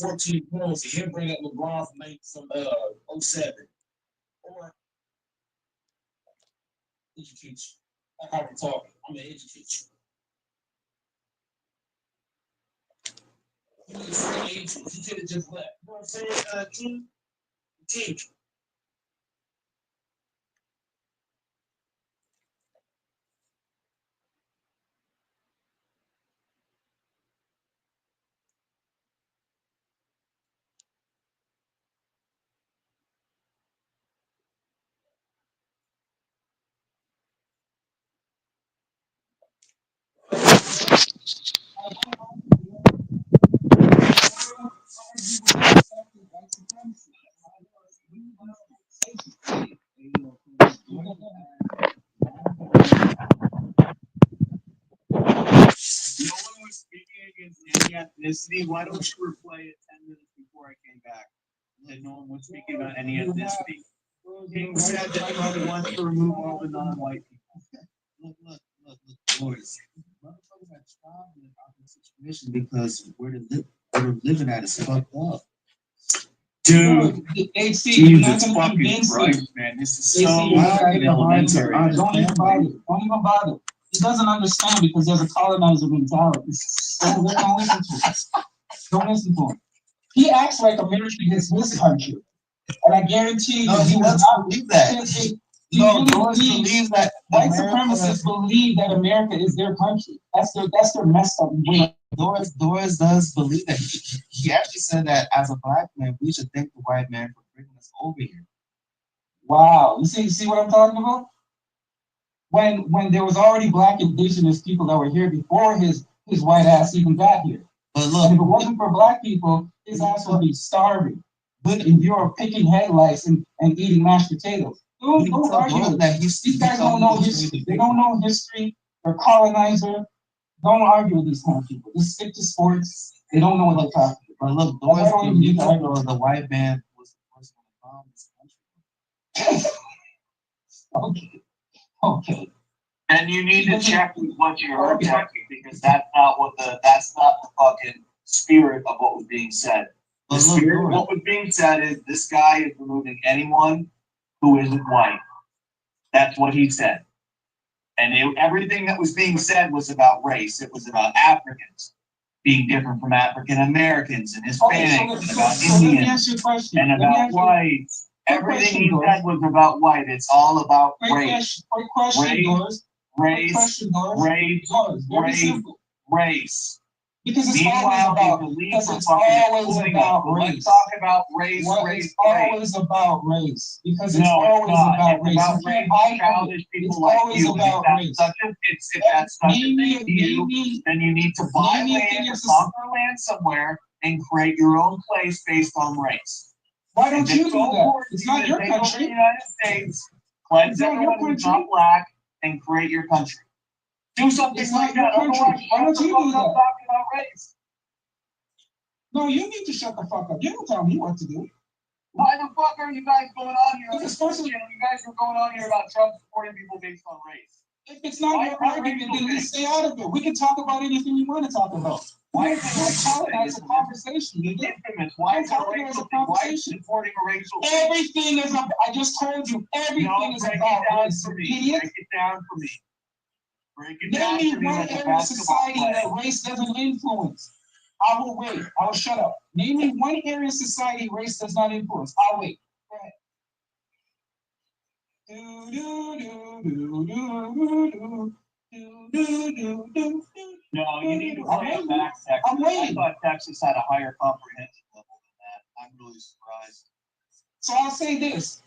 14 points, and he'll bring up LeBron from '07. Or educate you. I have to talk. I'm gonna educate you. He's a free agent. He could have just left. You know what I'm saying? King. No one was speaking against any ethnicity. Why don't you replay it 10 minutes before I came back? And no one was speaking about any ethnicity. King said that Trump wants to remove all the non-white people. Look, boys. Motherfuckers are traveling out of the situation because where they're living at is fucked up. Dude, AC, Jesus fucking Christ, man. This is so elementary. Don't even bother. Don't even bother. He doesn't understand because there's a colonizer mentality. Don't listen to him. Don't listen to him. He acts like America is his country. And I guarantee you, he does not believe that. No, Doris believes that white supremacists believe that America is their country. That's their messed up way. Doris does believe that. He actually said that as a black man, we should thank the white man for bringing us over here. Wow, you see what I'm talking about? When there was already black indigenous people that were here before his white ass even got here. But look, and if it wasn't for black people, his ass would be starving. But in Europe, picking headlights and eating mashed potatoes. Don't argue that. These guys don't know history. They don't know history. They're colonizer. Don't argue with these kind of people. Just stick to sports. They don't know what they're talking about. But look, the white man was the first one to bomb this country. Okay. And you need to check with what you're checking because that's not the fucking spirit of what was being said. The spirit of what was being said is this guy is removing anyone who isn't white. That's what he said. And everything that was being said was about race. It was about Africans being different from African Americans and Hispanics and about Indians and about whites. Everything he said was about white. It's all about race. Race. Because it's always about race. Let's talk about race. It's always about race. Because it's always about race. It's always about race. If that's such a thing to you, then you need to buy land or conquer land somewhere and create your own place based on race. Why don't you do that? It's not your country. The United States, cleanse everyone who's not black, and create your country. Do something like that. Otherwise, why don't you do that? Talking about race. No, you need to shut the fuck up. You don't tell me what to do. Why the fuck are you guys going on here? Because especially you guys were going on here about Trump supporting people based on race. If it's not your argument, then let's stay out of it. We can talk about anything you want to talk about. Why is it a conversation? Why is it a conversation? Supporting a racial everything is about, I just told you, everything is about race. Break it down for me. Name me one area of society that race doesn't influence. I will wait. I will shut up. Name me one area of society race does not influence. I'll wait. Go ahead. No, you need to play it back, Texas. I'm waiting. I thought Texas had a higher comprehension level than that. I'm really surprised. So I'll say this,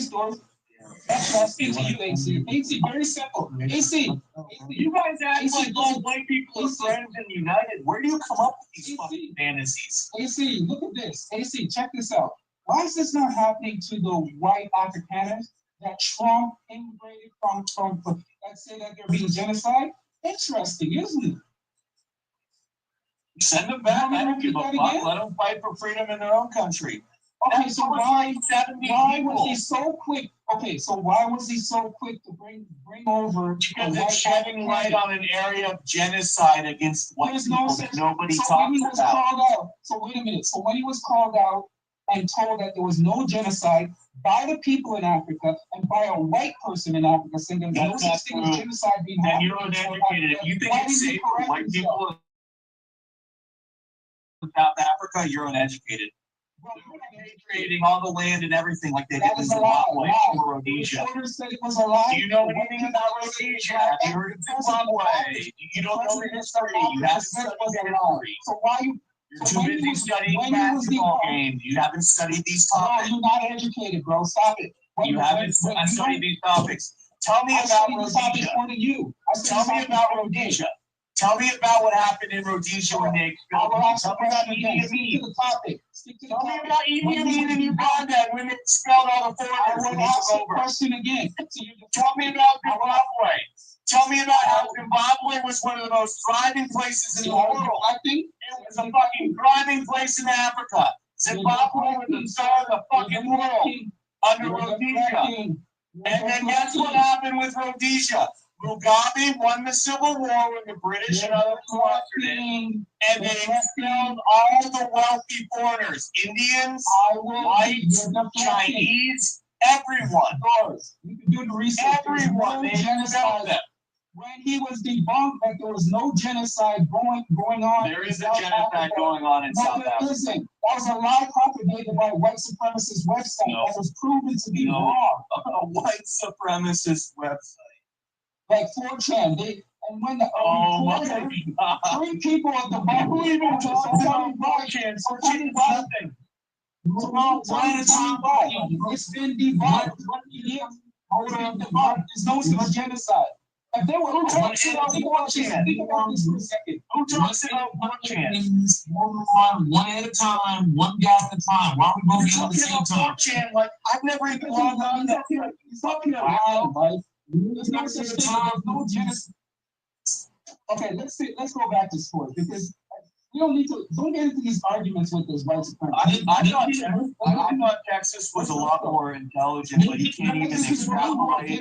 Doris. Actually, I'll speak to you, AC. AC, very simple. AC. You guys act like all white people are friends and united. Where do you come up with these fucking fantasies? AC, look at this. AC, check this out. Why is this not happening to the white Afrikaners that Trump immigrated from that say that they're being genocide? Interesting, isn't it? Send them back. I don't give a fuck. Let them fight for freedom in their own country. Okay, so why was he so quick? Okay, so why was he so quick to bring over? Because it's shedding light on an area of genocide against white people that nobody talks about. So wait a minute. So when he was called out and told that there was no genocide by the people in Africa and by a white person in Africa, saying that no such thing as genocide being happened. And you're uneducated. If you think it's safe for white people in South Africa, you're uneducated. Trading all the land and everything like they did in Zimbabwe or Rhodesia. Do you know anything about Rhodesia? Have you heard of Zimbabwe? You don't know the history. You haven't studied history. So why you? You're too busy studying basketball games. You haven't studied these topics. You're not educated, bro. Stop it. You haven't studied these topics. Tell me about Rhodesia. Tell me about Rhodesia. Tell me about what happened in Rhodesia when they expelled them. Tell me about Idi Amin. Tell me about Idi Amin in Uganda when they expelled all the foreigners when they took over. Question again. Tell me about Zimbabwe. Tell me about how Zimbabwe was one of the most thriving places in the world. I think it was a fucking thriving place in Africa. Zimbabwe was the star of the fucking world under Rhodesia. And then guess what happened with Rhodesia? Mugabe won the Civil War when the British and others sponsored it, and they expelled all the wealthy foreigners, Indians, whites, Chinese, everyone. You can do the research. Everyone, they expelled them. When he was debunked that there was no genocide going on. There is a genocide going on in South Africa. Listen, that was a lie propagated by a white supremacist website that was proven to be wrong. A white supremacist website. Like 4chan, and when the three people at the bottom, who even talks about 4chan? 4chan is nothing. It's been debunked. There's no such genocide. If they were who talks about 4chan? Think about this for a second. Who talks about 4chan? One at a time, one guy at a time. Why are we both at the same time? 4chan, like I've never even logged on that. He's talking about life. There's no such thing as no genocide. Okay, let's go back to sports because we don't get into these arguments with this white supremacy. I thought Texas was a lot more intelligent, but he can't even extrapolate and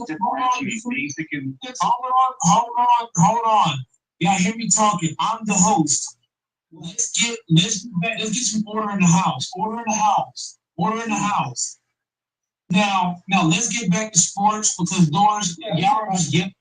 differentiate basic and. Hold on. Y'all hear me talking? I'm the host. Let's get some order in the house. Order in the house. Now let's get back to sports because Doris, y'all just get.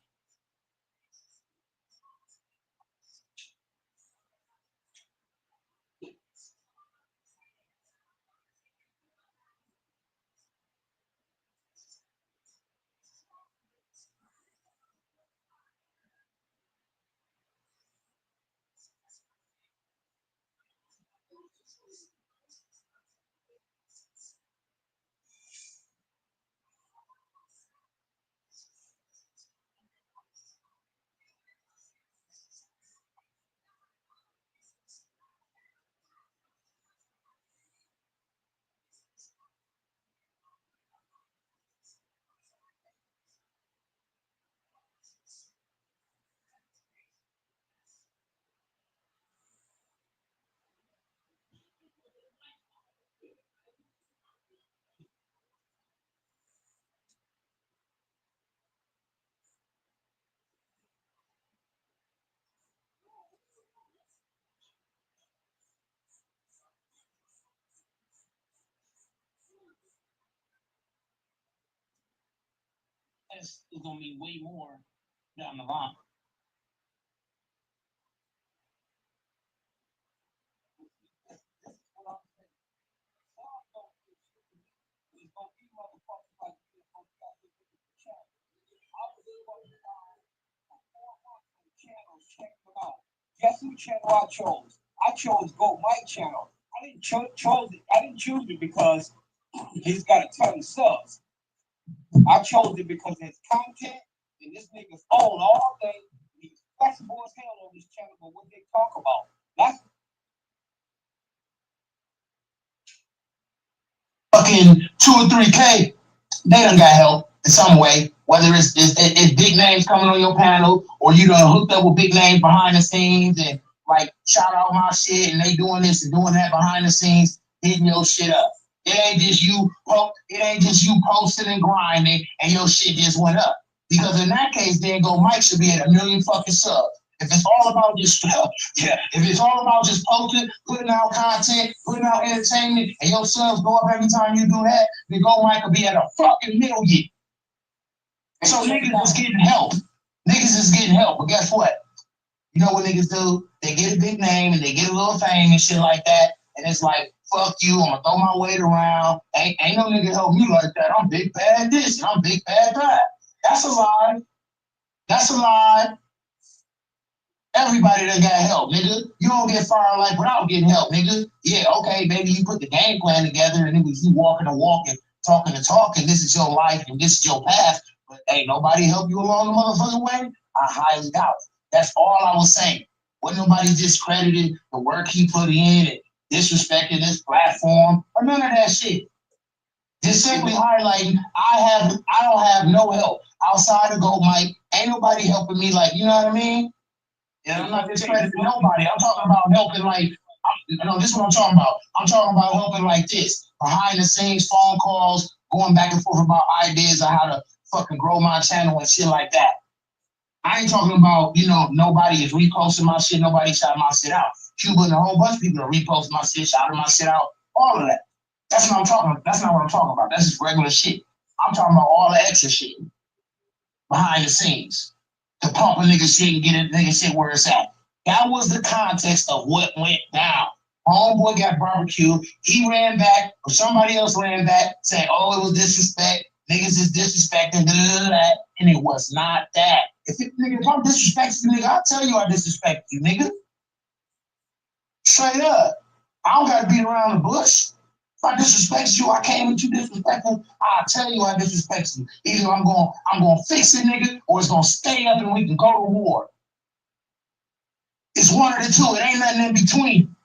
Is gonna mean way more down the line. Guess who channel I chose? I chose Go Mike channel. I didn't choose it because he's got a ton of subs. I chose it because his content and this nigga's own all day. He's flexible as hell on this channel, but what they talk about. That's fucking 2 or 3K, they done got help in some way. Whether it's big names coming on your panel or you done hooked up with big names behind the scenes and like shout out my shit and they doing this and doing that behind the scenes, hitting your shit up. It ain't just you. It ain't just you posting and grinding, and your shit just went up. Because in that case, then Go Mike should be at 1 million fucking subs. If it's all about just if it's all about just posting, putting out content, putting out entertainment, and your subs go up every time you do that, then Go Mike will be at a fucking million. So niggas is getting help. Niggas is getting help, but guess what? You know what niggas do? They get a big name and they get a little fame and shit like that, and it's like, fuck you, I'm gonna throw my weight around. Ain't no nigga help me like that. I'm big bad this and I'm big bad that. That's a lie. That's a lie. Everybody that got help, nigga. You don't get far like without getting help, nigga. Yeah, okay, maybe you put the game plan together and it was you walking the walk and talking the talk, and this is your life and this is your path, but ain't nobody help you along the motherfucking way? I highly doubt it. That's all I was saying. Wasn't nobody discredited the work he put in and disrespecting this platform or none of that shit. Just simply highlighting I don't have no help outside of Go Mike. Ain't nobody helping me, like, you know what I mean? And I'm not discrediting nobody. I'm talking about helping like, this is what I'm talking about. I'm talking about helping like this. Behind the scenes, phone calls, going back and forth about ideas of how to fucking grow my channel and shit like that. I ain't talking about, nobody is reposting my shit, nobody shouting my shit out. Cuba and a whole bunch of people are reposting my shit, shouting my shit out, all of that. That's what I'm talking about. That's not what I'm talking about. That's just regular shit. I'm talking about all the extra shit behind the scenes. To pump a nigga shit and get a nigga shit where it's at. That was the context of what went down. Homeboy got barbecued. He ran back, or somebody else ran back, saying, oh, it was disrespect. Niggas is disrespecting, that. And it was not that. If I'm disrespecting you, nigga, I'll tell you I disrespect you, nigga. Straight up. I don't gotta beat around the bush. If I disrespect you, I came at you disrespectful, I'll tell you I disrespect you. Either I'm gonna fix it, nigga, or it's gonna stay up and we can go to war. It's one of the two. It ain't nothing in between.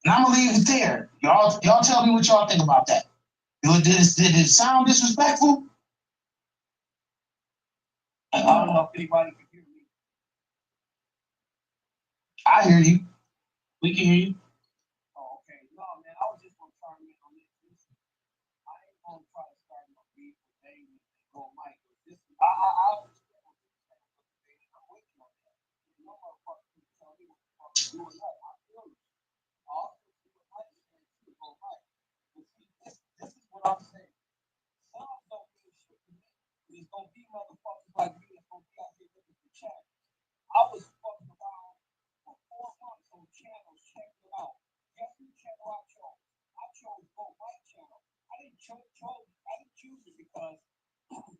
And I'm gonna leave it there. Y'all tell me what y'all think about that. Did it sound disrespectful? I don't know if anybody can hear me. I hear you. We can hear you. Oh, okay. No, man, I was just gonna chime in on this. I ain't gonna try to start no beef with David and Go Mike. I understand what you're saying, David. I'm with you on that. No motherfucker can tell me what the fuck to do or not. I feel you. I also see what Mike is saying too, Go Mike. But see, this is what I'm saying. Some don't mean shit to me. There's gonna be motherfuckers like me that's gonna be out here looking for channels. I was fucking around for 4 months on channels, checking it out. Guess who channel I chose? I chose Go Mike channel. I didn't choose it because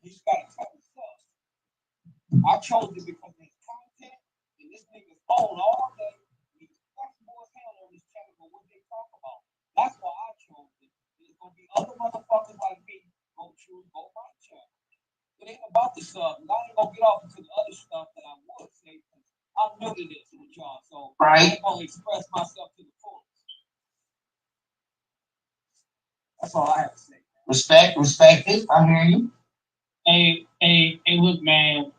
he's got a ton of stuff. I chose it because of his content and this nigga's on all day. He's flexible as hell on this channel, but what they talk about. That's why I chose it. There's gonna be other motherfuckers like me gonna choose Go Mike channel. It ain't about the sub. I ain't gonna get off into the other stuff that I would say because I'm new to this with y'all. So I ain't gonna express myself to the fullest. That's all I have to say. Respect it. I hear you. Hey, look, man.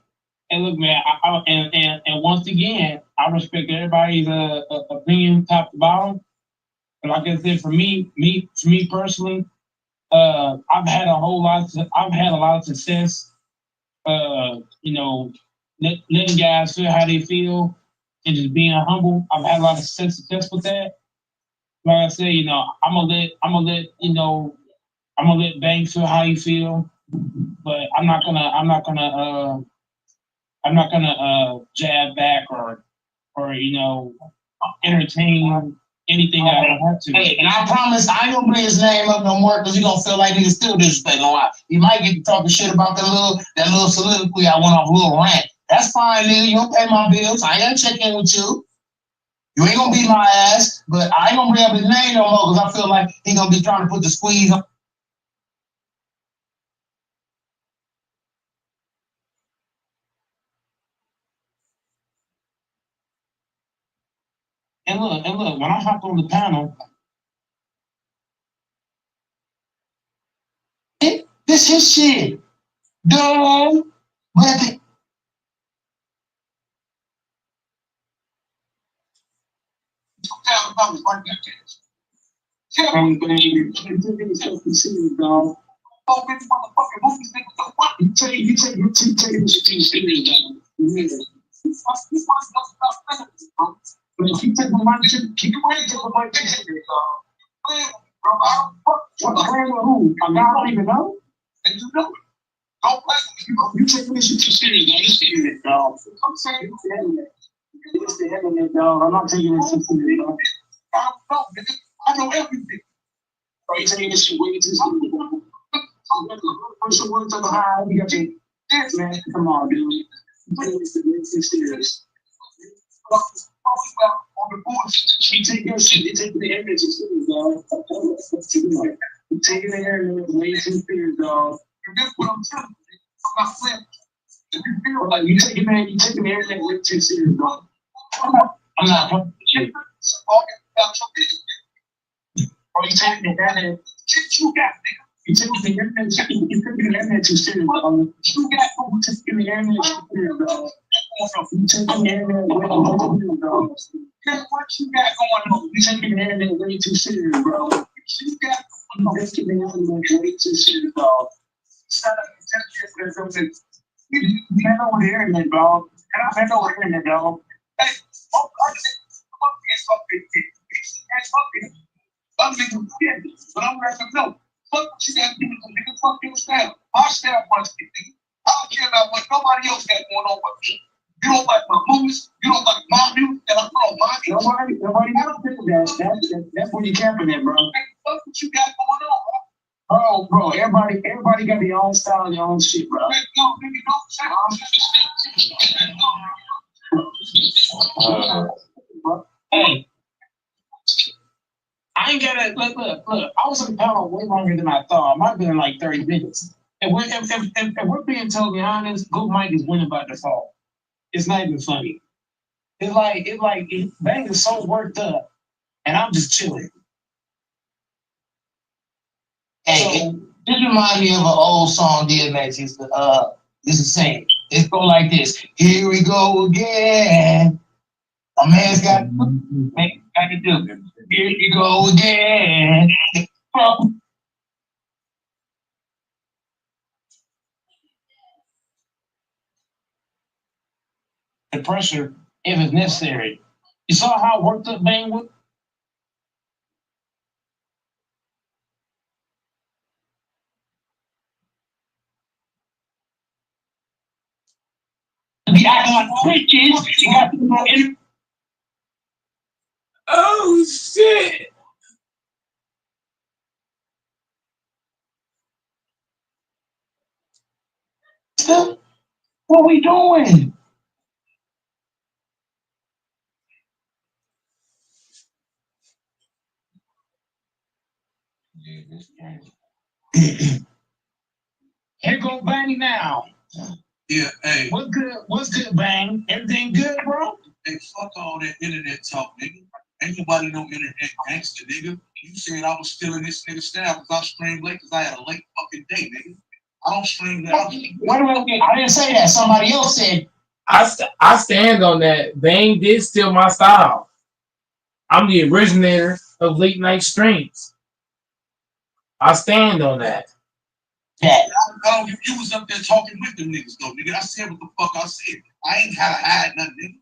And once again, I respect everybody's opinion, top to bottom. And like I said, for me personally, I've had a lot of success. Letting guys feel how they feel and just being humble. I've had a lot of success with that. Like I said, I'm gonna let Banks feel how he feel, but I'm not gonna jab back or entertain anything that I don't have to. Hey, and I promise I ain't gonna bring his name up no more because he gonna feel like niggas still disrespecting a lot. He might get to talking shit about that little soliloquy I went off, a little rant. That's fine, nigga. You don't pay my bills. I ain't gonna check in with you. You ain't gonna beat my ass, but I ain't gonna bring up his name no more because I feel like he gonna be trying to put the squeeze on. And look, when I hopped on the panel, This his shit. Duh. But Bang, bang. You take this serious, dog. Oh, bitch, motherfucking movies, nigga. What? You take this shit serious, dog. But if you take my money, keep it ready, take my money serious, dog. What plan with who? I don't even know. And you know it. Don't play with me. You taking this shit too serious, dog. It's serious, dog. I'm saying it's the internet. It's the internet, dog. I'm not taking this shit serious, dog. I don't know, nigga. I know everything. Bro, you taking this shit way too serious, dog. First one to the high, you got your dance, man. Come on, dude. You taking this shit serious. On the board, you take your shit, you take the internet too serious, dog. You taking the internet way too serious, dog. That's what I'm telling you. I'm not saying. If you feel like you taking the internet way too serious, dog. I'm not talking shit. Or you taking the internet shit you got, nigga. You taking the internet shit, you taking the internet too serious, dog. You got you taking the internet shit serious, dog. You taking the internet way too serious, dog. What you got going on? You taking the internet way too serious, bro. You got you taking the internet way too serious, dog. Shut up and tell you something. You been on the internet, dog. And I've been over the internet, dog. Hey, fuck I'm nigga, but I'm letting them know. Fuck what you got to do with them, nigga. Fuck your style. Our style wants it, nigga. I don't care about what nobody else got going on with me. You don't like my movies, you don't like my music, and I don't mind it. Nobody else think that. That's what you camping at, bro. Hey, fuck what you got going on, bro. Oh, bro, everybody got their own style and their own shit, bro. Hey, I ain't gotta look. I was on the panel way longer than I thought. It might have been like 30 minutes. If we're being totally honest, Good Mike is winning by default. It's not even funny. Bang is so worked up, and I'm just chilling. Hey, so, this reminds me of an old song DMX used to sing. It go like this. Here we go again. A man's got to do it. Here you go again. The pressure, if it's necessary. You saw how worked up Bang was? Be acting like bitches. You got to know it. Oh shit! What we doing? Here go Bang now. Yeah, hey. What's good, Bang? Everything good, bro? Hey, fuck all that internet talk, nigga. Ain't nobody no internet gangster, nigga. You said I was stealing this nigga style because I streamed late because I had a late fucking day, nigga. I don't stream that. I didn't say that. Somebody else said. I stand on that. Bang did steal my style. I'm the originator of late night streams. I stand on that. Yeah. You was up there talking with them niggas though, nigga. I said what the fuck I said. I ain't had to hide nothing, nigga.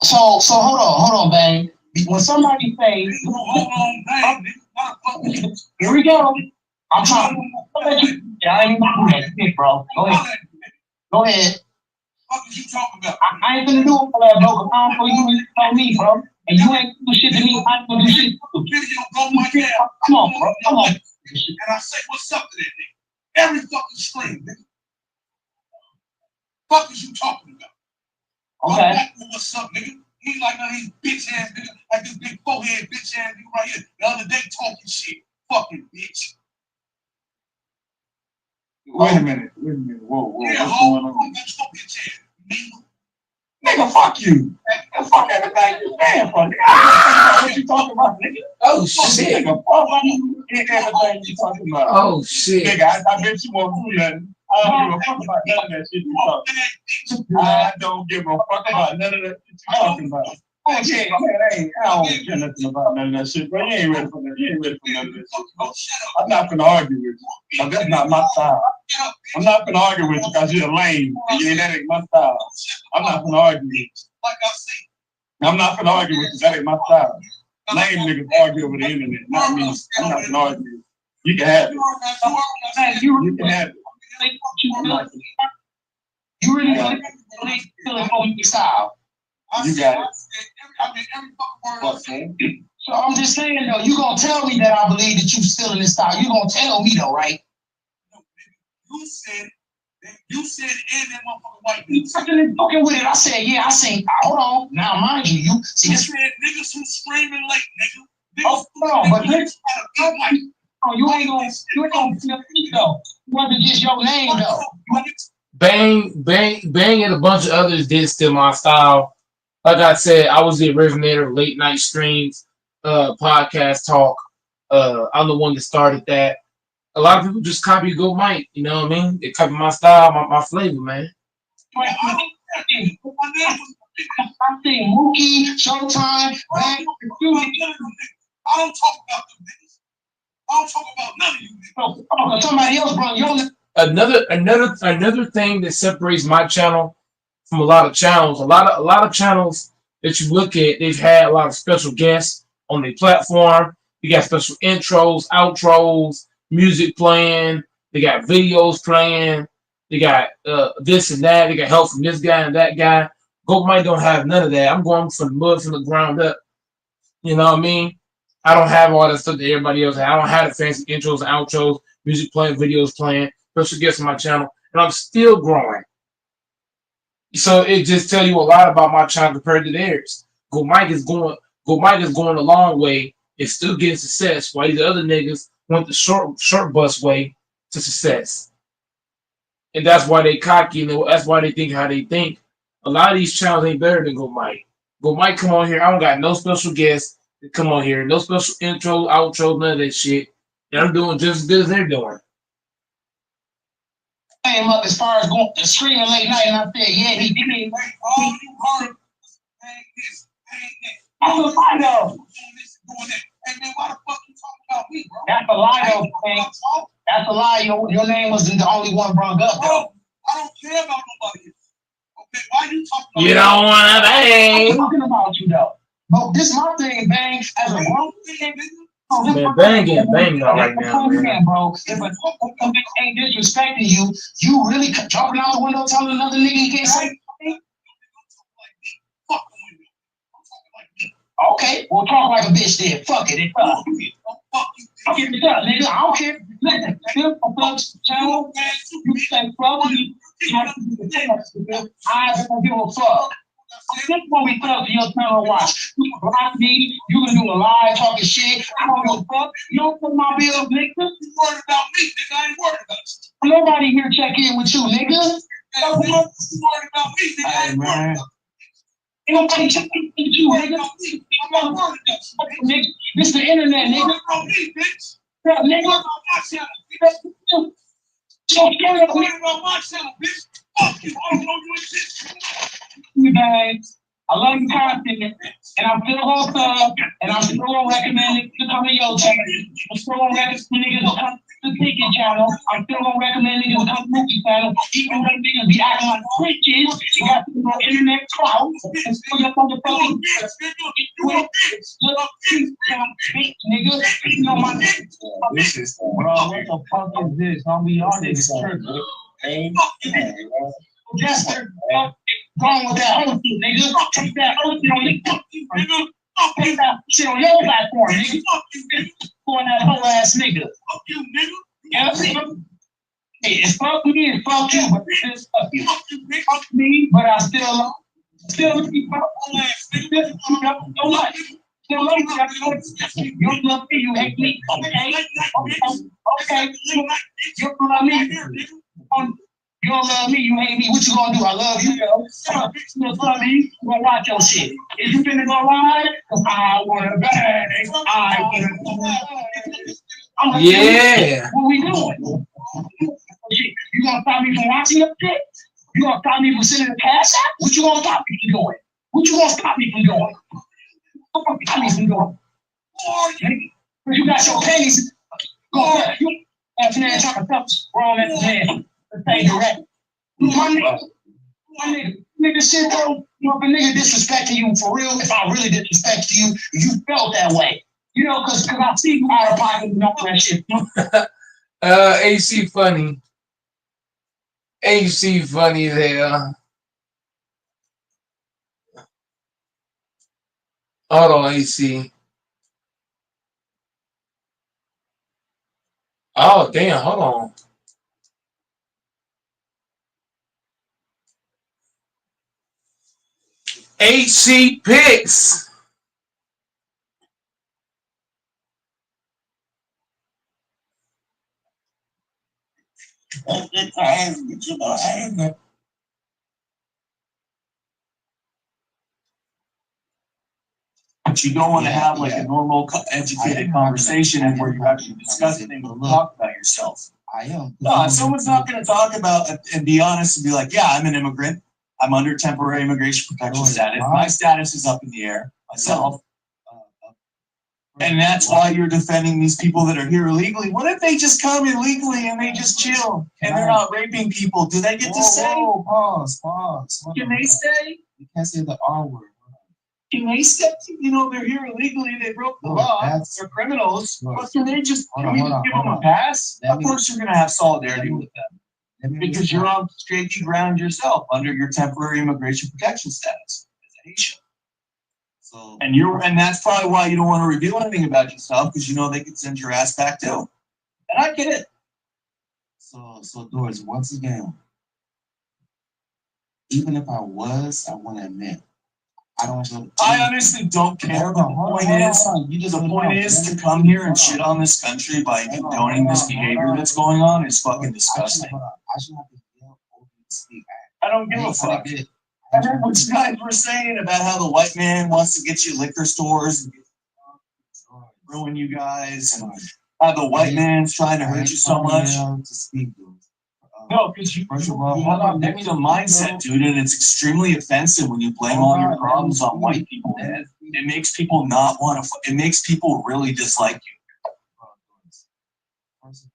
So hold on, Bang. When somebody say, hold on, Bang, nigga. Here we go. I'm trying. Yeah, I ain't gonna do that shit, bro. Go ahead. What are you talking about? I ain't gonna do it for that, bro. I don't know you know me, bro. And you ain't do shit to me. I ain't gonna do shit. Come on, bro. Come on. And I say, what's up to that nigga? Every fucking stream, nigga. Fuck is you talking about? Okay. What's up, nigga? He ain't like none of these bitch ass nigga, like this big forehead bitch ass nigga right here. The other day talking shit. Fucking bitch. Wait a minute. Whoa. Yeah, what's going on? That's your bitch ass, nigga. Nigga, fuck you. And fuck everything you stand for. What you talking about, nigga? Oh shit. Nigga, fuck you. Everything you talking about. Oh shit. Nigga, I bet you won't do nothing. I don't give a fuck about none of that shit you talking about. I don't give a fuck about none of that shit you talking about. Oh yeah, man, I don't care nothing about none of that shit, bro. You ain't ready for that. You ain't ready for none of that shit. I'm not gonna argue with you. Cause that's not my style. I'm not gonna argue with you because you're lame. And that ain't my style. I'm not gonna argue with you. I'm not gonna argue with you. That ain't my style. Lame niggas argue over the internet, not me. I'm not gonna argue. You can have it. You can have it. You really feel like on your style. You got it. So I'm just saying though, you gonna tell me that I believe that you still in this style. You gonna tell me though, right? You said and that motherfucking white You fucking with it. I said, yeah, I seen. Hold on. Now mind you, you see You this. said niggas who screaming like nigga. Oh, no, but you ain't gonna feel me though. It wasn't just your name though. Bang, and a bunch of others did steal my style. Like I said, I was the originator of late night streams, podcast talk. I'm the one that started that. A lot of people just copy Go Mike, you know what I mean? They copy my style, my flavor, man. I think Mookie, Showtime, I don't talk about them niggas. I don't talk about none of you niggas. oh, somebody else brought your Another thing that separates my channel from a lot of channels. A lot of channels that you look at, they've had a lot of special guests on their platform. You got special intros, outros, music playing. They got videos playing. They got this and that. They got help from this guy and that guy. Go Mike don't have none of that. I'm going from the mud, from the ground up. You know what I mean? I don't have all that stuff that everybody else has. I don't have the fancy intros and outros, music playing, videos playing, special guests on my channel, and I'm still growing. So it just tell you a lot about my channel compared to theirs. Go Mike is going a long way. It's still getting success, while these other niggas went the short bus way to success. And that's why they cocky, and that's why they think how they think. A lot of these channels ain't better than Go Mike. Go Mike come on here. I don't got no special guests that come on here. No special intro, outro, none of that shit. And I'm doing just as good as they're doing. came up as far as going screaming late night, and I said, yeah, he did. All you heard was hang this, hang that. I'm a Lido. Doing this, doing that. And then why the fuck you talking about me, bro? That's a Lido thing. That's a lie. Your name wasn't the only one brought up, though. I don't care about nobody else. Okay, why you talking about You don't want to bang. I'm talking about you, though. But this is my thing, Bang, as a grown man. Man, Bang getting banged out right now, man. Bro, if a ain't disrespecting you, you really jumping out the window telling another nigga he can't say anything? Okay, we'll talk like a bitch then. Fuck it. Fuck it, nigga. I don't care. Listen, if a fuck's channel, you say fuck me. I don't give a fuck. This is what we tell to your channel to watch. You can block me, you can do a live talking shit. I don't give a fuck. You don't put my bills, nigga. You worried about me, nigga. I ain't worried about you. Nobody here check in with you, nigga. You worried about me, nigga. I ain't worried about you. Ain't nobody check in with you, nigga. I'm not worried about you, nigga. This the internet, nigga. Worried about me, bitch. Yeah, nigga. Worried about my channel, bitch. So scared of me. Worried about my channel, bitch. Fuck you. I don't know you exist. You guys, I love your content, and I'm still gonna sub, and I'm still gonna recommend it to come to your channel. I'm still gonna recommend niggas to come to the Ticket channel. I'm still gonna recommend niggas to come to the Mookie channel. Even though niggas be acting like bitches, you got some more internet clout, and still your motherfucking nigga. You know my This is bro. What the fuck is this? Don't be all this tripping. Hey, Jester, going with that whole shit, nigga. Take that whole shit on your nigga. Take that shit on your platform, nigga. Going that whole ass nigga. Fuck you, nigga. Yeah, nigga. Hey, it's fuck me and fuck you, but it's fuck you. Fuck me, but I still keep my whole ass nigga. Don't like it. You don't love me, you hate me. Okay. You don't love me. You don't love me, you hate me. What you gonna do? I love you, yo. You don't love me, you gonna watch your shit. If you finna go live, I wanna bang. I wanna bang. Yeah. What we doing? You gonna stop me from watching your shit? You gonna stop me from sending a cash out? What you gonna stop me from doing? What you gonna stop me from doing? fucking pennies and go, you got your pennies. Go ahead. You after that talking stuff, grown as man. Let's say direct. My nigga shit though, you know, if a nigga disrespecting you for real, if I really disrespect you, you felt that way. You know, cause I see you out of pocket and all that shit. AC funny. AC funny there. Hold on, AC. Oh damn, hold on. AC picks. But you don't want to have like a normal educated conversation and where you actually discuss things and talk about yourself. I am. No, someone's not going to talk about and be honest and be like, yeah, I'm an immigrant. I'm under temporary immigration protection status. My status is up in the air myself. And that's why you're defending these people that are here illegally. What if they just come illegally and they just chill and they're not raping people? Do they get to say? Pause. Can they stay? You can't say the R word. Can they stay? You know, they're here illegally. They broke the law. They're criminals. But can they just give them a pass? Of course, you're going to have solidarity with them because you're on shaky ground yourself under your temporary immigration protection status as a Haitian. So, and that's probably why you don't want to reveal anything about yourself because you know they could send your ass back too. And I get it. So Doris, once again, even if I want to admit, I don't. I honestly don't care. But the point is to come here and shit on this country by condoning this behavior that's going on is fucking disgusting. I should have to yell over and speak. I don't give a fuck. I heard what you guys were saying about how the white man wants to get you liquor stores and ruin you guys, and how the white man's trying to hurt you so much. No, because you have a mindset, dude, and it's extremely offensive when you blame all your problems on white people. It makes people not want to. It makes people really dislike you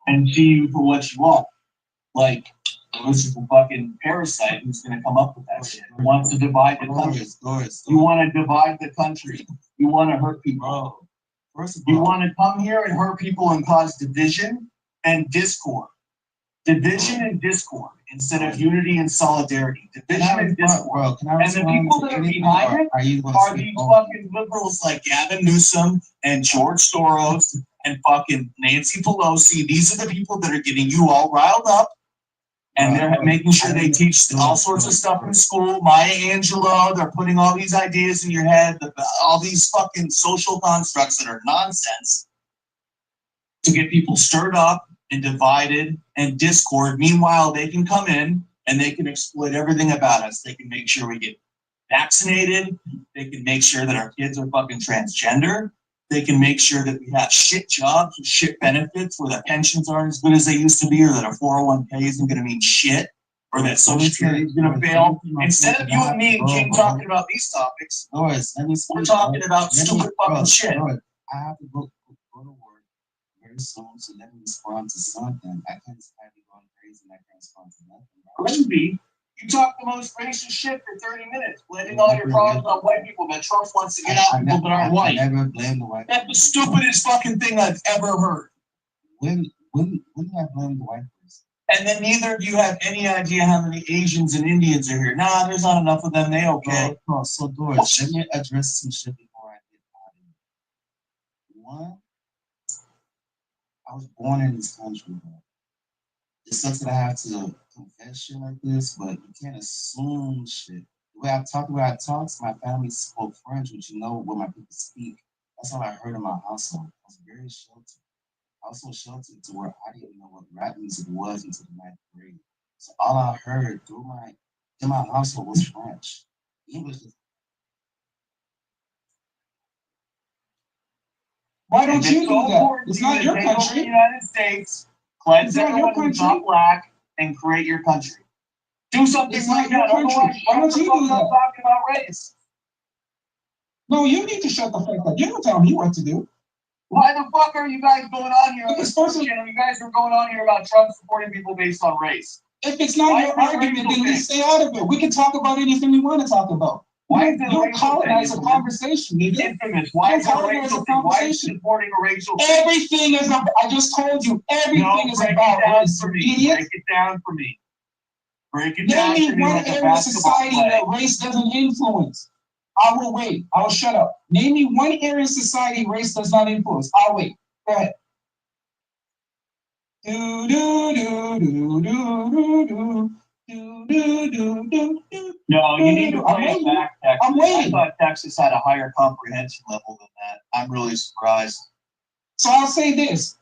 and see you for what you are. Like. This is a fucking parasite who's going to come up with that shit. Who wants to divide the country. You want to divide the country. You want to hurt people. You want to come here and hurt people and cause division and discord. Division and discord instead of unity and solidarity. Division and discord. And the people that are behind it are these fucking liberals like Gavin Newsom and George Soros and fucking Nancy Pelosi. These are the people that are getting you all riled up. And they're making sure they teach all sorts of stuff in school. Maya Angelou, they're putting all these ideas in your head, all these fucking social constructs that are nonsense to get people stirred up and divided and discord. Meanwhile, they can come in and they can exploit everything about us. They can make sure we get vaccinated. They can make sure that our kids are fucking transgender. They can make sure that we have shit jobs with shit benefits where the pensions aren't as good as they used to be, or that our 401k isn't going to mean shit, or that Social Security is going to fail. Instead of you and me and King talking about these topics, we're talking about stupid fucking shit. I have to go to work very soon, so let me respond to something. I can't just have you going crazy and I can't respond to nothing. Maybe. You talk the most racist shit for 30 minutes, blaming all your problems on white people that Trump wants to get out people that aren't white. I never blame the white people. That's the stupidest fucking thing I've ever heard. When I blame the white person? And then neither of you have any idea how many Asians and Indians are here. Nah, there's not enough of them. They okay. So Doris, let me address some shit before I get out of here. One, I was born in this country, bro. It sucks that I have to confess shit like this, but you can't assume shit. The way I talk, my family spoke French, which you know what my people speak. That's all I heard in my household. I was very sheltered. I was so sheltered to where I didn't know what rap music was until the 9th grade. So all I heard in my household was French. English is. Why don't you do that? It's not your country. United States. Cleanse everyone who's not black and create your country. Do something like that. Why don't you do that? Talking about race. No, you need to shut the fuck up. You don't tell me what to do. Why the fuck are you guys going on here? Because first of- You guys are going on here about Trump supporting people based on race. If it's not Why your is it argument, racial then we thing? stay out of it. We can talk about anything we want to talk about. Why is it You don't racial colonize a thing? conversation. It's infamous. Why is it Don't a colonize racial a thing? Why is conversation. supporting a racial thing? Everything is about, I just told you, everything is break about it down race, for you me. idiot. Break it down for me. Break it Name down me for me one like a area of basketball society play. that race doesn't influence. I will wait. I will shut up. Name me one area of society race does not influence. I'll wait. Go ahead. Do do do do do do do. No, you need to I'm play it waiting. back, Texas. I'm waiting. I thought Texas had a higher comprehension level than that. I'm really surprised. So I'll say this,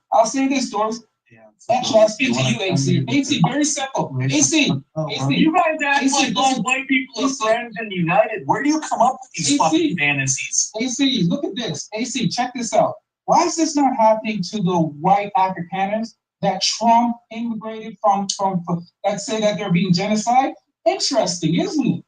Doris. Yeah. Actually, I'll speak to you, AC. AC, very simple. AC, You guys act AC, like all listen. white people are AC. friends and united. Where do you come up with these AC. fucking fantasies? AC, look at this. AC, check this out. Why is this not happening to the white Afrikaners that Trump immigrated from that say that they're being genocide? Interesting, isn't it?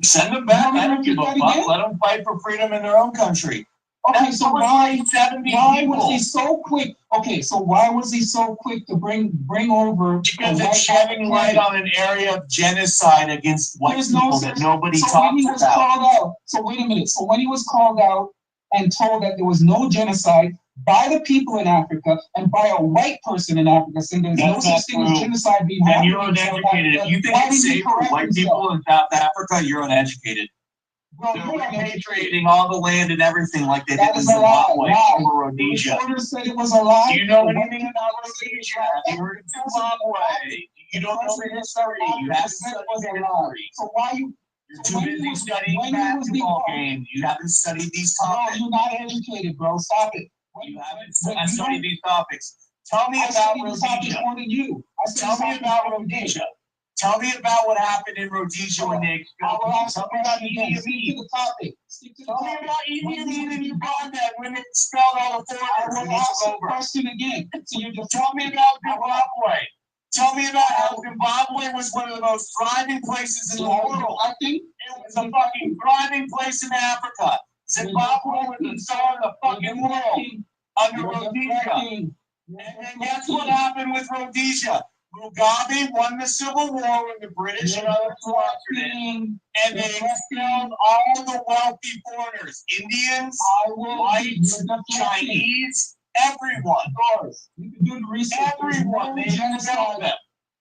Send them back. You I don't want me give to a repeat that fuck. again? Let them fight for freedom in their own country. Okay, That's so what why like 70 was people. he so quick? Okay, so why was he so quick to bring over? Because the it's white shedding light Afrikaner? on an area of genocide against white There's people that nobody so when he talks was about. called out, so wait a minute. So when he was called out and told that there was no genocide by the people in Africa and by a white person in Africa, saying there's no That's such not thing as true. genocide being And happening you're in South uneducated. Africa, If you think why it's didn't he safe for correct white himself? people in South Africa, you're uneducated. Bro, They're you're uneducated. repatriating all the land and everything like they did That in is a lie. Zimbabwe Lie. or The Rhodesia. reporter said it was a lie. Do you know The anything white about people said it was Rhodesia? a lie. Have you heard of Zimbabwe? You don't know the history. You haven't Said studied it was a the lie. history. So why you? You're So too when he busy was- studying when he was basketball debunked- games. You haven't studied these No, topics. you're not educated, bro. Stop it. You haven't When you studied don't- these topics. Tell me I about studied these topics Rhodesia. more than you. I studied Tell me these about topics more than you. Rhodesia. Tell me about what happened in Rhodesia when they I expelled will people. ask the Tell me about question Idi again. Stick to Amin. the topic. Stick to the Tell me topic. about Idi Amin in Uganda when they expelled all the I foreigners and will they ask took the over. question again. So you're just Tell me about Zimbabwe. Tell me about how Zimbabwe was one of the most thriving places in the world. I think It was a fucking thriving place in Africa. Zimbabwe was the star of the fucking world under Rhodesia. And guess what happened with Rhodesia? Mugabe won the Civil War when the British and others sponsored it, and they expelled all the wealthy foreigners, Indians, whites, Chinese, everyone. You can do the research. Everyone, they expelled them.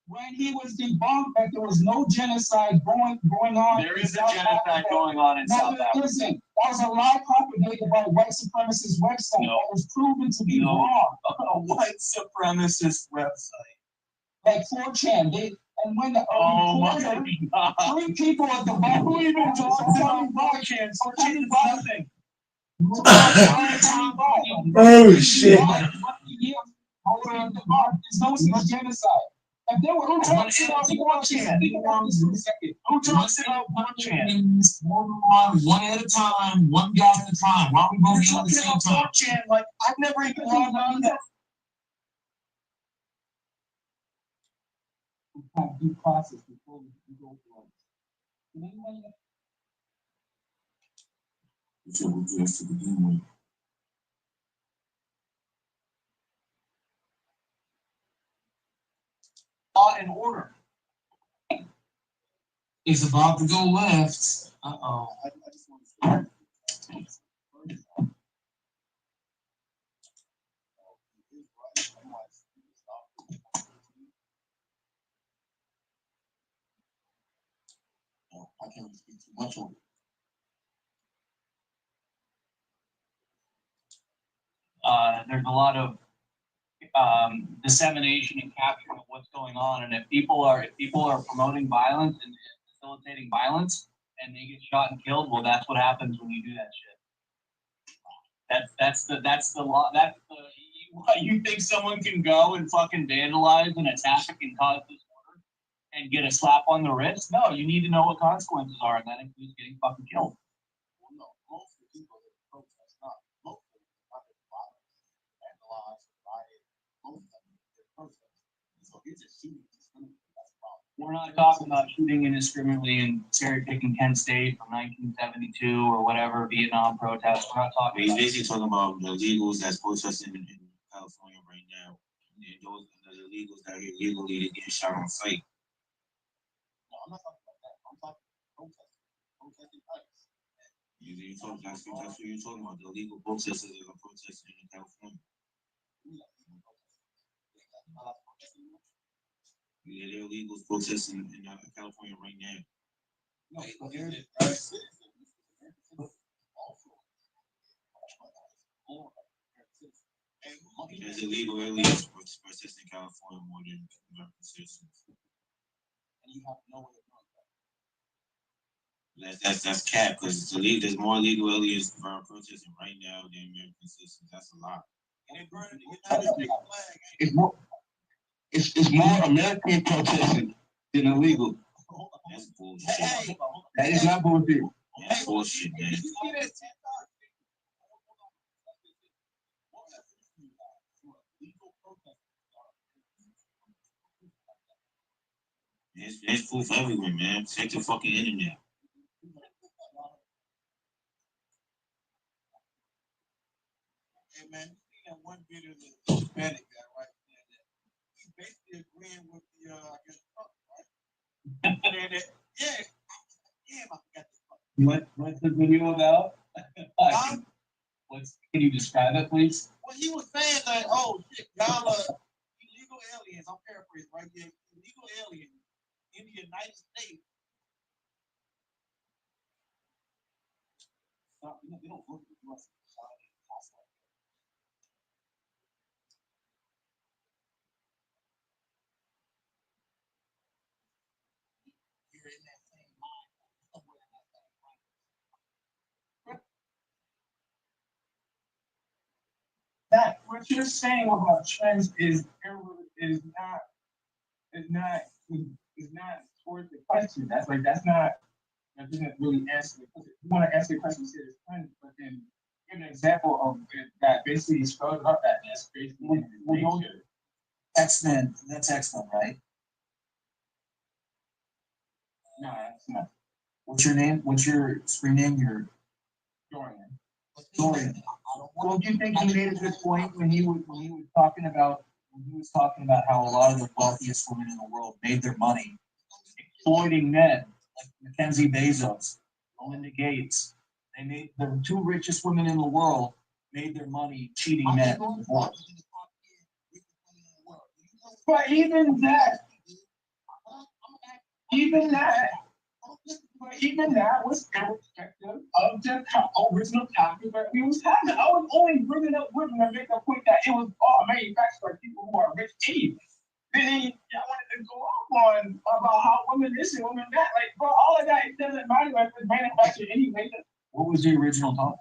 When he was debunked that there was no genocide going on. There in is a South genocide Africa. going on in Now, South Africa. listen, that was a lie propagated by a white supremacist website No. that was proven to be No. wrong. A white supremacist website. Like 4chan, and when the Oh my reporter, God. 3 people at the bottom. Who even talks about 4chan? 4chan is nothing. Oh shit! There's no such genocide. If there were Who talks about 4chan? Who talks about 4chan? One at a time, one guy at a time. Why are we You're voting at the talking same about time? 4chan like I've never even logged on to. Have due process before we go through. So we'll do this to begin with. Law and order. It's about to go left. Uh-oh. I can't really speak too much on it. There's a lot of dissemination and capture of what's going on, and if people are promoting violence and facilitating violence, and they get shot and killed, well, that's what happens when you do that shit. That's the law. You think someone can go and fucking vandalize and attack and cause disorder and get a slap on the wrist? No, you need to know what consequences are, and that includes getting fucking killed. Well, no, most of the people that protest, not most of them, not violence, vandalize, riot, most of them, they protest. So you're just shooting, just that's the problem. We're not talking about shooting indiscriminately and cherry picking Kent State from 1972 or whatever Vietnam protests. We're not talking He's about. basically talking about the illegals that's protesting in California right now. And those are the illegals that are here illegally to get shot on sight. No, I'm not talking about that. I'm talking protesting ICE. That's what you're talking about. The illegal protesters that are protesting in California. Yeah, they're illegals protesting in California right now. No, but there's There's illegal aliens protesting in California more than American citizens. and you have no way of knowing that. That's cap because there's more illegal aliens protesting right now than American citizens. That's a lot. It's more, it's more American protesting than illegal. That's bullshit. That is not bullshit. That's bullshit, man. There's proof everywhere, man. Check the fucking internet. Hey man, you see that one video of the Hispanic guy right there that he's basically agreeing with the I guess Trump, right? Saying that, yeah, damn, I forgot the fuck. What's the video about? Can you describe it, please? Well, he was saying that, oh shit, y'all are illegal aliens. I'm paraphrasing right here. Illegal aliens in the United States. They don't vote for the US. You're in that same mind, somewhere in that same mind. That what you're saying about trends is not is not is not towards the question. That doesn't really answer the question. You want to answer the question, say it's trends, but then give an example of it that basically spells out that that's basically nature. X-Men. That's X-Men, right? No, that's not What's your name? What's your screen name? Your Dorian. Dorian. Well, do you think he made a good point when he was talking about how a lot of the wealthiest women in the world made their money exploiting men like Mackenzie Bezos, Melinda Gates. They made the two richest women in the world made their money cheating men. But even that was irrespective of the original topic that we was having. I was only bringing up women to make a point that it was all manufactured by people who are rich anyway. Then I wanted to go off on about how women this and women that. Like, bro, all of that, it doesn't matter if it's manufactured anyway. What was the original topic?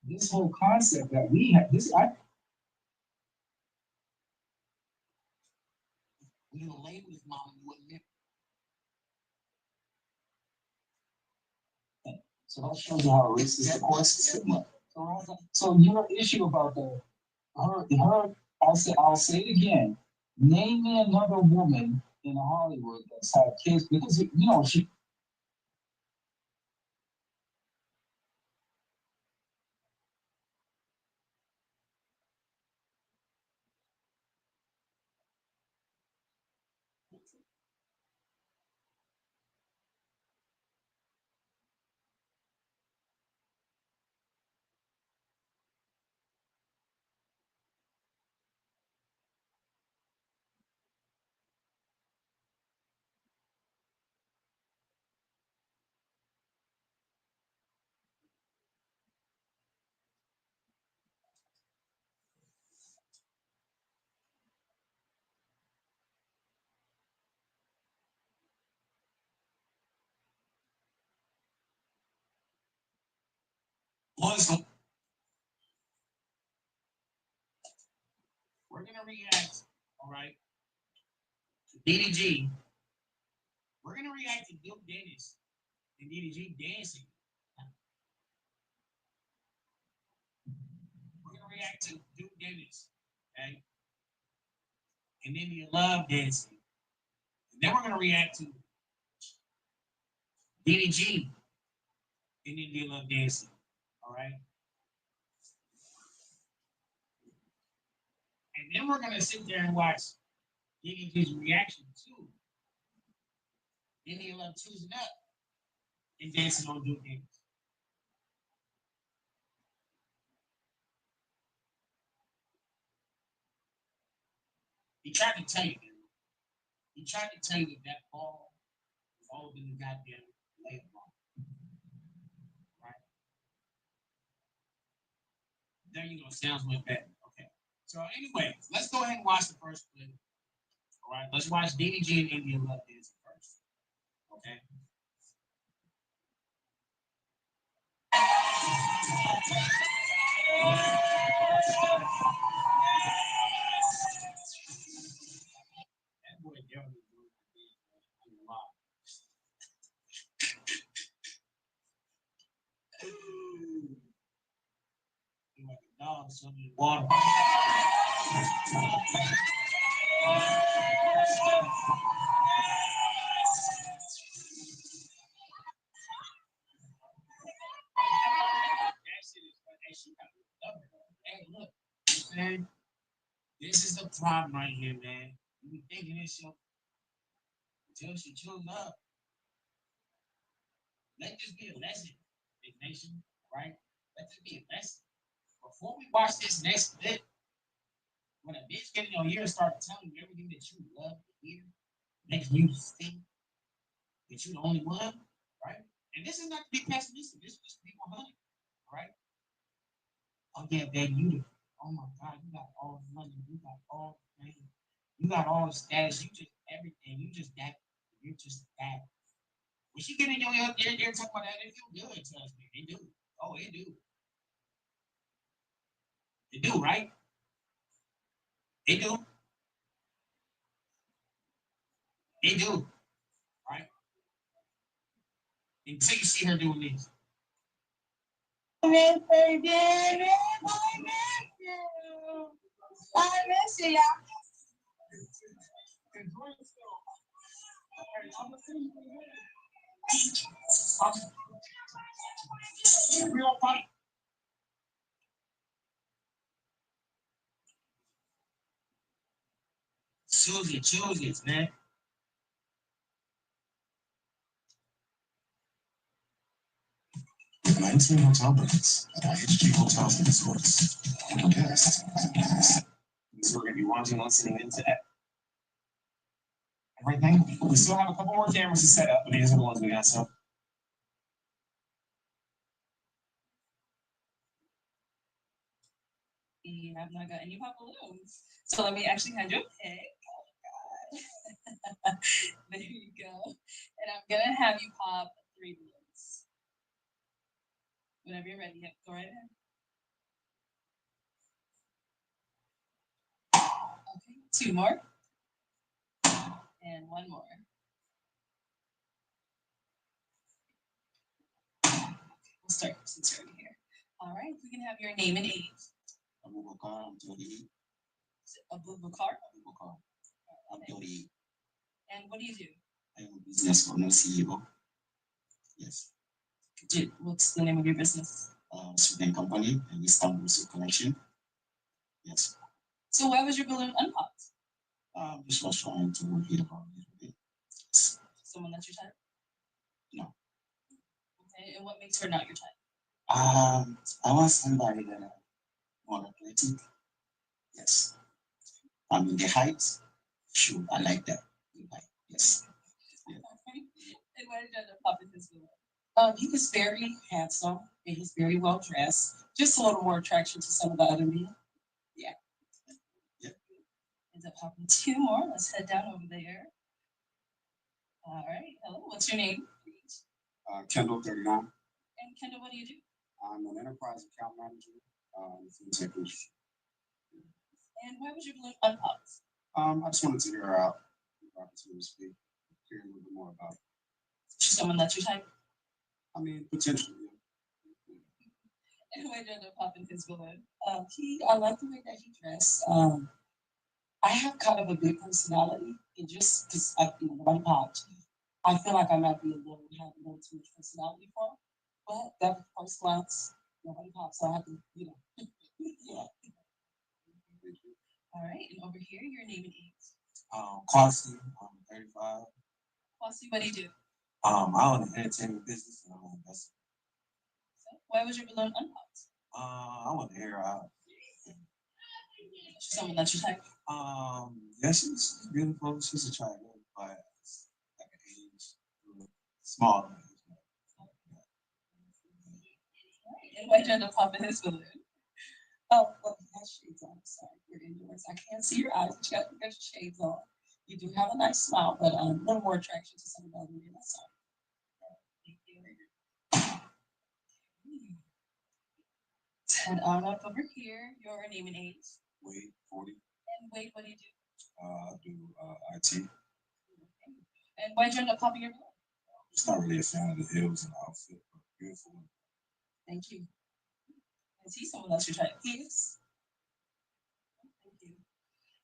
This whole concept that we have, so that shows you how racist the court system is. So your issue about her, I'll say it again. Name me another woman in Hollywood that's had kids because she. Muslim. We're gonna react, all right, to DDG. We're gonna react to Duke Dennis and DDG dancing. We're gonna react to Duke Dennis, okay? And India Love dancing. And then we're gonna react to DDG and India Love dancing. All right. And then we're gonna sit there and watch DDG's reaction to India Love choosing up and dancing on Duke Dennis. He tried to tell you, man. He tried to tell you that that ball was all in the goddamn layup ball. Right? There you go. Sounds much better. Okay. So anyway, let's go ahead and watch the first clip. All right. Let's watch DDG and India Love dancing first. Okay. That boy definitely doing a lot. Like a dog swimming in water. Hey, look, man, this is the problem right here, man. You be thinking this shit until she chose up. Let this be a lesson, big nation, right? Let this be a lesson. Before we watch this next clip, when a bitch get in your ear and start telling you everything that you love to hear, makes you think that you're the only one, right? And this is not to be pessimistic, this is just to be 100, right? Oh yeah, baby, you oh my God, you got all the money, you got all the fame, you got all the status, you just everything, you just that, you're just that. When she get in your ear, they're talking about that, they feel good, trust me, they do. Oh, they do. They do, right? They do. They do, right? Until you see her doing this. I miss you. Real funny. Choose it, man. Nineteen hotel beds at IHG Hotels and Resorts. Guests. So we're gonna be watching listening into that. Everything. We still have a couple more cameras to set up, but these are the ones we got. So And I've not got any pop balloons. So let me actually hand you a pick. Oh my God. There you go. And I'm gonna have you pop 3 balloons. Whenever you're ready, yep, go right ahead. Okay, 2 more. And 1 more. We'll start since you're here. All right, we can have your name and age. Abubakar, I'm 38. Abubakar? Abubakar, I'm 38. And what do you do? I am a business owner, CEO. Yes. What's the name of your business? Sweden company and Istanbul Silk Connection. Yes. So why was your balloon unpopped? Just was trying to hear about it. Yes. Someone that's your type? No. Okay, and what makes her not your type? I want somebody that more athletic. Yes. I'm in the height. Sure, I like that. Yes. Yeah. And why did you end up popping this balloon? He was very handsome and he's very well dressed. Just a little more attraction to some of the other men. Yeah. Ends up popping 2 more. Let's head down over there. All right. Hello. What's your name? Kendall 39. And Kendall, what do you do? I'm an enterprise account manager in the fintech industry. And why was your balloon unpopped? I just wanted to hear her out, the opportunity to speak, hear a little bit more about it. She's someone that's your type. I mean, potentially, yeah. And why did you end up popping his balloon? I like the way that he dressed. I have kind of a big personality, and just because nobody popped, I feel like I might be have a little too much personality for him. But that first glance, nobody popped, so I have to, yeah. All right, and over here, your name and age. Quasi, I'm 35. Quasi, what do you do? I own an entertainment business and I'm an investor. So why was your balloon unpopped? I want to hear her out. She's someone that's your type. Yeah, she's beautiful. She's attractive, but it's like an age, small. And why did you end up popping his balloon? Oh, well, you have shades on. Sorry, you're indoors. I can't see your eyes, but you got your shades on. You do have a nice smile, but a little more attraction to some of the other men. That's all. And up over here, your name and age. Wait, 40. And Wade, what do you do? I do IT. And why did you end up popping your balloon? Just not really a fan of the heels and the outfit, but beautiful. Thank you. Is he someone else your type? He is. Thank you.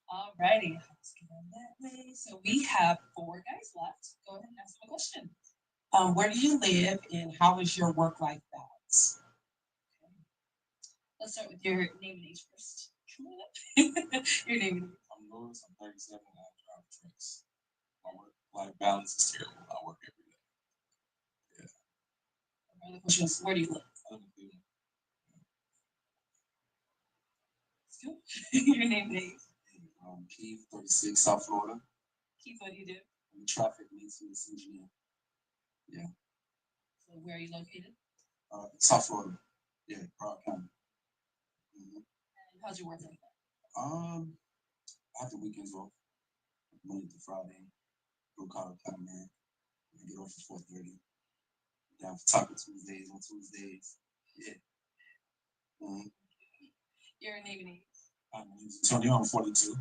All righty. Let's get on that way. So we have 4 guys left. Go ahead and ask them a question. Where do you live, and how is your work-life balance? Let's start with your name and age first. Come on up. Your name and age. I'm Lewis, I'm 37, and I drive trucks. My work-life balance is terrible. I work every day. My other question is, where do you live? I live in Cleveland. Let's go. Your name and age. Keith, 36, South Florida. Keith, what do you do? I'm a traffic maintenance engineer. Yeah. So where are you located? South Florida. Yeah, Broad County. And how's your work like that? I have the weekends off, Monday to Friday. Blue collar coming in. I get off at 4:30. Down for Taco Tuesdays on Tuesdays. Yeah. Your name and age. My name is Antonio. I'm 42.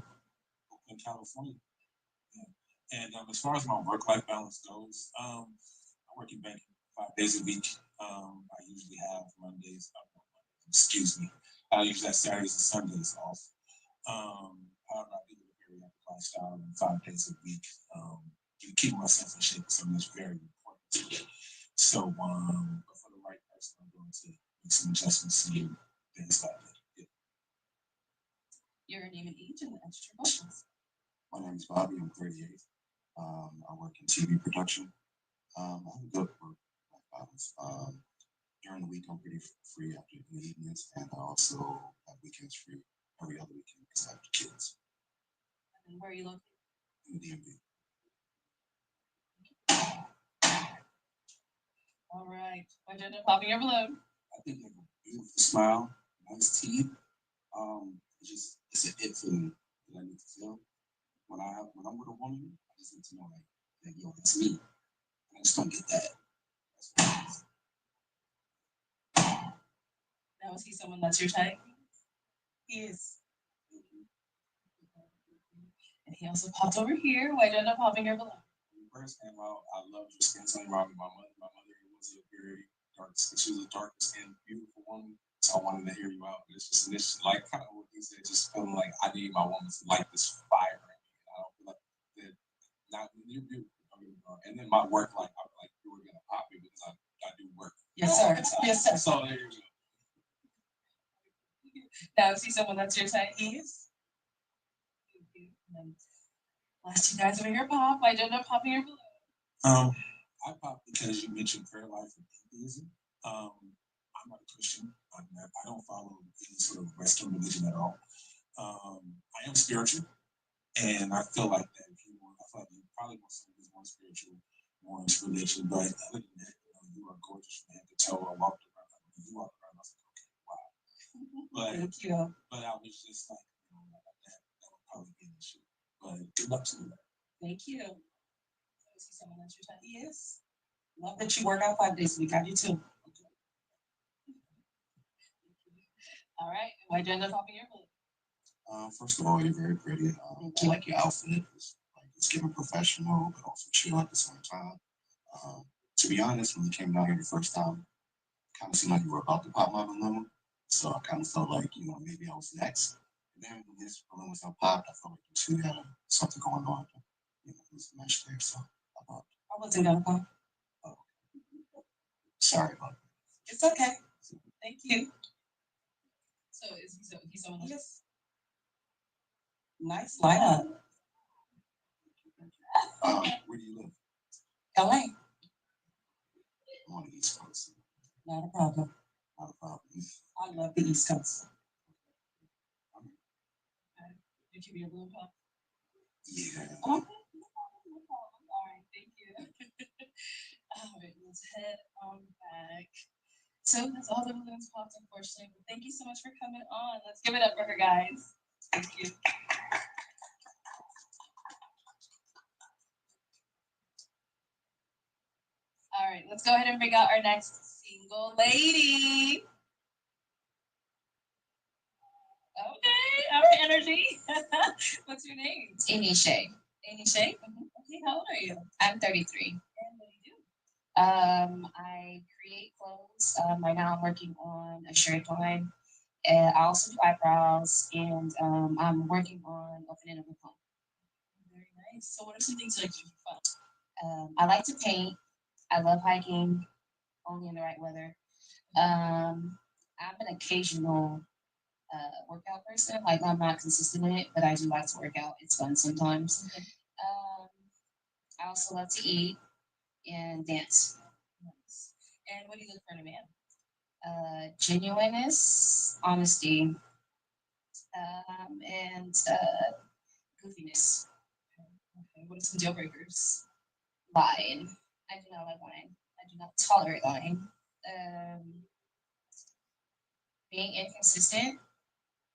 Oakland, California. Yeah. And as far as my work-life balance goes, I work in banking 5 days a week. I usually have Mondays. Excuse me. I usually have Saturdays and Sundays off. However, I do live a very active lifestyle and 5 days a week. To keep myself in shape is something that's very important to me. So, but for the right person, I'm going to make some adjustments and things like that. Yeah. Your name and age and answer your questions. My name is Bobby. I'm 38. I work in TV production. I have a good work-life balance. During the week, I'm pretty free after the evenings, and I also have weekends free every other weekend because I have the kids. And then where are you located? In the DMV. All right. Why did you end up popping your balloon? I think you have a beautiful smile, nice teeth. It's an it feeling that I need to feel. When I'm with a woman, I just need to know like yo, it's me. And I just don't get that. That's what it is. Now, is he someone that's your type? He is. And he also popped over here. Why did you end up popping your balloon? When you first came out, I loved your skin tone around my mother. My mother was a very dark skin. She was a dark skinned, beautiful woman. So I wanted to hear you out. But it's just initially like kind of what he said, just feeling like I need my woman to like this fire in me. And I don't feel like that. Now you're beautiful. And then my work life, I was like, you were gonna pop me because I do work. Yes, sir. Yes, sir. So there you go. Now, is he someone that's your type? He is. And last 2 guys over here pop. Why did you end up popping your balloon? I popped because you mentioned prayer life and atheism. I'm not a Christian. I don't follow any sort of Western religion at all. I am spiritual, and I feel like that. I feel like you probably want something who's more spiritual, more into religion. But other than that, you are gorgeous from head to toe. I walked around. You walked around. I was like, okay, wow. But Thank you. But I was just like, that would probably be an issue. But good luck to you. Thank you. Is he someone that's your type? He is. Love that you work out 5 days a week. I do too. All right. Why'd you end up popping your balloon? First of all, you're very pretty. I like your outfit. It's giving professional, but also chill at the same time. To be honest, when you came down here the first time, it kind of seemed like you were about to pop my balloon. So I kind of felt like, maybe I was next. And then when this balloon was unpopped, I felt like you two had something going on. It was a match there. So I thought, I wasn't gonna pop. oh, sorry about that. It's okay. Thank you. So is he someone else? Yes. Nice lineup. Where do you live? LA. I'm on the East Coast. Not a problem. Not a problem. I love the East Coast. Did you be a balloon pop? Yeah. Okay. No problem. All right. Thank you. All right. Let's head on back. So that's all the balloons popped, unfortunately. But thank you so much for coming on. Let's give it up for her, guys. Thank you. All right, let's go ahead and bring out our next single lady. Okay, our energy. What's your name? Amy Shay. Amy Shay. Okay, how old are you? I'm 33. And what do you do? I create clothes. Right now I'm working on a shirt line. I also do eyebrows, and I'm working on opening up a home. Very nice. So, what are some things you like to do for fun? I like to paint. I love hiking, only in the right weather. I'm an occasional workout person. Like I'm not consistent in it, but I do like to work out. It's fun sometimes. Okay. I also love to eat and dance. Nice. And what do you look for in a man? Genuineness, honesty, and goofiness. Okay. What are some deal breakers? Lying. I do not like lying. I do not tolerate lying. Being inconsistent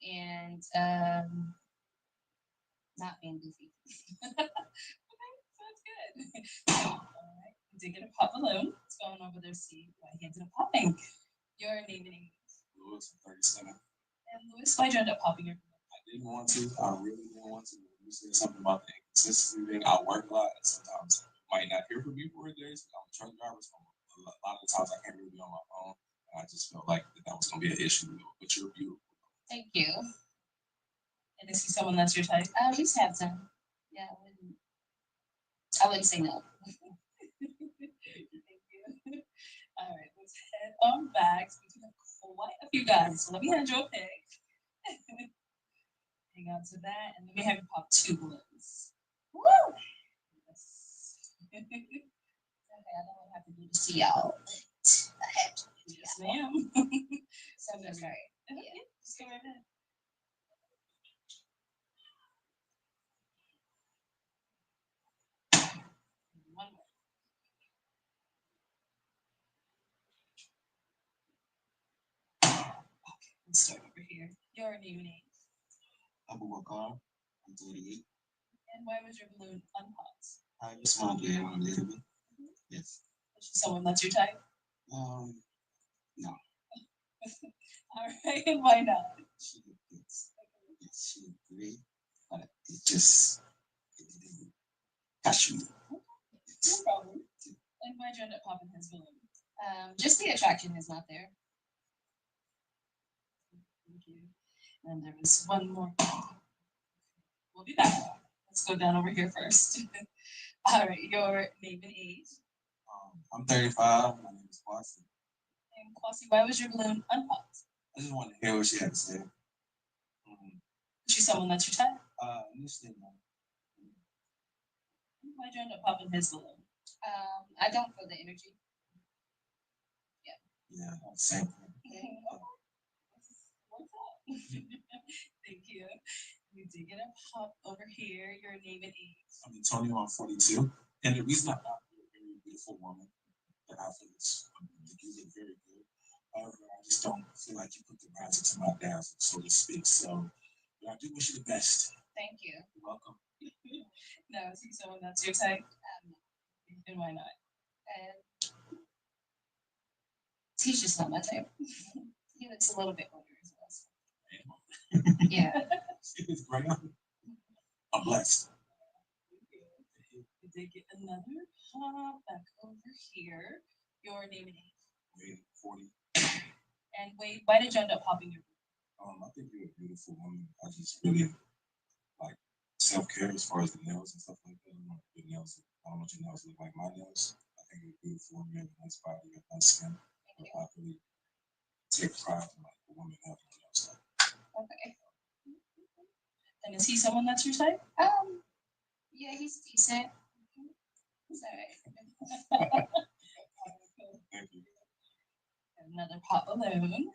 and not being goofy. Okay, sounds good. All right. We did get a pop balloon. It's going over there. See why he ended up popping. Your name and age. Lewis, 37. And Louis, why'd you end up popping your balloon? I didn't want to. I really didn't want to. You said something about the inconsistency thing. I work a lot, and sometimes I might not hear from you for days. I'm a truck driver, so a lot of the times I can't really be on my phone. And I just felt like that was going to be an issue. But you're beautiful. Thank you. And is he someone that's your type? He's handsome. Yeah, I wouldn't say no. Thank you. All right, let's head on back. We do have quite a few guys, so let me hand you a pick. Hang on to that, and let me have you pop 2 balloons. Woo! Yes. Okay, I don't know what I have to do to see y'all. I have to. Yes, ma'am. So I'm sorry. Yeah, just go right ahead. One more. Let's start over here. Your name and age. Abu Bakar. I'm 38. And why was your balloon unpopped? I just want to play around a little bit. Yes. Is she someone that's your type? No. All right, and why not? She yes, she looked great, but it just it didn't catch me. No problem. And why'd you end up popping his balloon? Just the attraction is not there. Thank you. And there was one more. We'll be back. Let's go down over here first. All right, your name and age. I'm 35. My name is Quasi. And Kwasi, why was your balloon unpopped? I just wanted to hear what she had to say. Is she someone that's your type? Initially, no. Why'd you end up popping his balloon? I don't feel the energy. Yeah, same thing. What's up? Thank you. You did get a pop over here. Your name and age. I'm Antonio. I'm 42. And the reason I thought you're a very beautiful woman, that I feel is you look very good. However, I just don't feel like you put the magic to my dazzle, so to speak. So I do wish you the best. Thank you. You're welcome. No, is he someone that's your type? And why not? He's just not my type. He looks a little bit older as well. So. Yeah. It's great. I'm blessed. We did get another pop back over here. Your name and age. Wade, 40. And Wade, why did you end up popping your? I think you're a beautiful woman. I just really like self-care as far as the nails and stuff like that. I don't know if your nails, I don't want your nails to look like my nails. I think you're a beautiful woman. You have a nice body, you have nice skin. But I really take pride in like a woman having nails like. Okay. And is he someone that's your type? Yeah, he's decent. He's alright. Thank you. Another pop balloon.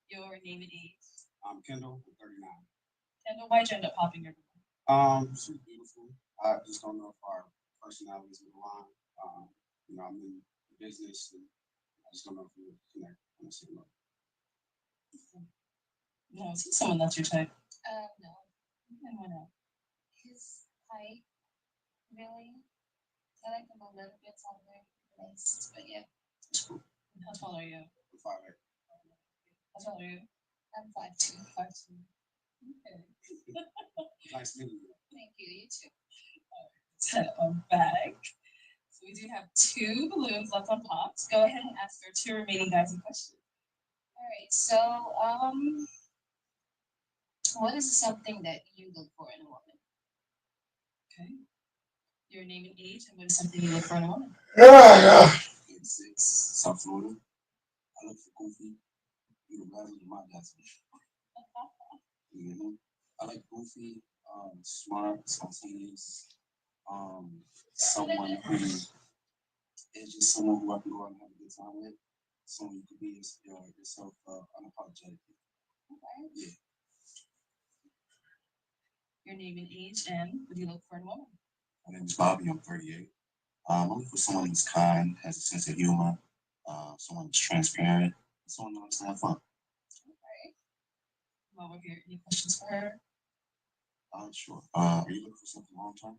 Your name and age. I'm Kendall, I'm 39. Kendall, why'd you end up popping your balloon? She's beautiful. I just don't know if our personalities would align. I'm in business and I just don't know if we would connect on the same level. No, is he someone that's your type? No. And why not? His height, really. I like him a little bit taller, nice, but yeah. How tall are you? I'm 5'8". How tall are you? I'm 5'2". 5'2". Okay. Nice meeting you. Thank you. You too. Let's head on back. So we do have 2 balloons left on pops. Go ahead and ask our 2 remaining guys a question. All right. So, what is something that you look for in a woman? Okay. Your name and age, and what is something you look for in a woman? 36, South Florida. I look for goofy. You the razzle of my dazzle. I like goofy, smart, spontaneous. Someone who is just someone who I can go out and have a good time with. Someone you can be yourself unapologetically. Okay. Yeah. Your name and age, and what do you look for in a woman? My name is Bobby. I'm 38. I'm looking for someone who's kind, has a sense of humor, someone who's transparent, someone who likes to have fun. Okay. While we're here, any questions for her? Sure. Are you looking for something long term?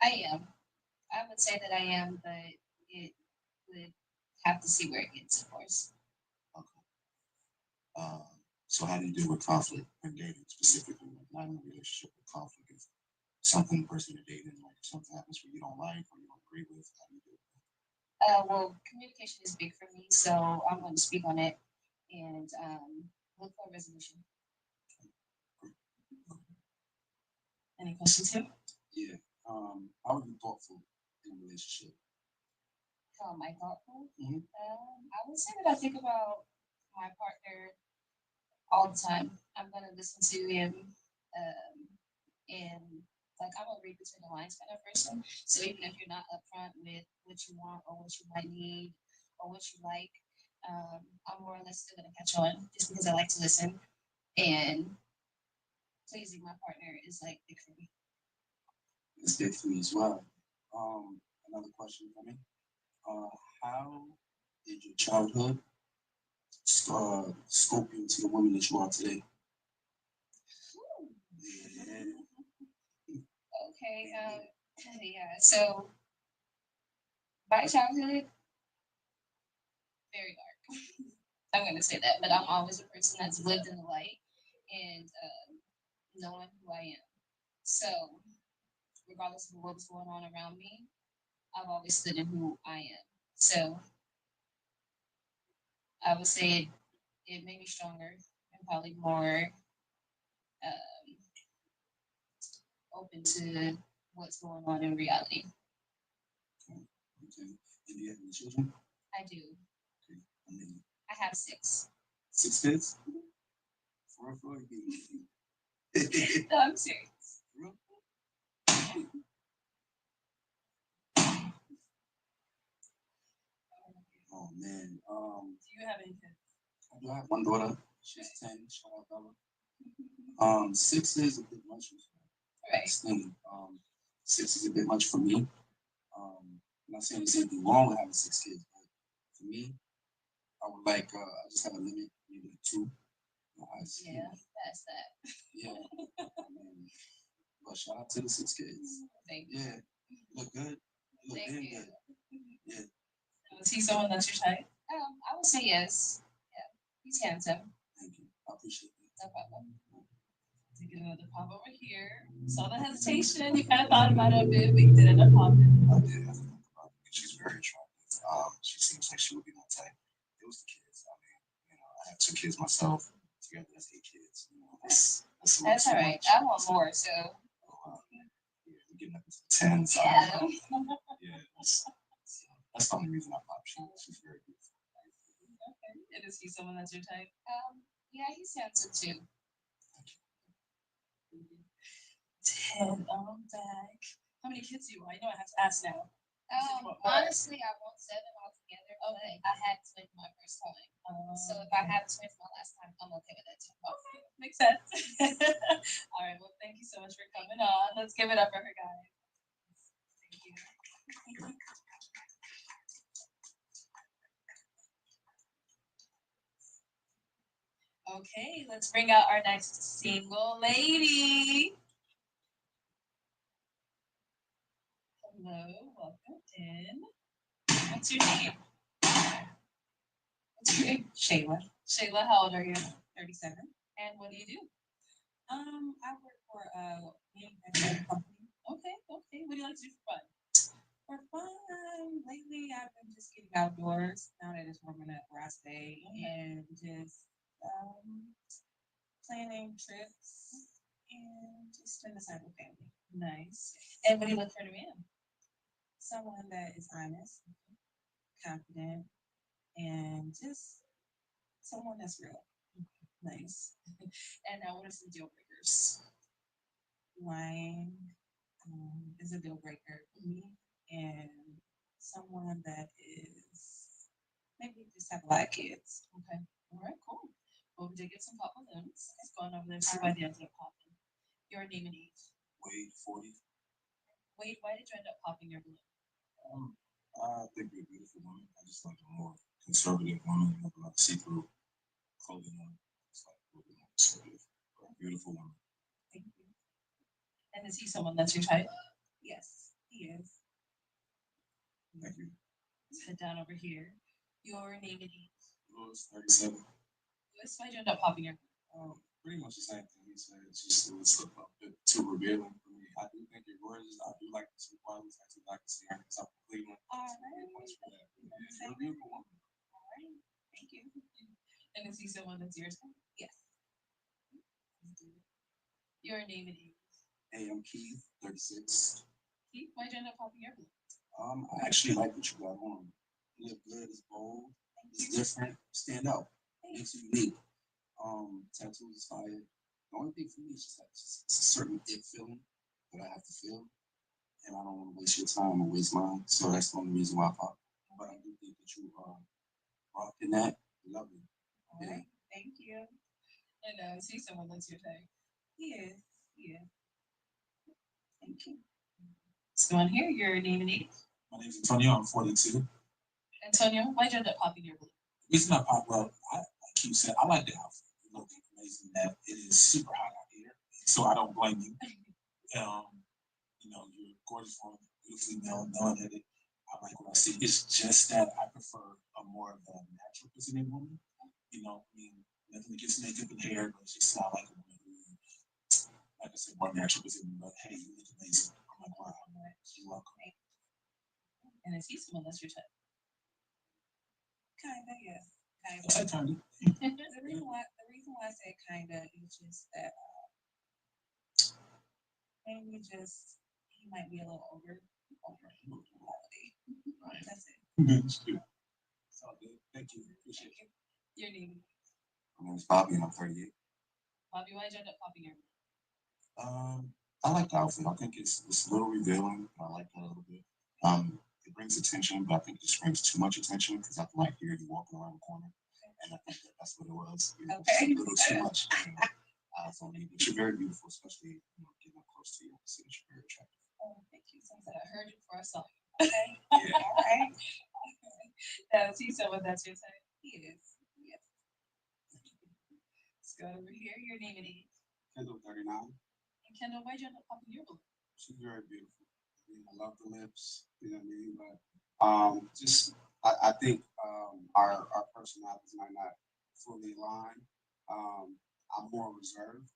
I am. I would say that I am, but it would have to see where it gets, of course. Okay. So how do you deal with conflict in dating specifically, like not in a relationship with conflict? If something the person you're dating, like if something happens where you don't like or you don't agree with, how do you deal with that? Well, communication is big for me, so I'm going to speak on it and look for a resolution. Any questions here? Yeah. How are you thoughtful in a relationship? How am I thoughtful? Mhm. I would say that I think about my partner all the time. I'm going to listen to him, and like I'm a read between the lines kind of person. So even if you're not upfront with what you want or what you might need or what you like, I'm more or less still going to catch on just because I like to listen. And pleasing my partner is like big for me. It's big for me as well. Another question for me. How did your childhood scope you into the woman that you are today? Yeah. Okay, yeah. So my childhood, very dark. I'm gonna say that, but I'm always a person that's lived in the light and knowing who I am. So regardless of what was going on around me, I've always stood in who I am. So I would say it made me stronger and probably more um, open to what's going on in reality. Okay. And do you have any children? I do. Okay. How many? I have 6. 6 kids? For real, for real? No, I'm serious. For real? Oh man. Do you have any kids? I do have one daughter. She's 10. Shout out Bella. 6 is a bit much. Right. 6 is a bit much for me. I'm not saying there's anything wrong with having 6 kids, but for me, I would like I just have a limit, maybe 2. Yeah, that's that. Yeah. But shout out to the 6 kids. Thank you. Yeah. You look good. You look Thank damn you. good. Yeah. Is he someone that's your type? I would say yes. Yeah, he's handsome. Thank you. I appreciate No problem. To get another pop over here. Saw the hesitation. You kind of thought about it a bit, but you did end up popping. I did. I think about it. She's very attractive. She seems like she would be my type. It was the kids. I mean, I have 2 kids myself. Together, that's 8 kids. That's all right. I want more, so. Yeah, we're getting up into the 10s. Yeah. Yeah, that's the only reason I pop. She's very beautiful. Okay. And is he someone that's your type? Yeah, he's handsome too. 10 on back. How many kids do you want? I know I have to ask now. Honestly, I want 7 altogether. Okay. I had twins my first time. So if I have twins my last time, I'm okay with that too. Okay, makes sense. All right, well, thank you so much for coming on. Let's give it up for her, guys. Thank you. Okay, let's bring out our next single lady. Hello, welcome in. What's your name? What's your name? Shayla. Shayla, how old are you? 37. And what do you do? I work for a manufacturing company. Okay, okay. What do you like to do for fun? For fun, lately I've been just getting outdoors now that it's warming up where I stay, and just planning trips and just spend the time with family. Nice. And what do you look for in a man? Someone that is honest, confident, and just someone that's real. Nice. And now, what are some deal breakers? Lying is a deal breaker for me, and someone that is maybe just have a lot of kids. Okay. All right. Cool. Well, we did get some pop balloons. Let's go on over there and see why they ended up popping. Your name and age. Wade 40. Wade, why did you end up popping your balloon? I think you're a beautiful woman. I just like a more conservative woman. You have a lot of see-through clothing on. It's like a little bit more conservative. But a beautiful woman. Thank you. And is he someone that's your type? Yes, he is. Thank you. Let's head down over here. Your name and age. Louis, 37. Louis, why'd you end up popping your Pretty much the same thing he said. It's just it was a bit too revealing for me. I do think you're gorgeous. I do like the two qualities. I do like to see her because I'm from Cleveland. All So right. much for that. You're a beautiful woman. All right. Thank you. And is he someone that's yours? Yes. Your name and age. Hey, I'm Keith, 36. Keith, why'd you end up popping your balloon? I actually like what you got on. You look good, it's bold, it's different, stand out, makes you unique. Tattoos is fire. The only thing for me is just like it's a certain it feeling that I have to feel, and I don't want to waste your time or waste mine. So that's the only reason why I pop. But I do think that you are rocking that. Lovely. All right. Thank you. And is he someone that's your type? He is. Yeah. Thank you. Let's go on here. Your name and age. My name is Antonio. I'm 42. Antonio, why'd you end up popping your balloon? The reason I pop up, I keep saying I like the outfit. It looks amazing. That it is super hot out here, so I don't blame you. You're a gorgeous woman, beautifully melanated. I like what I see. It's just that I prefer a more of a natural presenting woman. Nothing against makeup and hair, but it's just not like a woman who, like I said, more natural presenting. But hey, you look amazing. I'm like, wow, you're welcome. And is he someone that's your type? Kinda, yeah. Kinda. The reason why I say kinda is just that maybe just he might be a little over quality. That's it. That's good. It's all good. Thank you. Appreciate it. Your name? My name is Bobby, and I'm 38. Bobby, why'd you end up popping your? I like the outfit. I think it's a little revealing. I like that a little bit. It brings attention, but I think it just brings too much attention because I can like hear you walking around the corner, and I think that's what it was. It was Okay. a little too much. For me, but you're very beautiful, especially getting up close to you. I see that you're very attractive. Oh, thank you. Sounds like I heard you before I saw you. Okay. Yeah. All right. Now, is he someone that's your type? He is. Yes. Let's go over here. Your name and age. Kendall, 39. And Kendall, why'd you end up popping your balloon? She's very beautiful. I love the lips, you know what I mean? But I think our personalities might not fully align. I'm more reserved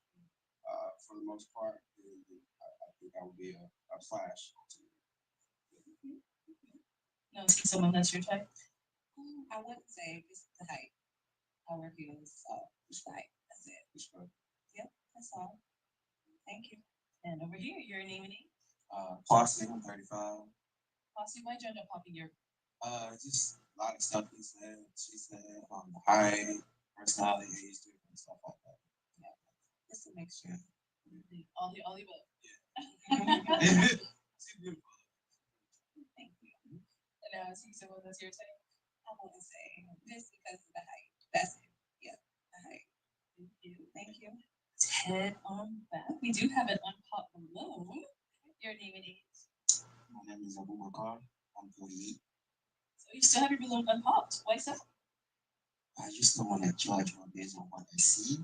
for the most part. I think that would be a clash. No, see someone that's your type. I wouldn't say it's the height. I work heels, so it's the height. That's it. Yep, that's all. Thank you. And over here, your name and age. Classy, I'm 35. Possibly, why'd you end up popping your? Just a lot of stuff he said, she said, height, personality, age, different stuff like that. Yeah, Just to make sure. All the above. She's beautiful. Thank you. And now I see someone that's your type. I wouldn't say just because of the height. That's it. Yeah, the height. Thank you. Thank you. Head on back. We do have an unpopped balloon. Your name and age. My name is Abu Bakar. I'm 48. So you still have your balloon unpopped. Why so? I just don't want to judge her based on what I see,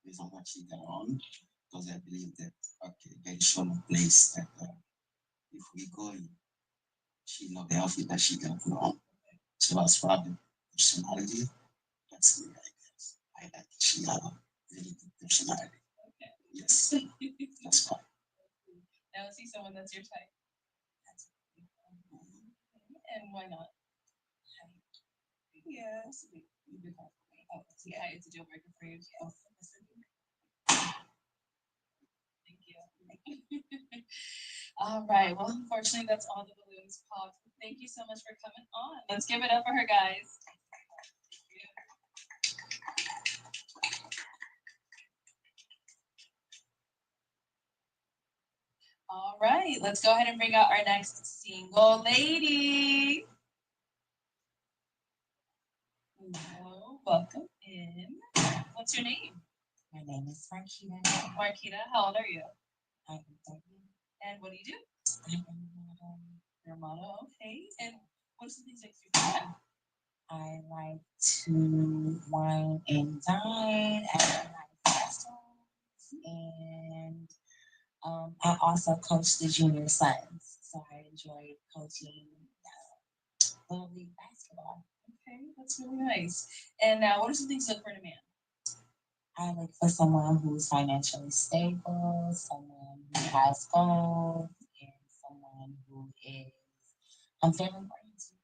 based on what she got on, because I believe that, okay, there is some place that if we go in, she know the outfit that she can put on. So as far as the personality, that's me, I guess. I like she have a really good personality. Okay. Yes, that's fine. Now I see someone that's your type. And why not? Yeah, it's a big part for me. Oh, yeah, it's a deal breaker for you. Oh, Thank you. All right. Well, unfortunately, that's all the balloons popped. Thank you so much for coming on. Let's give it up for her, guys. All right. Let's go ahead and bring out our next single lady. Hello. Welcome in. What's your name? My name is Marquita. Marquita, how old are you? I'm 30. And what do you do? I'm a model. You're a model, okay. And what are some things that you do? I like to wine and dine at nice restaurants, and I also coach the junior sons. So I enjoy coaching little league basketball. Okay, that's really nice. And now, what are some things you look for in a man? I look for someone who's financially stable, someone who has goals, and someone who is family oriented.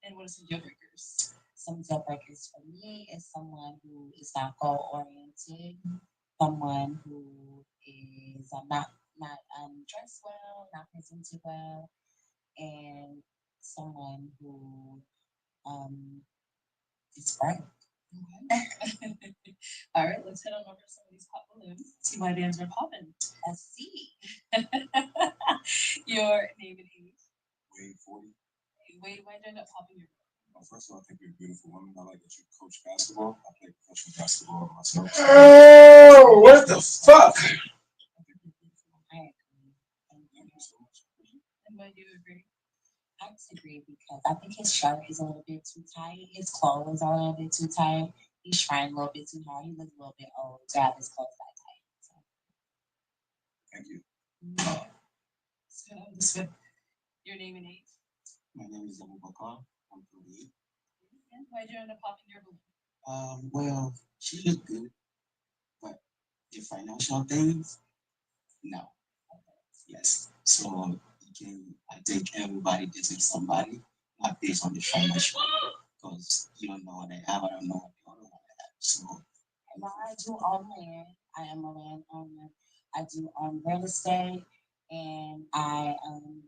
And what are some deal breakers? Some deal breakers for me is someone who is not goal oriented, someone who is not dressed well, not presented well, and someone who is bright. All right, let's head on over to some of these pop balloons. See why bands are popping. Let's see. Your name and age. Wade 40. Wade, why did you end up popping your balloon? First of all, I think you're a beautiful woman. I like that you coach basketball. I play professional basketball myself. Oh, what the fuck? I think you're a beautiful woman. Thank you so much. And why do you agree? I disagree because I think his shirt is a little bit too tight. His clothes are a little bit too tight. He's trying a little bit too hard. He looks a little bit old to have his clothes that tight. So. Thank you. So, this one, your name and age. My name is Abu Bakar. I'm 38. And why did you end up popping your balloon? Well, she looked good, but the financial things, no. Yes. So I think everybody deserves somebody, not based on the financial, because you don't know what they have, I don't know what the other one have. So well, I do own land. I am a landowner. I do own real estate, and I'm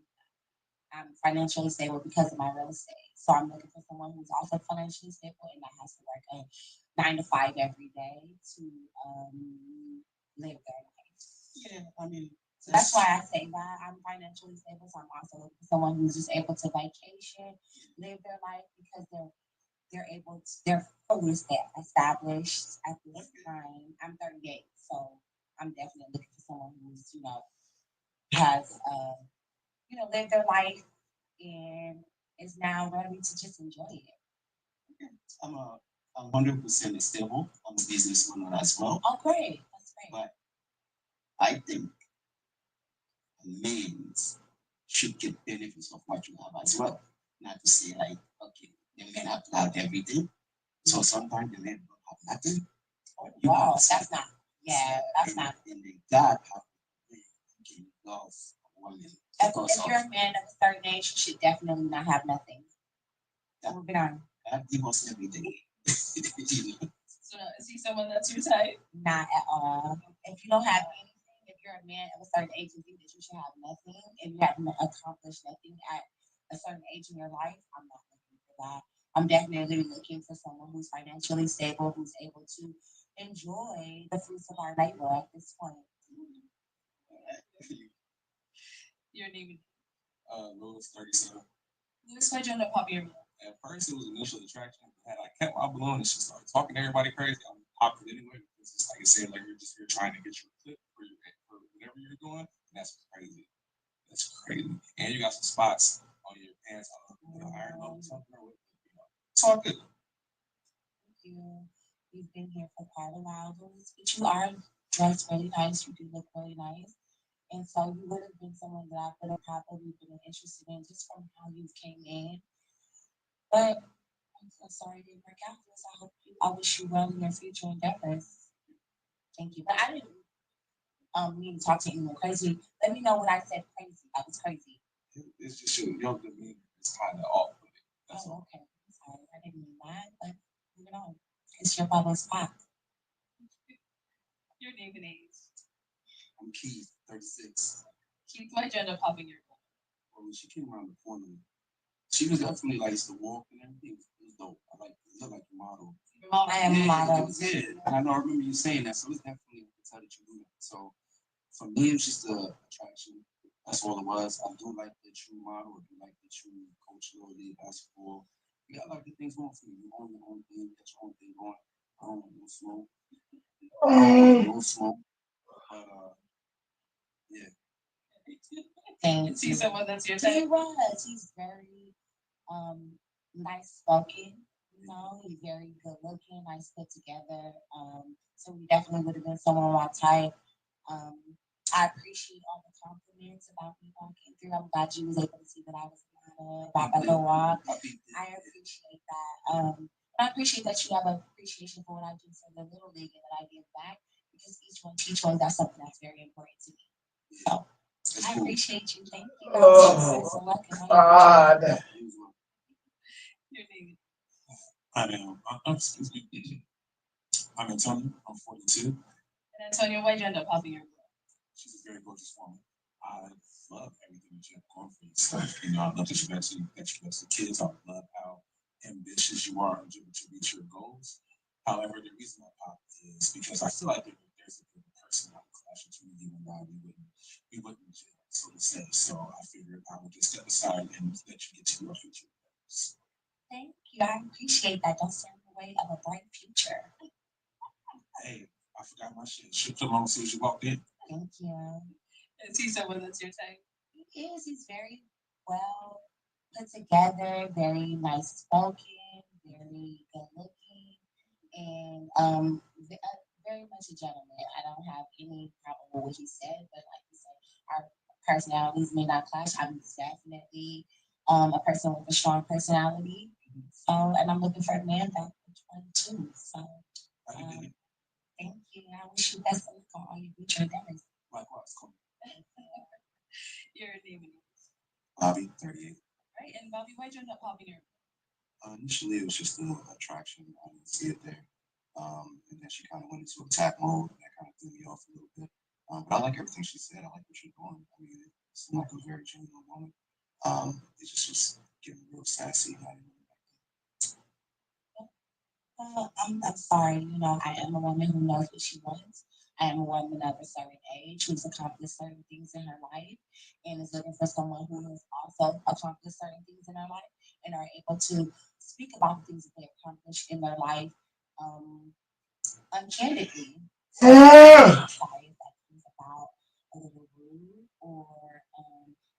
financially stable because of my real estate. So I'm looking for someone who's also financially stable and that has to work a 9 to 5 every day to live their life. yeah, I mean that's why I say that I'm financially stable. So I'm also looking for someone who's just able to vacation, live their life because they're fully established at this time. I'm 38, so I'm definitely looking for someone who's has lived their life and is now ready to just enjoy it. I'm 100% stable. I'm a businessman as well. Oh, great! That's great. But I think men should get benefits of what you have as well. Not to say like, okay, the men have to have everything. So sometimes the men don't have nothing. Oh, wow, that's not. Yeah, that's not. And they got how you love a woman. If you're a man of a certain age, you should definitely not have nothing. Moving on. He most everything. So now, is he someone that's your type? Not at all. If you don't have anything, if you're a man of a certain age and think that you should have nothing, if you haven't accomplished nothing at a certain age in your life, I'm not looking for that. I'm definitely looking for someone who's financially stable, who's able to enjoy the fruits of our labor at this point. Your name? Louis 37. Louis, why'd you end up popping your balloon? At first, it was initial attraction. Had I kept my balloon and she started talking to everybody crazy, I popped it anyway. It's just like I said, like you're just here trying to get your clip for whatever you're doing. And that's crazy. That's crazy. And you got some spots on your pants. I don't know, iron or something or what. It's all good. Thank you. You've been here for quite a while, Louis, but you are dressed really nice. You do look really nice. And so you would have been someone that I would have probably been interested in just from how you came in. But I'm so sorry it didn't work out. Louis. I wish you well in your future endeavors. Thank you. But I didn't mean to talk to anyone crazy. Let me know when I said crazy. That was crazy. It's just your demeanor is kind of off with it. That's all. Okay. I'm sorry. I didn't mean that, but moving on. It's your bubble spot. Your name and age. I'm Keith, 36. Keith, why'd you end up popping your balloon? Well, when she came around the corner, she was definitely like the walk and everything. It was dope. I like you look like a model. I am a model. It was good. And I know I remember you saying that, so it's definitely I can tell that you do that. So for me, it was just the attraction. That's all it was. I do like that you model. I do like that you coach little league basketball. You got a lot of good things going for you. You own your own thing, got your own thing going. I don't want no smoke. No smoke. But yeah. Is he someone that's your type? He was. He's very nice spoken. You know, he's very good looking, nice put together. So we definitely would have been someone on my type. I appreciate all the compliments about me walking through. I'm glad you was able to see that I was about that little walk. I appreciate that. And I appreciate that you have an appreciation for what I do for the little league and that I give back because each one teach one. That's something that's very important to me. So I appreciate you. Thank you. Oh, God. Your name? Excuse me. I'm Antonio. I'm 42. And Antonio, why'd you end up popping your balloon? She's a very gorgeous woman. I love everything that you have going for yourself. You know, I love that you got the kids. I love how ambitious you are to reach your goals. However, the reason I pop is because I feel like there's a good personality clash between you and I. We wouldn't gel, so to say. So I figured I would just step aside and let you get to your future. Thank you. I appreciate that. Don't stand in the way of a bright future. Hey, I forgot my shit. Should put on as soon as you walked in. Thank you. Is he someone that's your type? He is. He's very well put together, very nice spoken, very good looking, and very much a gentleman. I don't have any problem with what he said, but like you said, our personalities may not clash. I'm definitely a person with a strong personality. So, and I'm looking for a man that which one too. So, thank you. I wish you best of luck on all your future endeavors. Likewise, cool. Your name and age. Bobby, 38. Right, and Bobby, why'd you end up popping your balloon? Initially, it was just an attraction. I didn't see it there. And then she kind of went into attack mode, and that kind of threw me off a little bit. But I like everything she said. I like what you're doing. I mean, it seemed like a very genuine woman. It just was getting real sassy. And I didn't really like I'm sorry, you know, I am a woman who knows what she wants. I am a woman of a certain age who's accomplished certain things in her life and is looking for someone who has also accomplished certain things in their life and are able to speak about the things that they accomplished in their life uncandidly. So, I'm sorry if that comes about a little rude or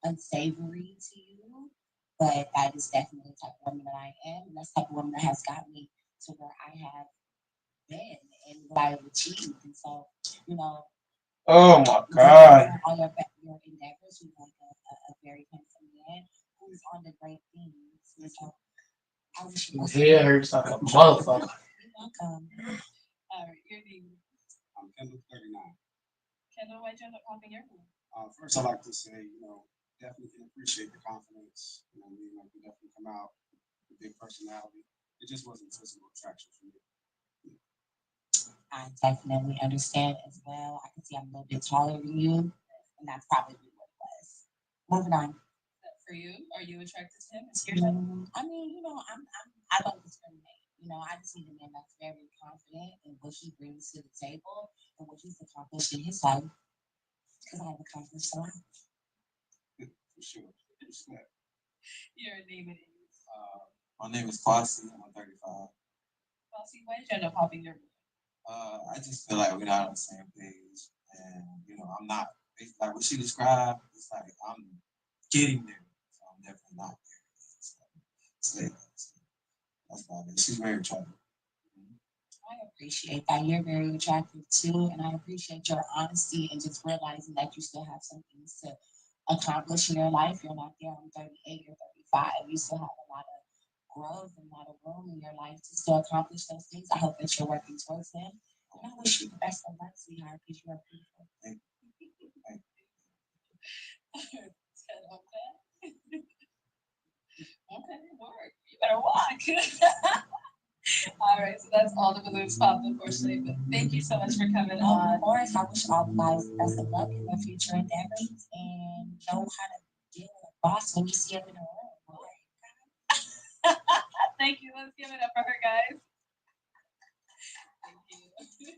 unsavory to you, but that is definitely the type of woman that I am, and that's the type of woman that has got me to where I have been and what I have achieved. And so, you know, Oh my God. all your endeavors, you like a very handsome man who's on the great things. And so, I wish you His head hurts like a motherfucker. You're welcome. All right, your name. I'm Kendall 39. Kendall, why'd you end up popping your balloon? First, I'd like to say, definitely can appreciate the confidence. You know what I mean? Like, you definitely come out with a big personality. It just wasn't physical attraction for me. I definitely understand as well. I can see I'm a little bit taller than you, and that's probably what it was. Moving on. For you, are you attracted to him? Is he your type? I mean, I don't discriminate. I just need a man that's very confident in what he brings to the table and what he's accomplished in his life. Because I have accomplished a lot. For sure. Respect. Your name and age. My name is Quasi. I'm 35. Bossy, why did you end up popping your balloon? I just feel like we're not on the same page, and I'm not. It's like what she described. It's like I'm getting there, so I'm definitely not there. So that's about it. She's very attractive. I appreciate that. You're very attractive too, and I appreciate your honesty and just realizing that you still have some things to accomplish in your life. You're not there on 38 or 35. You still have a lot of growth and a lot of room in your life to still accomplish those things. I hope that you're working towards them. And I wish you the best of luck, sweetheart, because you are beautiful. Thank you. Okay, work. You better walk. All right, so that's all the balloons popped, unfortunately. But thank you so much for coming on. Of course, I wish all the guys the best of luck in their future endeavors and know how to deal with a boss when you see him in the room. Thank you. Let's give it up for her, guys. Thank you.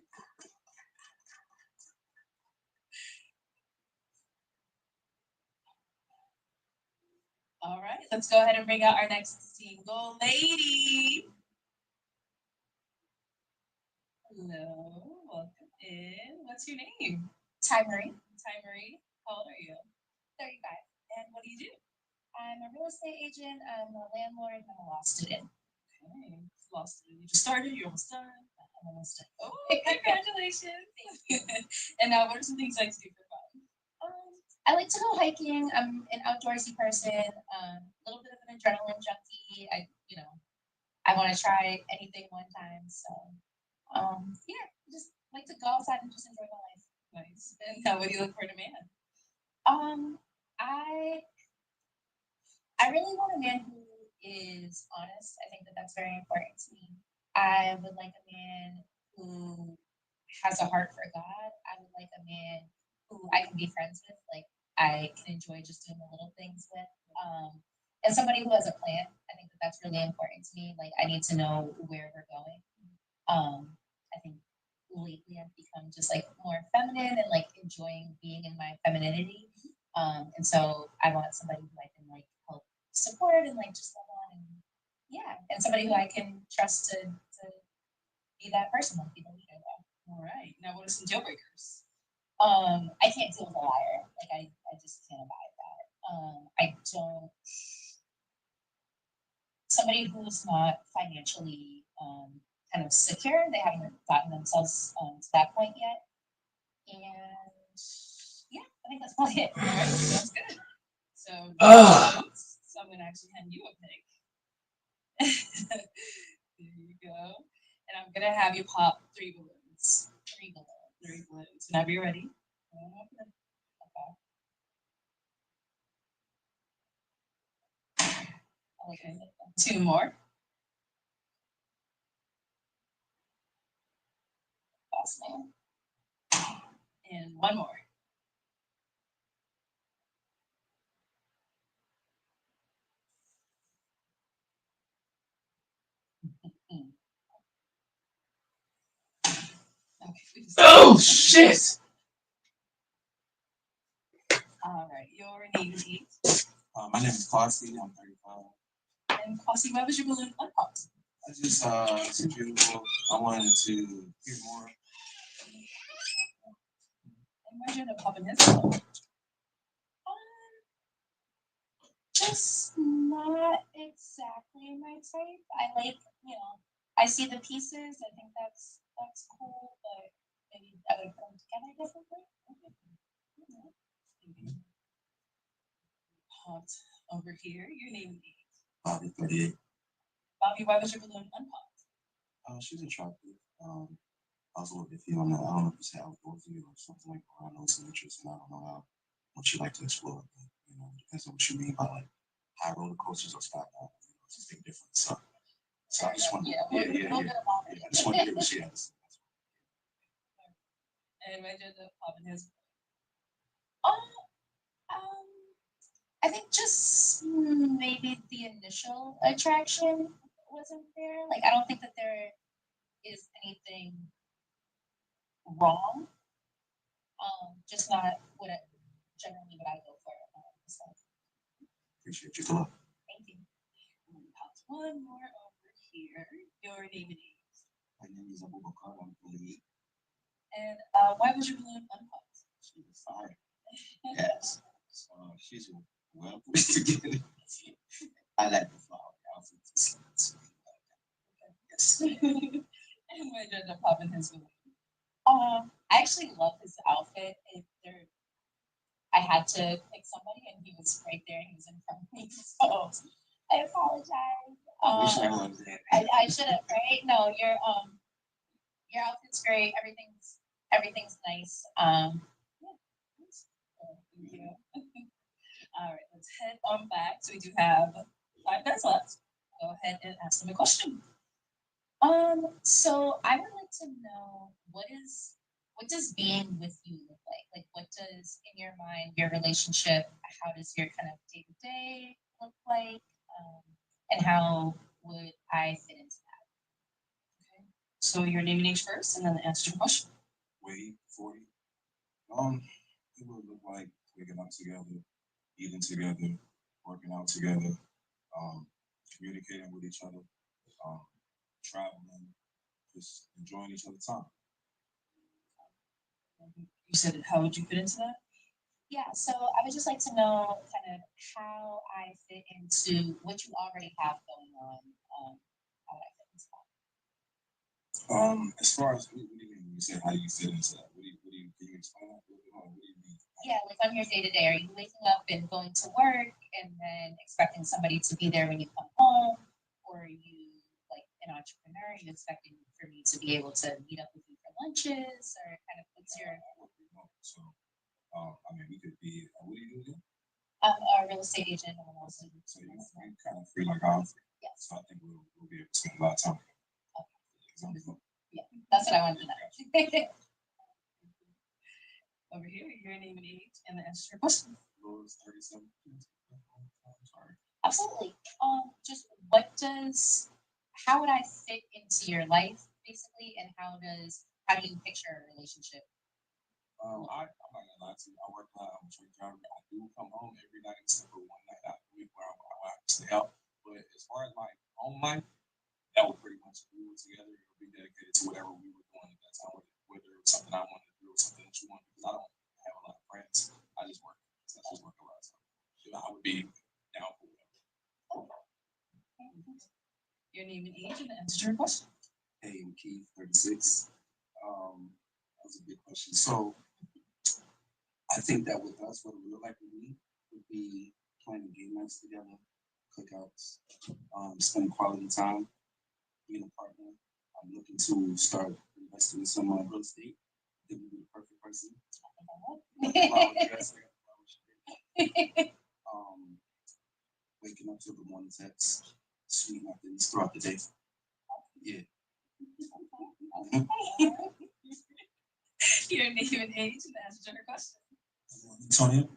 All right, let's go ahead and bring out our next single lady. Hello, welcome in. What's your name? Ty Marie. Ty Marie. How old are you? 35. And what do you do? I'm a real estate agent, I'm a landlord, and I'm a law student. Okay, law student. You just started, you're almost done. I'm almost done. Oh, congratulations. And now, what are some things you like to do for fun? I like to go hiking. I'm an outdoorsy person, a little bit of an adrenaline junkie. I want to try anything one time. So, yeah, just like to go outside and just enjoy my life. Nice. And how would you look for in a man? I really want a man who is honest. I think that that's very important to me. I would like a man who has a heart for God. I would like a man who I can be friends with. Like I can enjoy just doing the little things with. And somebody who has a plan. I think that that's really important to me. Like I need to know where we're going. I think lately I've become just like more feminine and like enjoying being in my femininity. And so I want somebody who I can like help support and like just love on and yeah, and somebody who I can trust to be that person, like be the leader there. All right. Now, what are some deal breakers? I can't deal with a liar. Like I just can't abide that. I don't. Somebody who's not financially kind of secure. They haven't gotten themselves to that point yet. And yeah, I think that's probably it. All right, sounds good. So, so I'm gonna actually hand you a pick. There you go. And I'm gonna have you pop 3 balloons. 3 balloons. 3 balloons. Whenever you're ready. Okay. 2 more. Awesome. And 1 more. Okay, Oh shit! All right, your name, please. My name is Quasi. I'm 35. And Quasi, why was your balloon unpopped? I just it's beautiful. I wanted to hear more. And why'd you end up popping his balloon? Just not exactly my type. I like, I see the pieces. I think that's cool, but maybe I would put them together differently. Popped over here. Your name, please. Bobby 38. Bobby, why was your balloon unpopped? She's attractive. I was a little iffy on that. I don't know if it's outdoorsy or something like that. I know it's an interest, and I don't know how much you like to explore. But, it depends on what you mean by like high roller coasters or skydiving. It's a big difference. So I just wanted, yeah. I just wanted to hear what she had to say. And my gender popping his. Um, um, I think just maybe the initial attraction wasn't there. Like, I don't think that there is anything wrong. Just not generally what I go for. So. Appreciate you. Come on. Thank you. One more over here. Your name and age. My name is Abubakar. I'm 28. And why was your balloon unpopped? She was fire. Yes. So she's well put together. I like the flower outfits. Yes. And my gender popping his balloon. I actually love his outfit. I had to pick somebody, and he was right there. He was in front of me, so I apologize. I should have, right? No, your outfit's great. Everything's nice. Yeah. All right, let's head on back. So we do have 5 minutes left. Go ahead and ask them a question. So I would like to know what does being with you look like? Like, what does, in your mind, your relationship, how does your kind of day-to-day look like? And how would I fit into that? Okay. So your name and age first, and then answer your question. Wade, 40. It would look like waking up together, eating together, working out together, communicating with each other, traveling, just enjoying each other's time. You said, how would you fit into that? Yeah, so I would just like to know kind of how I fit into what you already have going on. How would I fit into that? As far as what do you mean when you say how do you fit into that? Can you explain that? What do you mean? Yeah, like on your day to day, are you waking up and going to work and then expecting somebody to be there when you come home? Or are you like an entrepreneur? Are you expecting for me to be able to meet up with you for lunches? Or kind of what's your. So, I mean, we could be, what do you do again? I'm a real estate agent. I'm also. So you kind of free like I'm free. Yes. So I think we'll be able to spend a lot of time. Okay. Yeah, that's what I wanted to know. Over here, your name and age, and the answer to your question. Louis, 37. Sorry. Absolutely. Just how would I fit into your life, basically, and how do you picture a relationship? I'm not gonna lie to you. I work a lot. I'm a truck driver. I do come home every night except for one night out of the week where I have to stay out. But as far as my home life, that would pretty much we were together. It would be dedicated to whatever we were doing at that time, whether it was something I wanted to do or something that you wanted, because I don't have a lot of friends. I just work. So I just work a lot. So I would be down for whatever. Your name and age, and the answer to your question. Hey, I'm Keith, 36. That was a big question. So I think that with us, what it would look like with me would be playing game nights together, cookouts, spending quality time, being a partner. I'm looking to start investing in some real estate. I think would be the perfect person. Waking up to the morning text, sweet nothings throughout the day. Yeah. Your name and age, and the answer to your question. Antonio.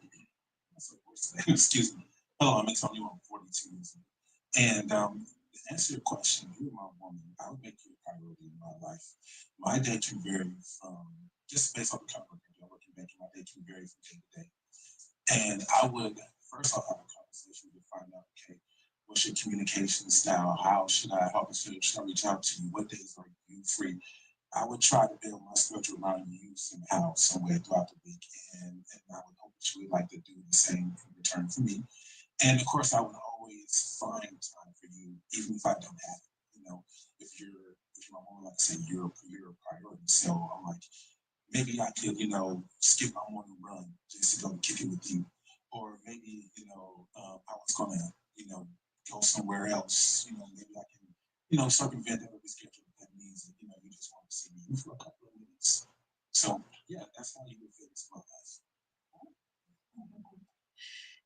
Excuse me. Hello, I'm Antonio. I'm 42 years old. And to answer your question, you're my woman. I would make you a priority in my life. My day can vary from just based on the kind of work I work in banking. My day can vary from day to day. And I would first off have a conversation to find out, okay, what's your communication style? How should I help you? Should I reach out to you? What days are you free? I would try to build my schedule around you somehow, somewhere throughout the week, and I would hope that you would like to do the same in return for me. And of course, I would always find time for you, even if I don't have it. If you're my mom, like I said, you're a priority. So I'm like, maybe I could, skip my morning run just to go kick it with you, or maybe I was gonna, go somewhere else. Maybe I can, circumvent that with the schedule if that means that you just want to see me for a couple of So yeah, that's how you would fit into my life.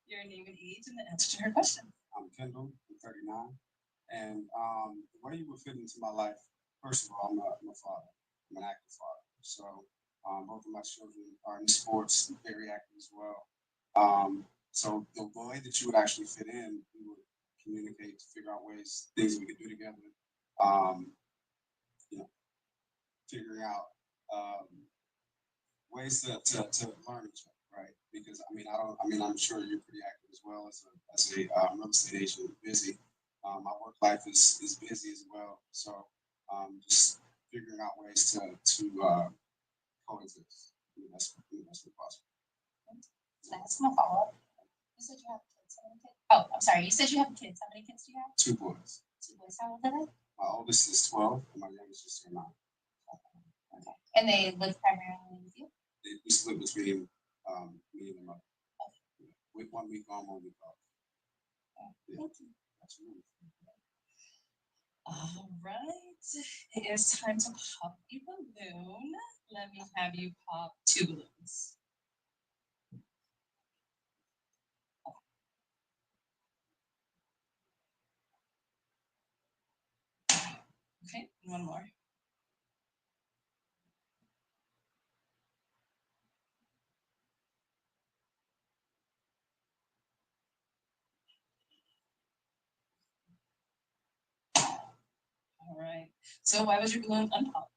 Your name and age and the answer to her question. I'm Kendall, I'm 39. And the way you would fit into my life, first of all, I'm a father. I'm an active father. So both of my children are in sports, very active as well. So the way that you would actually fit in, we would communicate to figure out ways, things we could do together. You know, figuring out ways to learn each other, right? Because I'm sure you're pretty active as well as a real estate agent, busy. My work life is busy as well, so just figuring out ways to coexist in the best way possible. That's my follow-up. You said you have kids. How many kids? Oh, I'm sorry. You said you have kids. How many kids do you have? 2 boys. 2 boys. How old are they? My oldest is 12, and my youngest is 9. Okay. And they live primarily with you? We split between me and the mother. Okay. With 1 week on, 1 week off. Yeah. Thank you. Absolutely. All right. It is time to pop a balloon. Let me have you pop 2 balloons. Okay, one more. All right. So why was your balloon unpopped?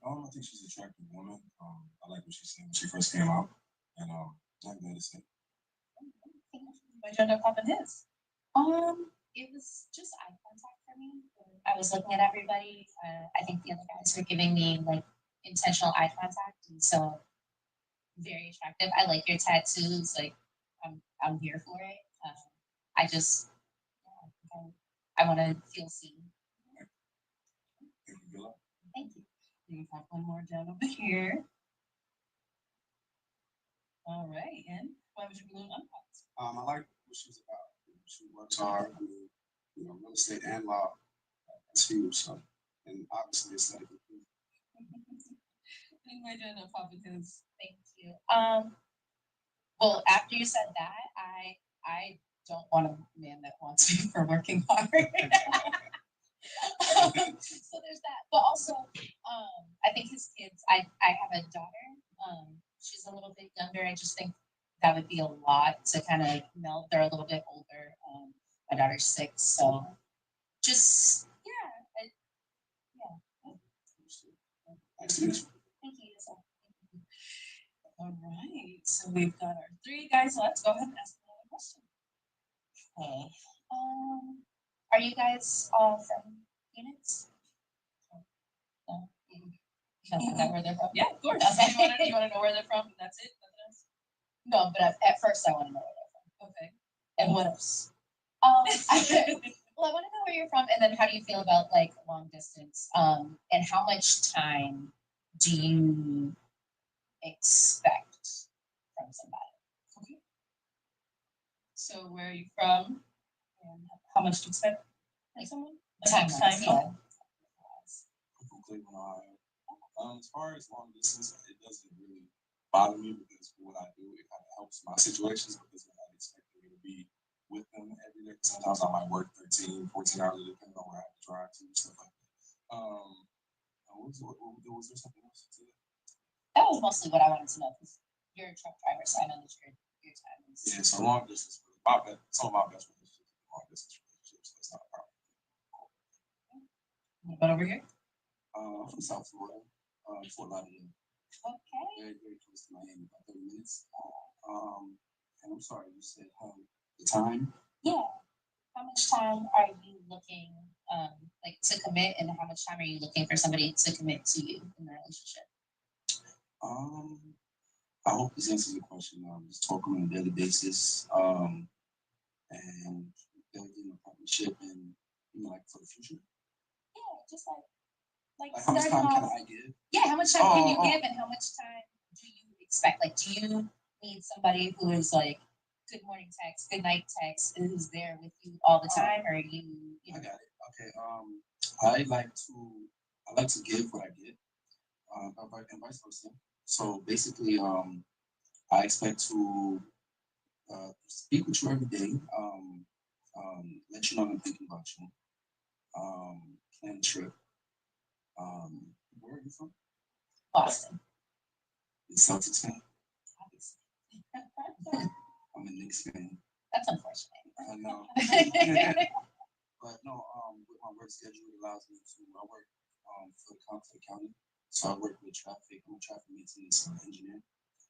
I think she's an attractive woman. I like what she said when she first came out, and I'm glad to say. Why'd you end up popping his? It was just eye contact for me. I was looking at everybody. I think the other guys were giving me like intentional eye contact, and so very attractive. I like your tattoos. Like I'm here for it. I just I want to feel seen. Thank you. You can pop one more down over here. All right, and why was your balloon unpopped? I like what she's about. She works hard. Real estate and law. That's huge. So, and obviously aesthetically. And why'd you end up popping his? Thank you. Well, after you said that, I don't want a man that wants me for working hard. So there's that. But also, I think his kids. I have a daughter. She's a little bit younger. I just think that would be a lot to kind of meld. They're a little bit older. My daughter's 6, so just yeah. Nice to meet you. Thank you. All right, so we've got our 3 guys left. Go ahead and ask another question. Okay. Are you guys all from Phoenix? No. You know where they're from? Yeah, of course. Okay. You want to know where they're from? That's it. Nothing else. No, but at first I want to know where they're from. Okay. And what else? Well, I want to know where you're from, and then how do you feel about like long distance? And how much time do you expect from somebody? Okay. So where are you from? And how much do you expect from someone? Time. I'm from Cleveland, Ohio. As far as long distance, it doesn't really bother me because for what I do, it kind of helps my situations because they're not expecting me to be with them every day. Sometimes I might work 13, 14 hours, depending on where I have to drive to, stuff like that. Was there something else to that? That was mostly what I wanted to know because you're a truck driver, so I know that your time is. Yeah, so long distance, some of my best relationships are long distance relationships. So that's not a problem. What over here? I'm from South Florida, Fort Lauderdale. Okay. Very, very close to Miami, about 30 minutes. And I'm sorry, you said the time? Yeah. How much time are you looking like to commit, and how much time are you looking for somebody to commit to you in the relationship? I hope this answers your question. Just talking on a daily basis, and building a partnership, and like for the future. Yeah, just like how much time can I give? Yeah, how much time can you give, and how much time do you expect? Like, do you need somebody who is like good morning text, good night text, and who's there with you all the time, or you know? I got it. Okay. I like to give what I get, and vice versa. So basically, I expect to speak with you every day. Let you know I'm thinking about you. Plan a trip. Where are you from? Boston. The Celtics fan. I'm a Knicks fan. That's unfortunate. I know. But no, with my work schedule, it allows me to. I work for the county, so I work with traffic. I'm a traffic maintenance engineer.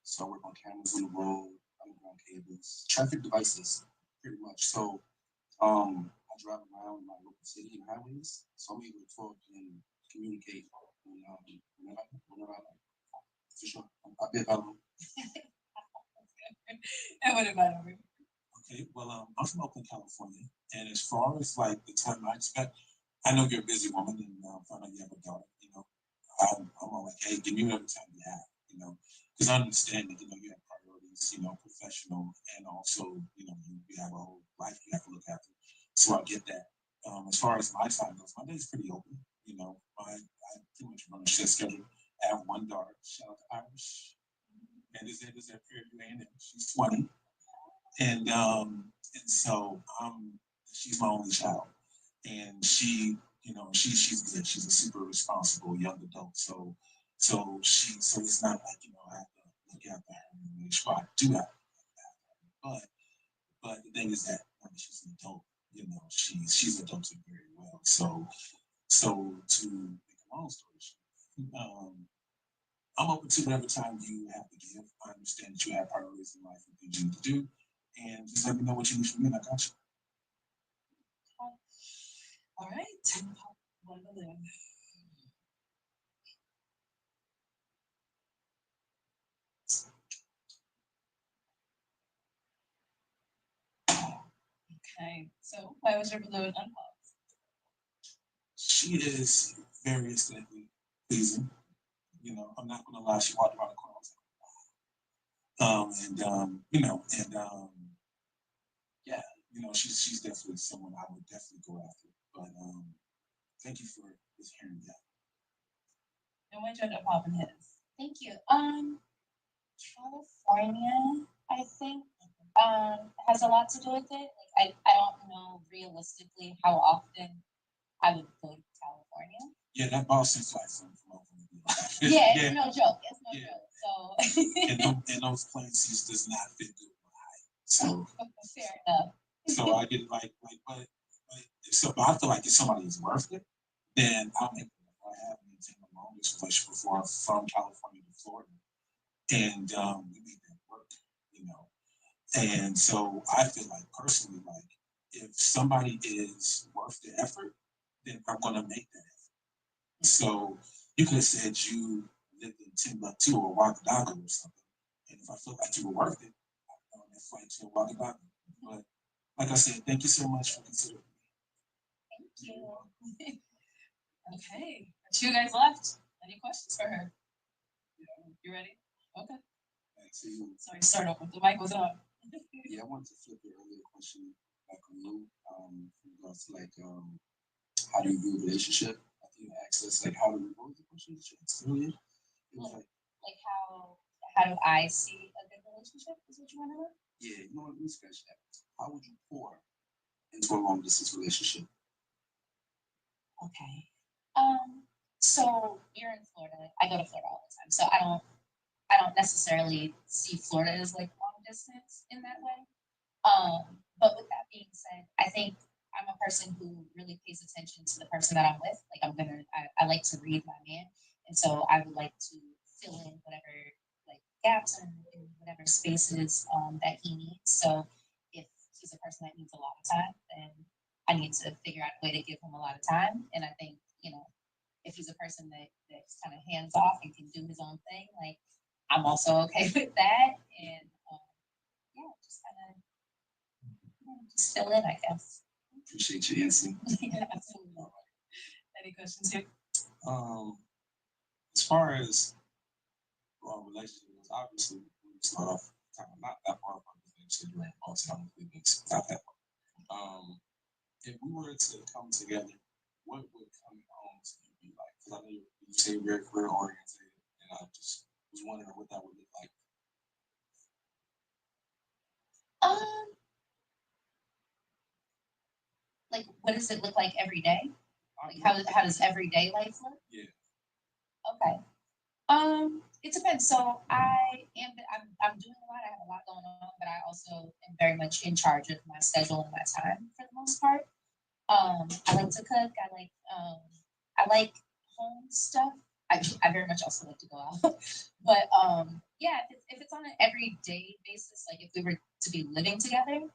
So I work on cameras on the road. I work on cables, traffic devices, pretty much. So I drive around my local city and highways, so I'm able to talk and communicate whenever I like. For sure, I'll be available. And what about over? Okay, well, I'm from Oakland, California, and as far as like the time I expect, I know you're a busy woman, and find out you have a daughter. You know, I'm all like, hey, give me whatever time you have. You know, because I understand that you have priorities. Professional, and also you have a whole life you have to look after. So I get that. As far as my time goes, my day's pretty open. I pretty much run a shift schedule. I have one daughter. Shout out to Irish, and is at Fairview A&M. She's 20, and so she's my only child, and she's good. She's a super responsible young adult. So it's not like I have to look after her and make sure I do have to look after her. But the thing is that she's an adult. She's adulted very well. So to make a long story short, I'm open to whatever time you have to give. I understand that you have priorities in life and things you need to do, and just let me know what you need from me, and I got you. All right. One balloon. Okay. So why was your balloon unpopped? She is very aesthetically pleasing. I'm not gonna lie. She walked around the corner. I was like, and yeah, she's definitely someone I would definitely go after. But thank you for just hearing that. And why did you end up popping his? Thank you. California, I think, has a lot to do with it. Like I don't know realistically how often I would go to California. Yeah, that Boston flight from Oakland. Yeah, it's no joke. It's no joke. So and those plane seats does not fit good with my height. So fair enough. So I get but so but I feel like if somebody is worth it, then I'll make it. I have maintained the longest relationship before from California to Florida, and we made that work. You know, and so I feel like personally, like if somebody is worth the effort, then I'm gonna make that effort. So you could have said you lived in Timbuktu or Ouagadougou or something, and if I felt like you were worth it, I'd go on that flight to Ouagadougou. But like I said, thank you so much for considering me. Thank you. Okay. 2 guys left. Any questions for her? You ready? Okay. Sorry, start over. The mic was on. Yeah, I wanted to flip your earlier question back on you. In regards to how do you view a relationship? I think you asked us what was the question that you asked earlier? It was like how do I see a good relationship? Is what you want to know? Yeah, you know what? Let me scratch that. How would you pour into a long distance relationship? Okay. So you're in Florida. I go to Florida all the time. So I don't necessarily see Florida as like long distance in that way. But with that being said, I think I'm a person who really pays attention to the person that I'm with. Like I like to read my man. And so I would like to fill in whatever like gaps in whatever spaces that he needs. So if he's a person that needs a lot of time, then I need to figure out a way to give him a lot of time. And I think, if he's a person that's kind of hands off and can do his own thing, like I'm also okay with that. And yeah, just kind of just fill in, I guess. Appreciate your answer. Yeah, absolutely. Any questions here? As far as relationships, obviously we start off kind of not that far from the things that you're in all time with it's not that far. If we were to come together, what would coming home to you be like? Because I know you say you're very career oriented, and I just Was wondering what that would look like. Like, what does it look like every day? Like, how does everyday life look? Yeah. Okay. It depends. So I'm doing a lot. I have a lot going on, but I also am very much in charge of my schedule and my time for the most part. I like to cook. I like home stuff. I very much also like to go out. But yeah, if it's on an everyday basis, like if we were to be living together,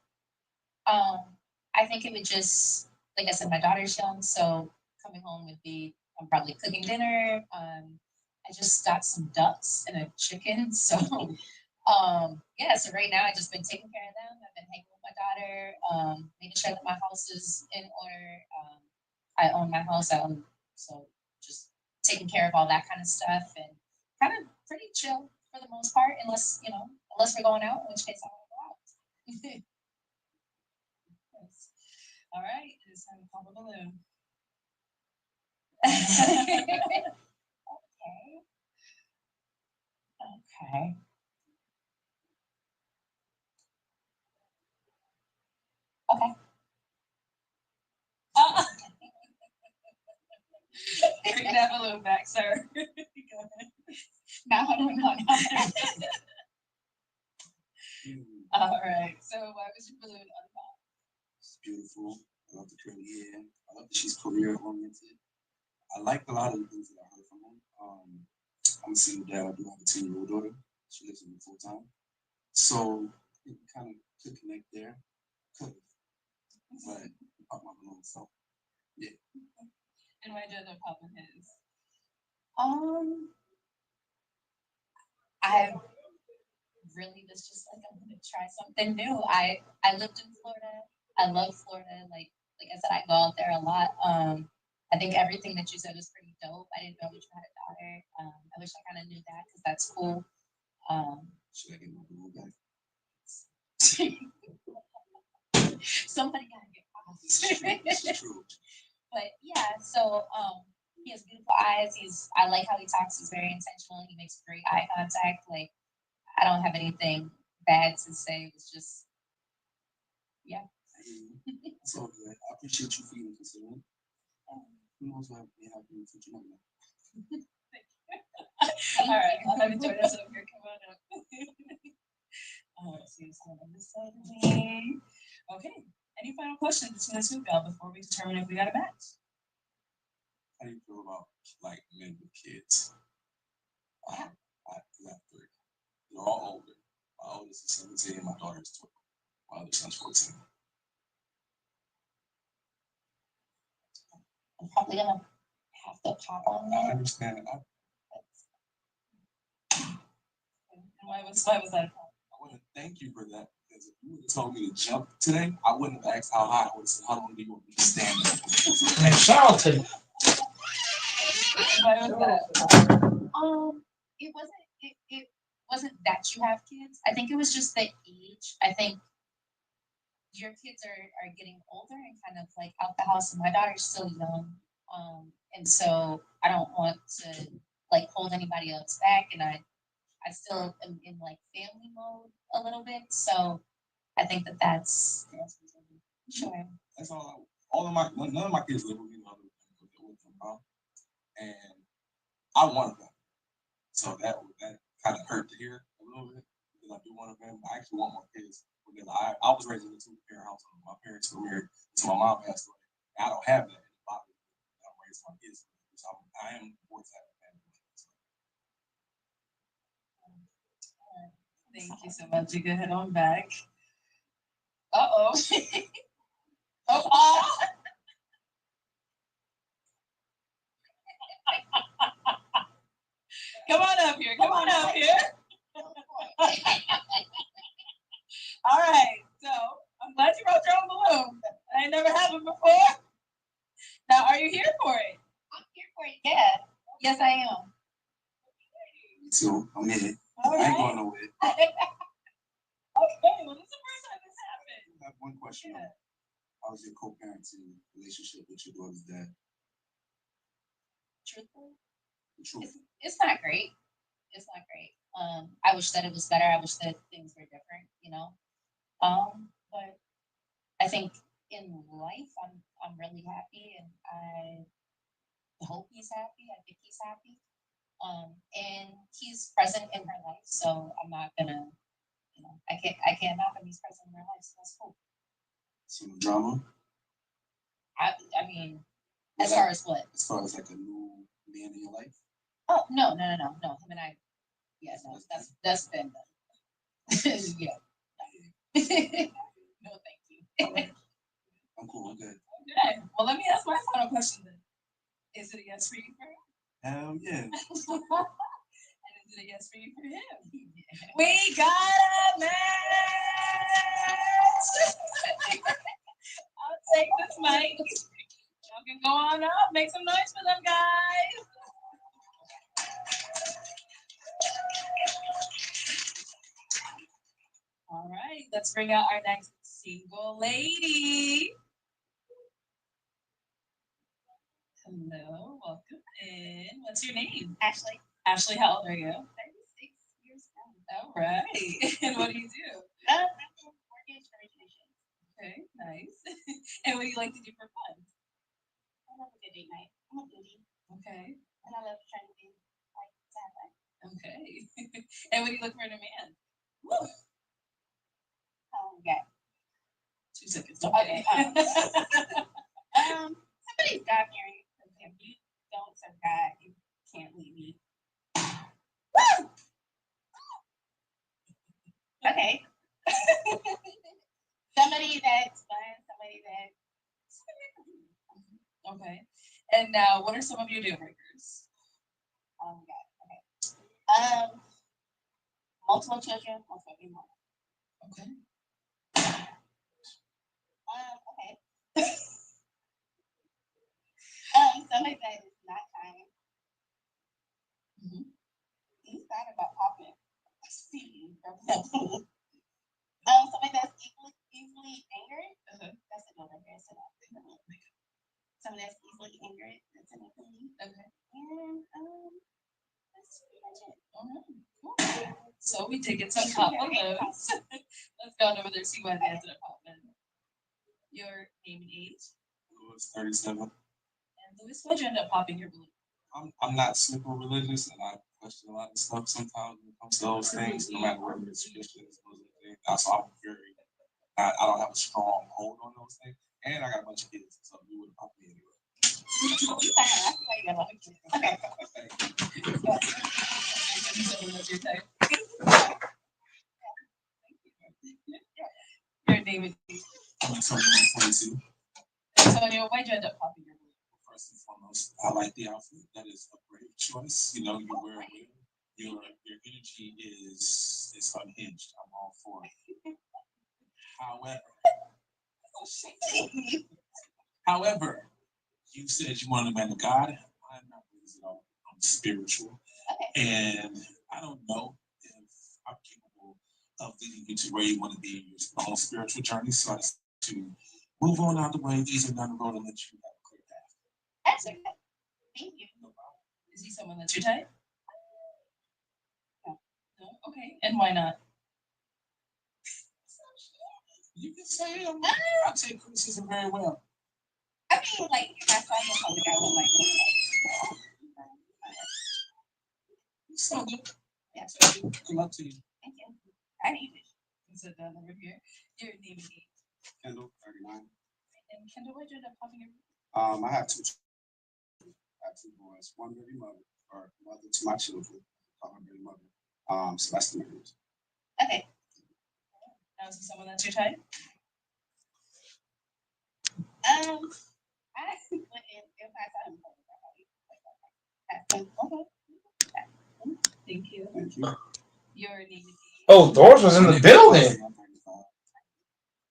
I think it would just, like I said, my daughter's young, so coming home would be, I'm probably cooking dinner. I just got some ducks and a chicken, so yeah. So right now I just been taking care of them. I've been hanging with my daughter, making sure that my house is in order. I own my house, so just taking care of all that kind of stuff and kind of pretty chill for the most part, unless unless we're going out, in which case I want to go out. Yes. All right, it's time to pop a balloon. Okay. Okay. Okay. Bring that balloon back, sir. Go ahead. Now I don't know. All right. So why was your balloon unpopped? She's beautiful. I love the curly hair. I love that she's career oriented. I liked a lot of the things that I heard from her. I'm a single dad. I do have a 10-year-old daughter. She lives with me full time. So it kind of could connect there. Could have. But pop my balloon. So yeah. And why did it pop in his? I really was just like, I'm gonna try something new. I lived in Florida. I love Florida. Like I said, I go out there a lot. I think everything that you said was pretty dope. I didn't know that you had a daughter. I wish I kind of knew that because that's cool. Should I get my balloon back? Somebody gotta get off. This is true. But yeah, so he has beautiful eyes. I like how he talks. He's very intentional. He makes great eye contact. Like, I don't have anything bad to say. It was just, yeah. So good. I appreciate you for even considering. Who knows what may happen in the future? Never know. All right, I'll have you join us over here. Come on up. Let's see what's going on this side of me. Okay. Any final questions between the two of y'all before we determine if we got a match? How do you feel about like men with kids? I have 3. They're all older. My oldest is 17. My daughter is 12. My other son's 14. I'm probably gonna have to pop on I that. understand. Why was that a problem? I want to thank you for that because if you would have told me to jump today, I wouldn't have asked how high. I would have said, how long do you want me to stand there? Man, Charlton. Why was that? It wasn't that you have kids. I think it was just the age. I think your kids are getting older and kind of like out the house, and my daughter's still young. And so I don't want to like hold anybody else back, and I still am in like family mode a little bit. So I think that's sure. That's all. None of my kids live with me. None of them live with my mom, and I wanted them. So that kind of hurt to hear a little bit because I do want them. I actually want more kids because I was raised in a 2-parent household. My parents were married until my mom passed away. And I don't have that. I'm raising my kids, so I am towards that family. Thank you so much. You go ahead on back. Uh-oh. Oh. Come on up here. Come on up here. All right. So I'm glad you brought your own balloon. I ain't never had one before. Now, are you here for it? I'm here for it. Yeah. Yes, I am. So I'm in it. All right. I ain't going nowhere. Okay. Well, this is the first time this happened. I have one question. Yeah. How's your co-parenting relationship with your daughter's dad? Truthfully, The truth. it's not great. It's not great. I wish that it was better. I wish that things were different, you know. But I think in life, I'm really happy, and I hope he's happy. I think he's happy. And he's present in her life, so I'm not gonna, you know, I can't knock him. He's present in her life, so that's cool. Some drama. I mean, as far as what? As far as like a new man in your life. Oh no. Him and I. Yeah, no, that's been done. Yeah. No, thank you. Right. I'm cool. I'm good. Okay. Well, let me ask my final question then. Is it a yes for you for him? Hell yeah. And is it a yes for you for him? We got a match! I'll take this mic. Y'all can go on up. Make some noise for them, guys. All right, let's bring out our next single lady. Hello, welcome in. What's your name? Ashley. Ashley, how old are you? 36 years old. All right. And what do you do? I'm in mortgage origination. Okay, nice. And what do you like to do for fun? I love a good date night. I'm a foodie. Okay. And I love trying to be like to have fun. Okay. And what do you look for in a man? Woo. Yeah. 2 seconds. Okay. Somebody's God fearing. If you don't serve God, you can't leave me. Woo! Okay. Somebody that's fun, somebody that. Okay. And now, what are some of your deal breakers? Oh my God. Okay. Multiple children, multiple people. Okay. Okay. Somebody that is not kind. Mm-hmm. He's thought about popping. Speaking of somebody that's easily angered. That's a no breaker. Somebody that's easily angered. That's a no for me. Okay. And that's pretty much it. All right. Cool. So we did get some pop on those. Let's go on over there, see why they ended up popping. Your name and age? Louis, 37. And Louis, why'd you end up popping your balloon? I'm not super religious, and I question a lot of stuff sometimes when it comes to those things, no matter whether it's Christians, Muslims, so I'm very, I don't have a strong hold on those things, and I got a bunch of kids, so you would pop me anyway. Your name is I'm 22. Antonio, why'd you end up popping your balloon? First and foremost, I like the outfit. That is a brave choice. You know, you wear it. Your energy is unhinged. I'm all for it. However, you said you wanted a man of God. I'm not religious at all. I'm spiritual, and I don't know if I'm capable of leading you to where you want to be in your own spiritual journey. So I just to move on out the way, easier down the road, and let you have a clear path. That's okay. Thank you. No problem. Is he someone that's your type? No. Okay. And why not? You can say I take criticism very well. I mean, like, if I saw you in public, I would like So good. Yeah. So good luck to you. Thank you. I need it. Sit down over here. Your name and age. Kendall, 39. And Kendall, why'd you end up popping your I have two boys, one baby mother, or mother to my children, call her baby mother, Celeste Marriage. Okay. Now, is he someone that's your type? I wouldn't, if I saw him in public, I would okay. Thank you. Thank you. Your name and age. Oh, Doris was in the building.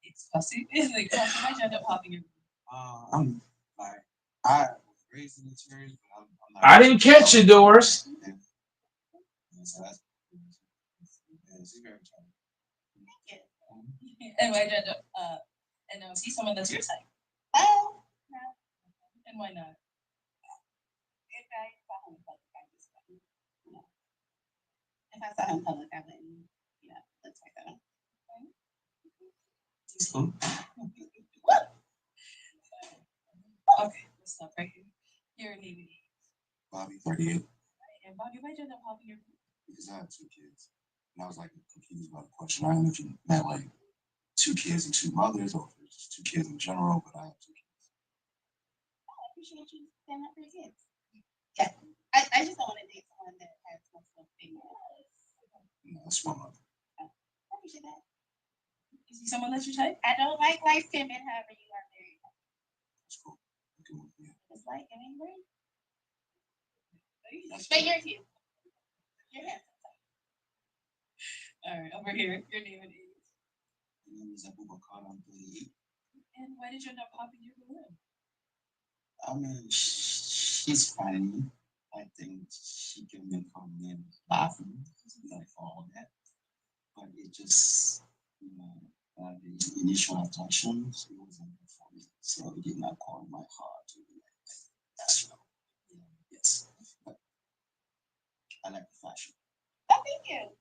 It's fussy. It's like, why'd you end up popping your I'm like, I was raised in the church, but I'm not. I didn't catch you, Doris. Yeah, so that's, she's very And why'd you end up, and now is he someone that's your type? Oh, no. And why not? If I saw him in public, I just, no. If I saw him in public, I wouldn't, look like that. Okay, let's stop right here. Your name is Bobby, 38. and Bobby, why did you end up popping your Because I have 2 kids. And I was like confused about the question. I don't know if you meant like 2 kids and 2 mothers or if it's just 2 kids in general, but I have 2 kids. I appreciate you standing up for your kids. Yeah. I just don't want to date someone that has multiple females. No, that's one mother. I appreciate that. Is he someone that you type? I don't like light skin men, however you are married. That's cool. Yeah. It's like, I mean, right? But you're cute. You're handsome. All right, over here. Your name is. My name is Abubakar. I'm 38. And why did you end up popping your balloon? I mean, she's funny. I think she can make her men laughing, like all that. But it just, the initial attractions, it wasn't good for me. So it did not call my heart to be like, that's right. Yes. But I like the fashion. Oh, thank you.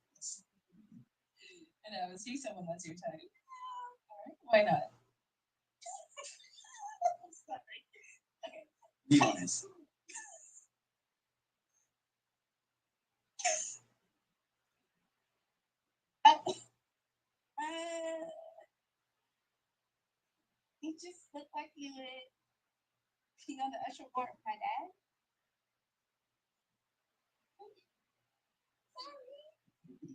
And I would see someone that's your type. All right, why not? Sorry. Okay. Be honest. He just looked like he would pee on the usher board with my dad.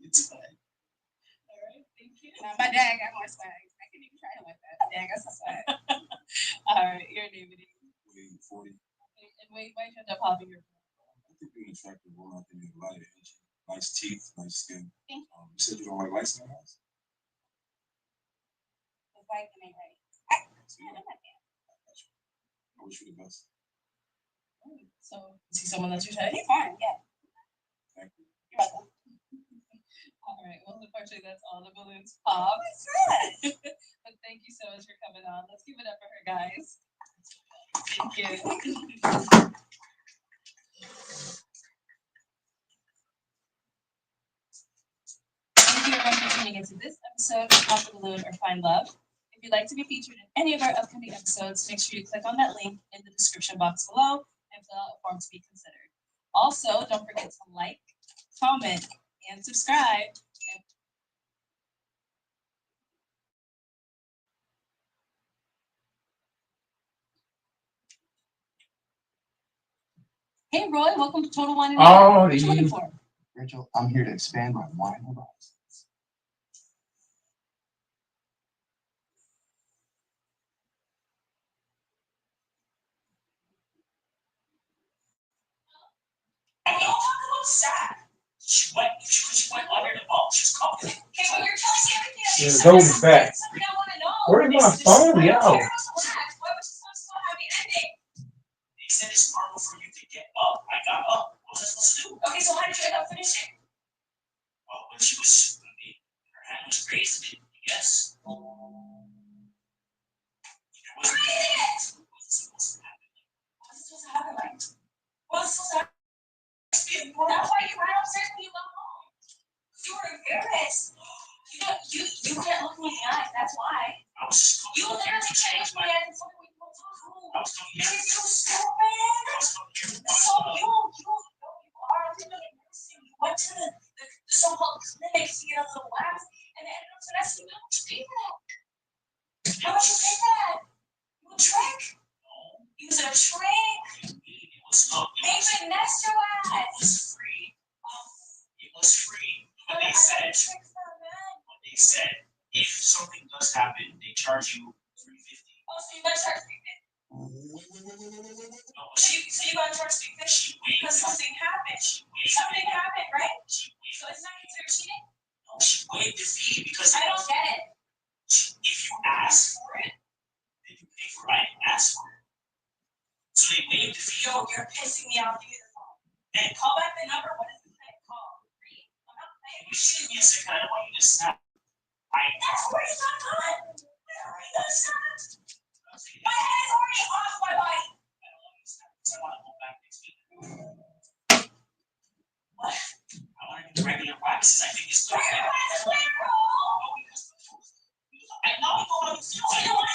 It's fine. All right, thank you. Now, my dad got more swag. I can even try him like that. My dad got some swag. All right, your name is. Wait, 40. And wait, why did you end up popping your balloon? I think you're an attractive woman. I think you have a lot of energy. Nice teeth, nice skin. Thank you. You said you don't like lights in your house? It's like the main right. I wish you the best. So, is he someone that's your type? He's fine, yeah. Thank you. You're welcome. All right, well, unfortunately, that's all the balloons pop. But thank you so much for coming on. Let's give it up for her, guys. Thank you. Thank you everyone for tuning into this episode of Pop the Balloon or Find Love. If you'd like to be featured in any of our upcoming episodes, make sure you click on that link in the description box below and fill out a form to be considered. Also, don't forget to like, comment, and subscribe. Hey Roy, welcome to Total Wine and Dine. What you looking for? Rachel, I'm here to expand my wine horizons. She went under the ball. She's confident. Okay, well, you're telling me everything. Yeah, golden back. Where's my phone, yo? They said it's normal for you to get up. I got up. What was I supposed to do? Okay, so how did you end up finishing? Well, when she was, her hand was raised. Yes. There was What's supposed to happen? What's supposed to happen? That's why you ran upstairs when you got home. You were embarrassed. You can't look me in the eyes. That's why. You literally changed my head and told me what to do. You're stupid. So you are really embarrassing. You went to the so-called clinic to get a little wax, and it ended up finessing you. How much you pay for that? How much you pay for that? You a trick? You was a trick. Maybe finesse your ass. It was free. It was free. But they said, if something does happen, they charge you $350. Oh, so you got charged $350? No, so you got charged $350 because something happened. Something happened, right? So it's not considered cheating? No, she waived the fee because I don't get it. if you ask for it, then you pay for it. I didn't ask for it. So they waived the fee. Yo, you're pissing me off. Give me the phone. And call back the number. What is the thing? Call. I'm not playing. You should be a second. I don't want you to snap. That's already not done. It's already done. My head is already off my body. I don't want you to snap because I want to go back next week. What? I want to get the regular wax. waxes, I think it's good. I know you want to. You want to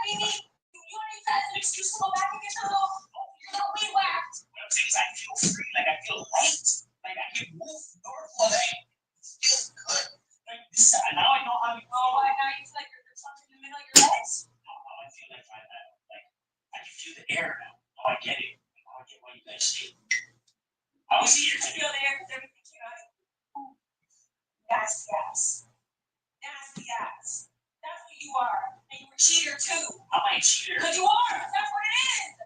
be me. You want to use that as an excuse to go back and get your little weed whacked. What I'm saying is I feel free, like I feel light, like I can move normal. Like, it feels good. Like this, now I know how you feel. Oh, now you feel like there's something in the middle of your legs? No, I feel like I can feel the air now. Now I get it. Now I get what you guys say. I was here to feel the air because everything came out. Nasty ass. Nasty ass. That's what you are. And you were a cheater too. I'm a cheater. Because you are. That's what it is.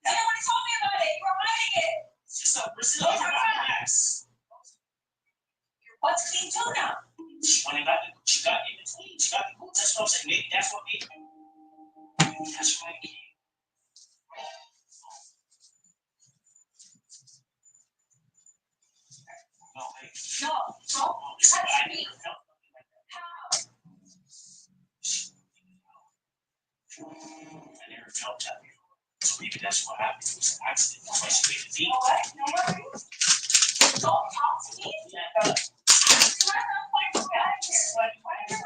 And nobody told me about it. You were hiding it. It's just a Brazilian ass. What's clean too now? She went and got in between. She got the boots. That's what I'm saying. Maybe that's what made me. That's what I need. No, hey. No, it's not me. How? I never felt that before. So maybe that's what happened. It was an accident. That's why she made the deal. You know what? No worries. Don't talk to me. Yeah. You're a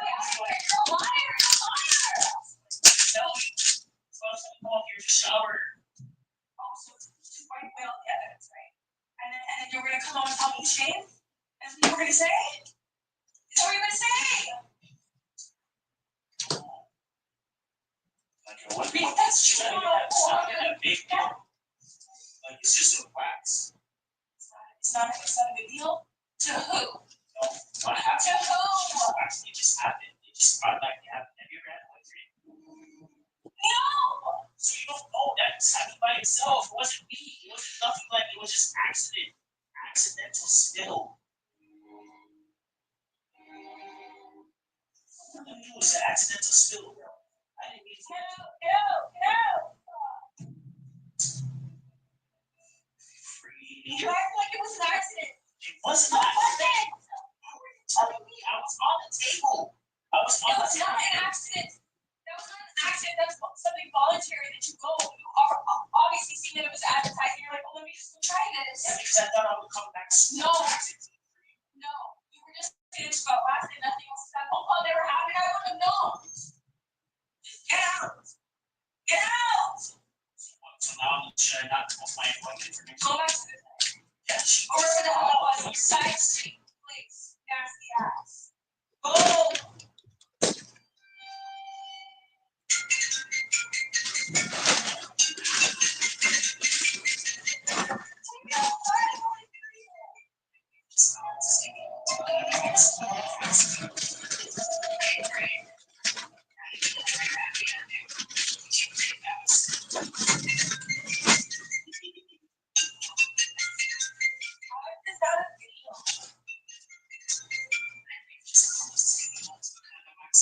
liar. So, come up here to shower. Also, just right away all the evidence, right? And then you're gonna come on and tell me shame? That's what you're gonna say? Is that what you're gonna say? Like, that's true. It's not a big deal. Like, it's just a wax. It's not a big deal? To who? No, what happened? To who? Wax, it just happened. It just automatically happened. Have you ever had a boyfriend? No! So you don't know that. It's happened by itself. It wasn't me. It wasn't nothing like it was just accident. Accidental spill. It was an accidental spill, bro. I didn't mean to. Get out! You act like it was an accident. It wasn't an accident. How were you telling me? I was on the table. It was not an accident. That was not an accident. That's something voluntary that you go. You are obviously seeing that it was advertising. You're like, well, let me just try this. Yeah, because I thought I would come back. No. No. You were just finished about last and nothing else. That phone call never happened. I would have known. Just get out. Get out. So now should I not find one information? Go back to the thing. Yeah, or wherever the hell that was. Side street, please. Nasty ass. Go.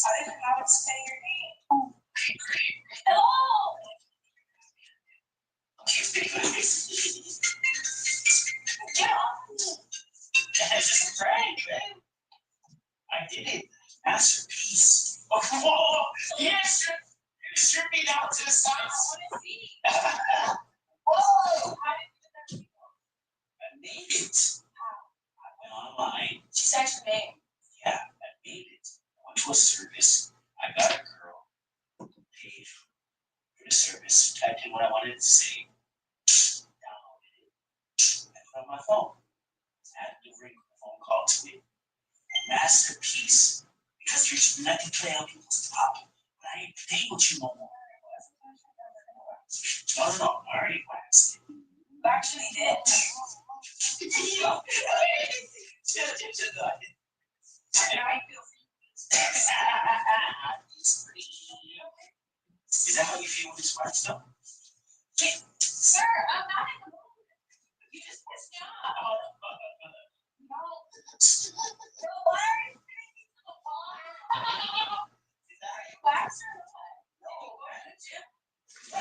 I didn't know how to say your name. Hello. Get off me. That's just a prank, man. I did it. Masterpiece. Oh, whoa. Yes, you're stripping out to the side. I want to see. Whoa. How did you get that video? I made it. I went online. She said your name. Yeah, I made it. I went to a service. I got a girl. Paid for the service. Typed in what I wanted to say. Downloaded it. I put it on my phone. Had to ring the phone call to me. Masterpiece. Because there's nothing to play on people's top. But I ain't playing with you no more. No, I already waxed it. You actually did. Is that how you feel with this wax stuff? Sir, I'm not in the mood. You just pissed me off. No. Why are you saying me to the wall? Is that how you wax or what? No, go to the gym. I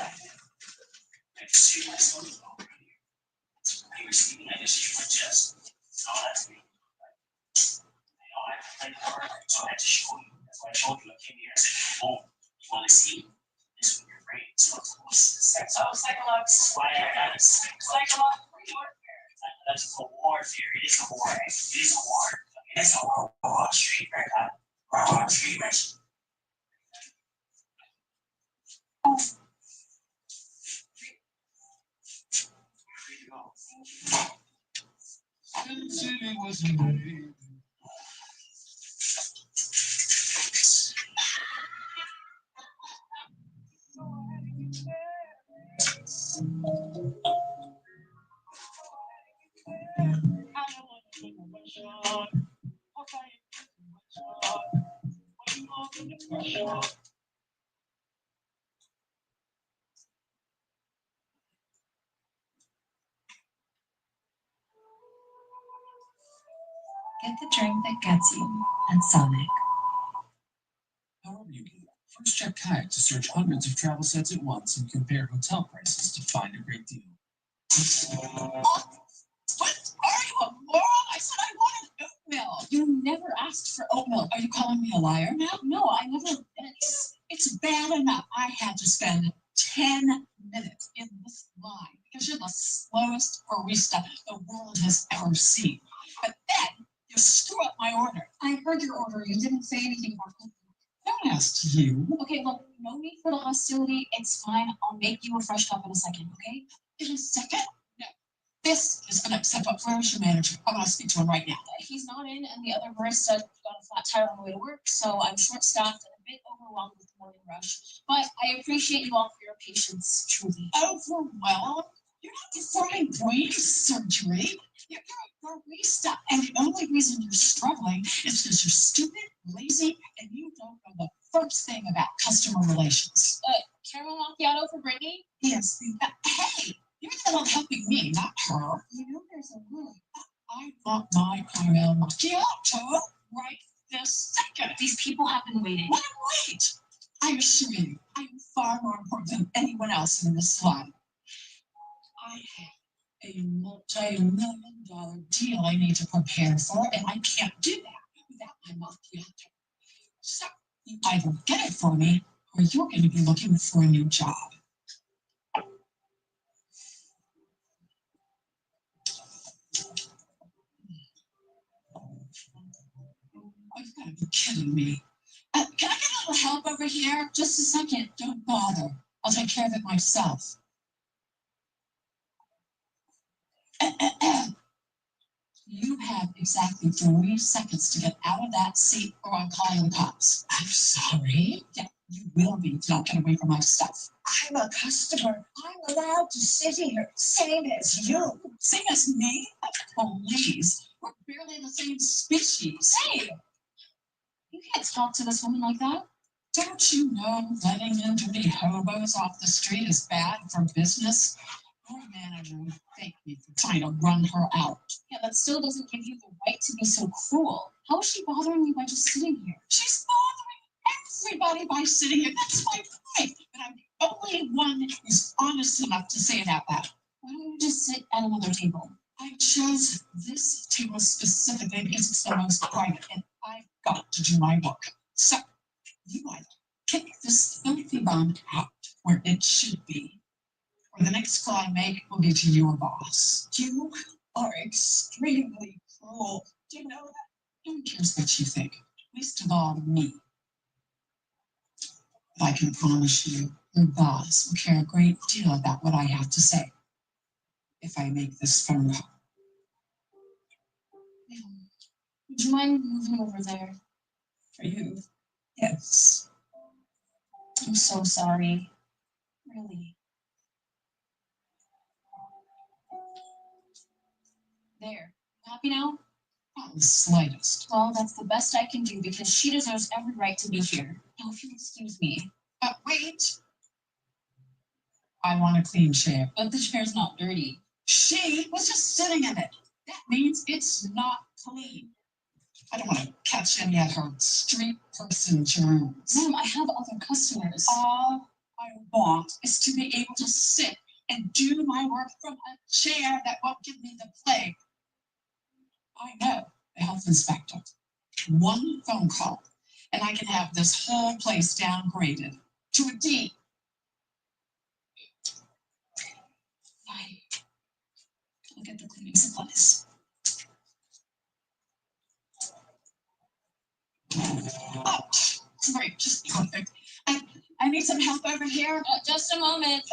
just see myself over here. I was sleeping, I just use my chest. All that's me. I played hard, so I had to show you. That's why I showed you. I came here and said, oh, you want to see this with your brain? So psychological. Why I got it. Psychological warfare. That's a warfare. It is a war. It is a war. It's a Wall Street record. Wall Street record. City was made. Get the drink that gets you at Sonic. However you get it, first check Kayak to search hundreds of travel sites at once and compare hotel prices to find a great deal. What? Are you a moron? I said I wanted oatmeal. You never asked for oatmeal. Are you calling me a liar now? No, I never. It's bad enough. I had to spend 10 minutes in this line because you're the slowest barista the world has ever seen. But then you screw up my order. I heard your order. You didn't say anything about it. No one asked you. Okay, look, no need for the hostility. It's fine. I'll make you a fresh cup in a second, okay? In a second? No. This is unacceptable. Where's your manager? I want to speak to him right now. He's not in, and the other barista got a flat tire on the way to work, so I'm short-staffed and a bit overwhelmed with the morning rush. But I appreciate you all for your patience, truly. Overwhelmed? You're not performing brain surgery. You're a barista, and the only reason you're struggling is because you're stupid, lazy, and you don't know the first thing about customer relations. Caramel macchiato for Brittany? Yes. Hey, you're the one helping me, not her. You know there's a rule. I want my caramel macchiato right this second. These people have been waiting. Let them wait. I assure you, I am far more important than anyone else in this line. I have a multi-million-dollar deal I need to prepare for, and I can't do that without my macchiato. So you either get it for me, or you're going to be looking for a new job. Oh, you've got to be kidding me. Can I get a little help over here? Just a second. Don't bother. I'll take care of it myself. You have exactly 3 seconds to get out of that seat or I'm calling the cops. I'm sorry. Yeah, you will be if you don't get away from my stuff. I'm a customer. I'm allowed to sit here, same as you. Same as me? Please. We're barely the same species. Hey! You can't talk to this woman like that. Don't you know letting in dirty hobos off the street is bad for business? Your manager would thank me for trying to run her out. Yeah, that still doesn't give you the right to be so cruel. How is she bothering you by just sitting here? She's bothering everybody by sitting here. That's my point. But I'm the only one who's honest enough to say it out loud. Why don't you just sit at another table? I chose this table specifically because it's the most private, and I've got to do my work. So, you either kick this filthy bum out where it should be, or the next call I make will be to your boss. You are extremely cruel. Do you know that? No one cares what you think, least of all me. But I can promise you, your boss will care a great deal about what I have to say if I make this phone call. Would you mind moving over there? For you? Yes. I'm so sorry. Really. There. Happy now? Not the slightest. Well, that's the best I can do because she deserves every right to be here. Now, if you'll excuse me. Wait! I want a clean chair. But the chair's not dirty. She was just sitting in it. That means it's not clean. I don't want to catch any of her street person germs. Ma'am, I have other customers. All I want is to be able to sit and do my work from a chair that won't give me the plague. I know the health inspector. One phone call, and I can have this whole place downgraded to a D. Fine. I'll get the cleaning supplies. Oh, great, just perfect. I need some help over here. Just a moment.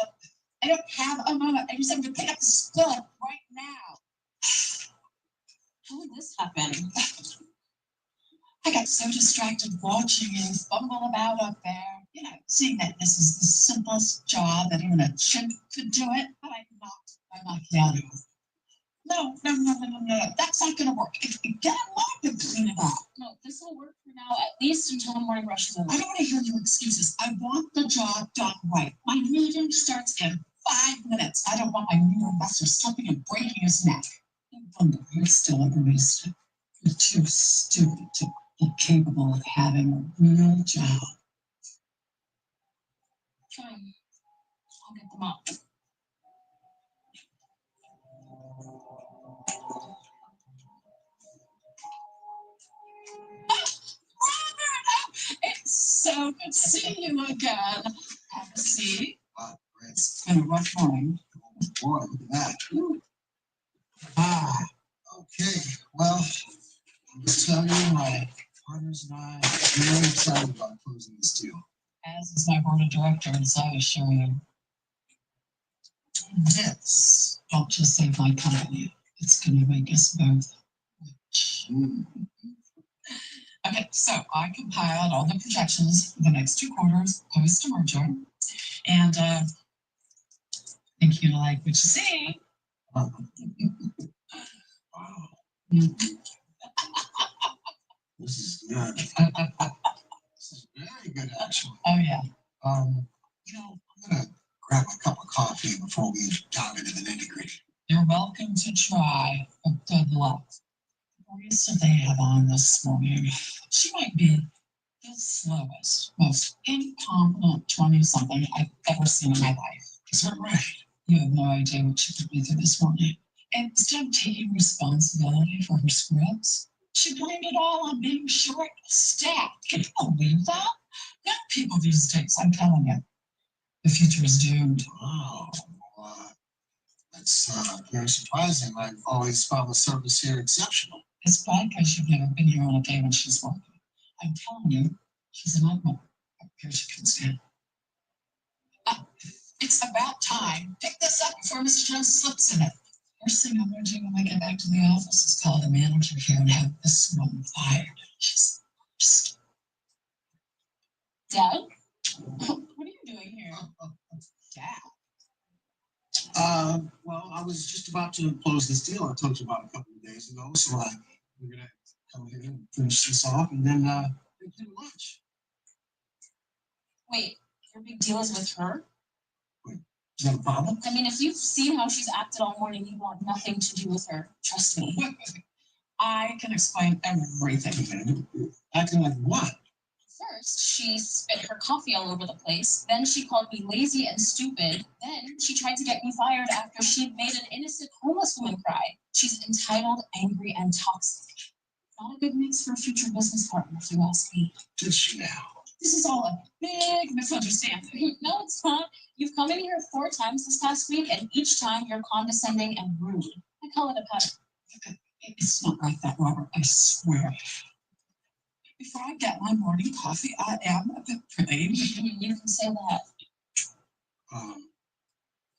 I don't have a moment. I just have to pick up the stuff right now. How did this happen? I got so distracted watching you fumble about up there. You know, seeing that this is the simplest job that even a chimp could do it, but I knocked my macchiato. No. That's not gonna work. Get a mop and clean it up. No, this will work for now, at least until the morning rush is over. I don't want to hear your excuses. I want the job done right. My meeting starts in 5 minutes. I don't want my new investor slipping and breaking his neck. No wonder you're still a barista. You're too stupid to be capable of having a real job. Fine. I'll get them up. It's so good to see you again. Have a seat. It's been a rough morning. Boy, look at that. Okay. Well, I'm just telling you, my partners and I are really excited about closing this deal. As is my board of directors, I assure you. This don't just save my company. It's going to make us both rich. Okay, so I compiled all the projections for the next 2 quarters post-merger. And I think you'll like what you see. This is good. This is very good, actually. Oh, yeah. I'm gonna grab a cup of coffee before we dive into the nitty-gritty. You're welcome to try, but good luck. The barista they have on this morning, she might be the slowest, most incompetent 20-something I've ever seen in my life. Is that right? You have no idea what she put me through this morning. And instead of taking responsibility for her scripts, she blamed it all on being short staffed. Can you believe that? Young people these days, I'm telling you, the future is doomed. Wow. That's very surprising. I've always found the service here exceptional. It's fine because you've never been here on a day when she's working. I'm telling you, she's an nightmare. Here she comes in. It's about time. Pick this up before Mr. Jones slips in it. First thing I'm going to do when I get back to the office is call the manager here and have this woman fired. She's just... Dad? What are you doing here? Dad? Well, I was just about to close this deal I told you about a couple of days ago, so we're gonna come here and finish this off, and then take you to lunch. Wait, your big deal is with her? Is that a problem? I mean, if you've seen how she's acted all morning, you want nothing to do with her. Trust me. I can explain everything. Acting like what? First, she spit her coffee all over the place. Then she called me lazy and stupid. Then she tried to get me fired after she'd made an innocent homeless woman cry. She's entitled, angry, and toxic. Not a good mix for a future business partner, if you ask me. Did she now? This is all a big misunderstanding. No, it's not. You've come in here 4 times this past week, and each time you're condescending and rude. I call it a pattern. It's not like that, Robert. I swear. Before I get my morning coffee, I am a bit pretty. You can say that.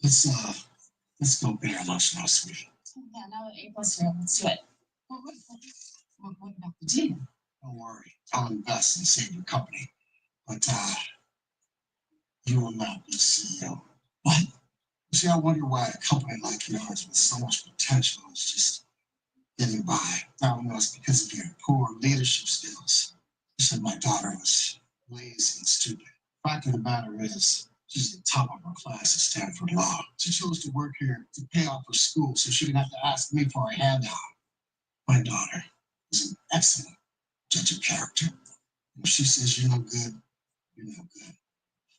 Let's go bear lunch now, sweetie. Yeah, now that April's here, let's do it. What about the deal? Don't worry. I'll invest and save your company. But you will not be CEO. What? You see, I wonder why a company like yours with so much potential is just getting by. I don't know, it's because of your poor leadership skills. You said my daughter was lazy and stupid. The fact of the matter is, she's the top of her class at Stanford Law. She chose to work here to pay off her school so she didn't have to ask me for a handout. My daughter is an excellent judge of character. If she says you're no good, you're no good.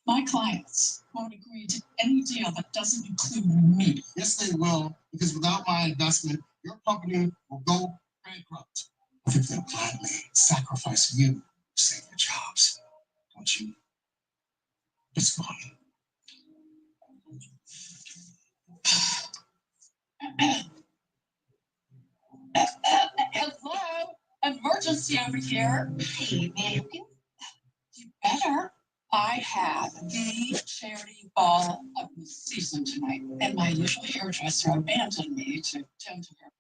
My clients won't agree to any deal that doesn't include me. Yes, they will, because without my investment, your company will go bankrupt. I think they'll gladly sacrifice you to save their jobs. Don't you? It's fine. Hello? Emergency over here. Hey, man, Better. I have the charity ball of the season tonight, and my usual hairdresser abandoned me to tend to her.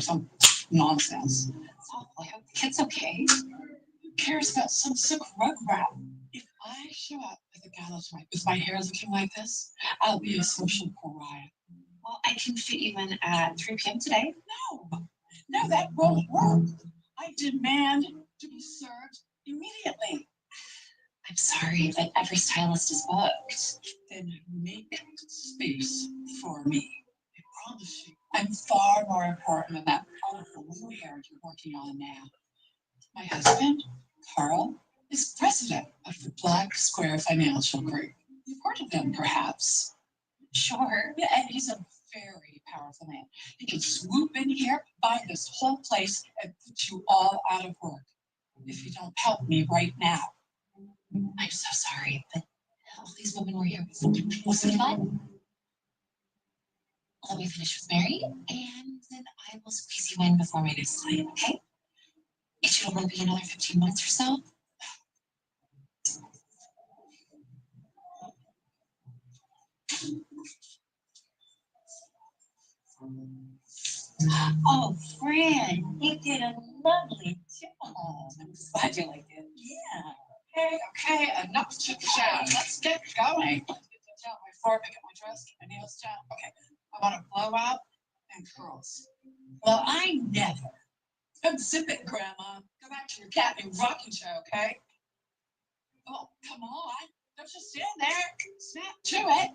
Some nonsense. Oh, I hope the kid's okay. Who cares about some sick rug rat? If I show up at the gala tonight with my hair looking like this, I'll be a social pariah. Well, I can fit you in at 3 p.m. today. No, that won't work. I demand to be served immediately. I'm sorry, but every stylist is booked. Then make space for me. I promise you, I'm far more important than that powerful little hair you're working on now. My husband, Carl, is president of the Black Square Financial Group. You've heard of them, perhaps? Sure. Yeah, and he's a very powerful man. He can swoop in here, buy this whole place, and put you all out of work. If you don't help me right now. I'm so sorry, but all these women were here before. Was it fun? Let me finish with Mary, and then I will squeeze you in before my next client, okay? It should only be another 15 minutes or so. Oh, Fran, you did a lovely job. I'm glad you liked it. Yeah. Okay, enough chit chat. Let's get going. Get down my floor, pick up my dress, get my nails done. Okay, I want a blowout and curls. Well, I never. Unzip it, Grandma. Go back to your cat and rocking chair, okay? Oh, come on. Don't just stand there. Snap to it.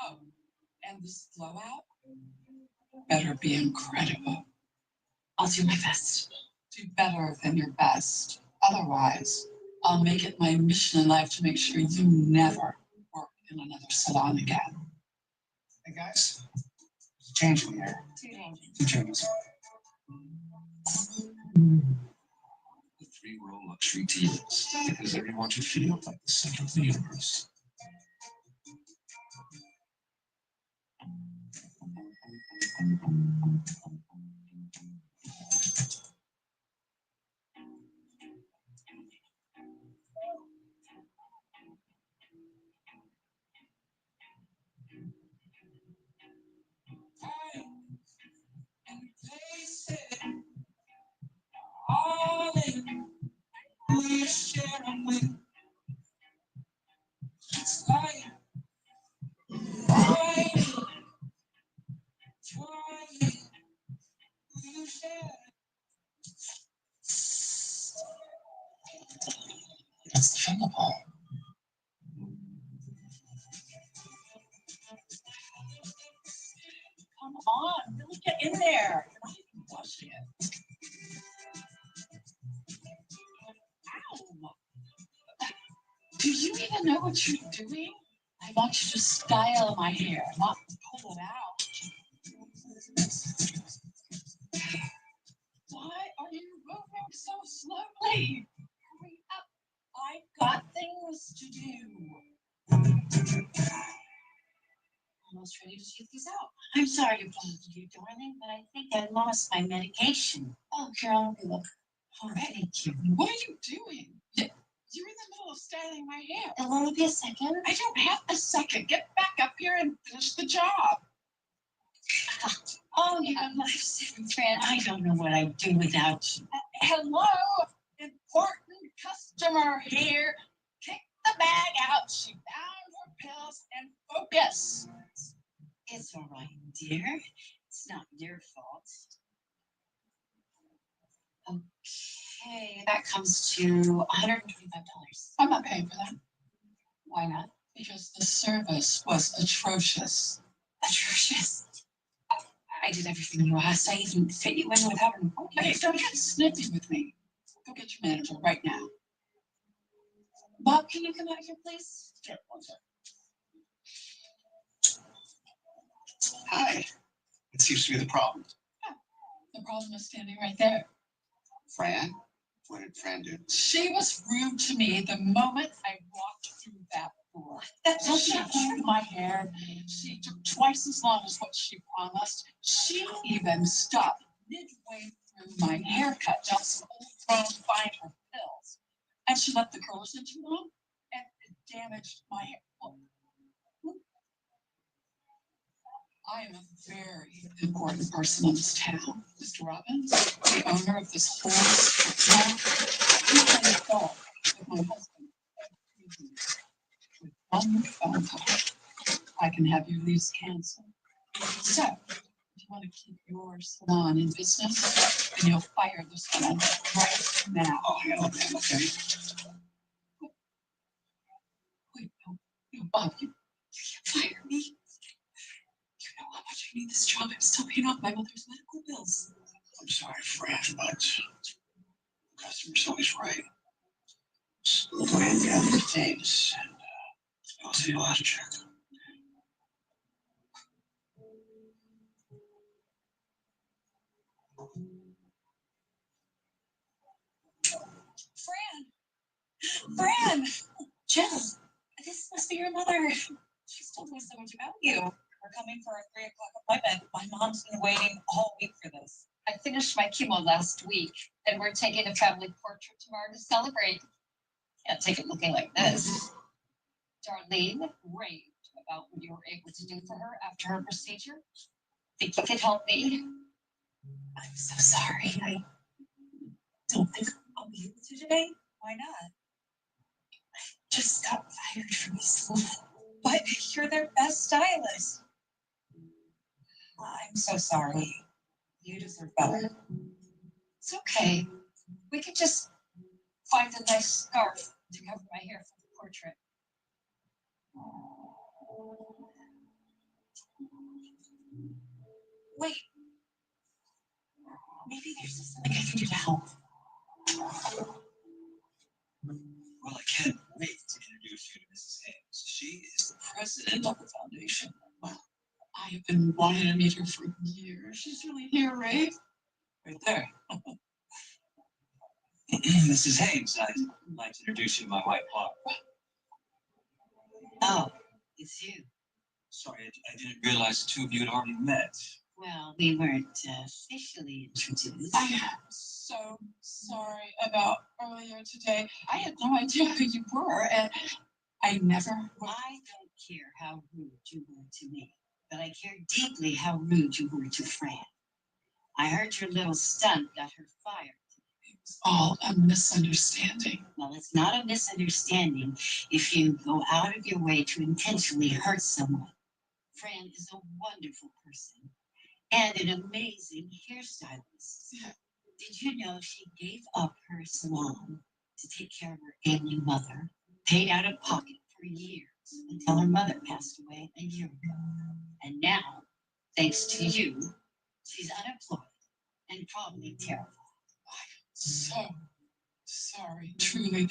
Oh, and this blowout better be incredible. I'll do my best. Do better than your best. Otherwise, I'll make it my mission in life to make sure you never work in another salon again. Hey guys, there's a change from here. Two changes. The 3-row luxury teas, because everyone should feel like the center of the universe. It's the finger bowl. Come on, really get in there. You're not even washing it. Ow! Do you even know what you're doing? I want you to style my hair, not pull it out. Why are you moving so slowly? Hurry up. I've got things to do. Almost ready to take these out. I'm sorry to bother you, darling, but I think I lost my medication. Oh, Carol, look. Oh, thank you. What are you doing? You're in the middle of styling my hair. It'll only be a second. I don't have a second. Get back up here and finish the job. Oh, you're a lifesaving friend. I don't know what I'd do without you. Hello, important customer here. Kick the bag out. She found her pills and focus. It's all right, dear. It's not your fault. Okay, that comes to $125. I'm not paying for that. Why not? Because the service was atrocious. Atrocious. I did everything you asked. I even fit you in without an Okay, don't get snippy with me. Go get your manager right now. Bob, can you come out here, please? Sure, one second. Hi. What seems to be the problem? The problem is standing right there. Fran? What did Fran do? She was rude to me the moment I walked through that door. She pulled my hair. She took twice as long as what she promised. She even stopped midway through my haircut, just some old drone to find her pills. And she let the curlers in too long, and it damaged my hair. I am a very important person in this town. Mr. Robbins, the owner of this whole strip mall, you can call with my husband every week. With one phone call, I can have your lease canceled. So, if you want to keep your salon in business, then you'll fire this woman right now. Oh, yeah, okay. Wait, no, Bob, you can't fire me. You know how much I need this job. I'm still paying off my mother's medical bills. I'm sorry, Fran, but the customer's always right. Just go ahead and gather your things, and I'll see you later, check. Fran! Jill, this must be your mother. She's told me so much about you. We're coming for our 3 o'clock appointment. My mom's been waiting all week for this. I finished my chemo last week, and we're taking a family portrait tomorrow to celebrate. Can't take it looking like this. Darlene raved about what you were able to do for her after her procedure. Think you could help me? I'm so sorry. I don't think I'll be able to today. Why not? I just got fired from school. But you're their best stylist. I'm so sorry. You deserve better. It's okay. We could just find a nice scarf to cover my hair for the portrait. Wait. Maybe there's just something I can do to help. Well, I can't wait to introduce you to Mrs. Hayes. She is the president of the foundation. Well, I have been wanting to meet her for years. She's really here, right? Right there. Mrs. Hayes, I'd like to introduce you to my wife, Laura. Oh, it's you. Sorry, I didn't realize the two of you had already met. Well, we weren't officially introduced. I am so sorry about earlier today. I had no idea who you were, and I never. I don't care how rude you were to me, but I care deeply how rude you were to Fran. I heard your little stunt got her fired. It was all a misunderstanding. Well, it's not a misunderstanding if you go out of your way to intentionally hurt someone. Fran is a wonderful person and an amazing hairstylist. Did you know she gave up her salon to take care of her ailing mother, paid out of pocket for years until her mother passed away a year ago? And now, thanks to you, she's unemployed and probably terrified. So sorry, truly.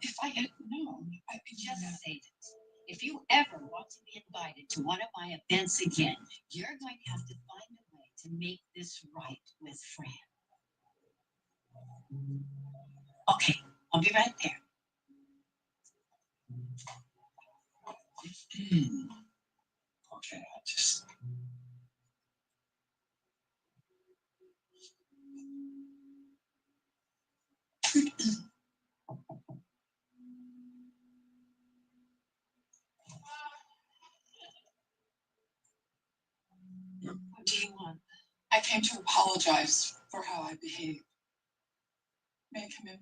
If I had known, I could Just say this. If you ever want to be invited to one of my events again, you're going to have to find a way to make this right with Fran. Okay, I'll be right there. Okay, I just. What do you want? I came to apologize for how I behaved. May I come in?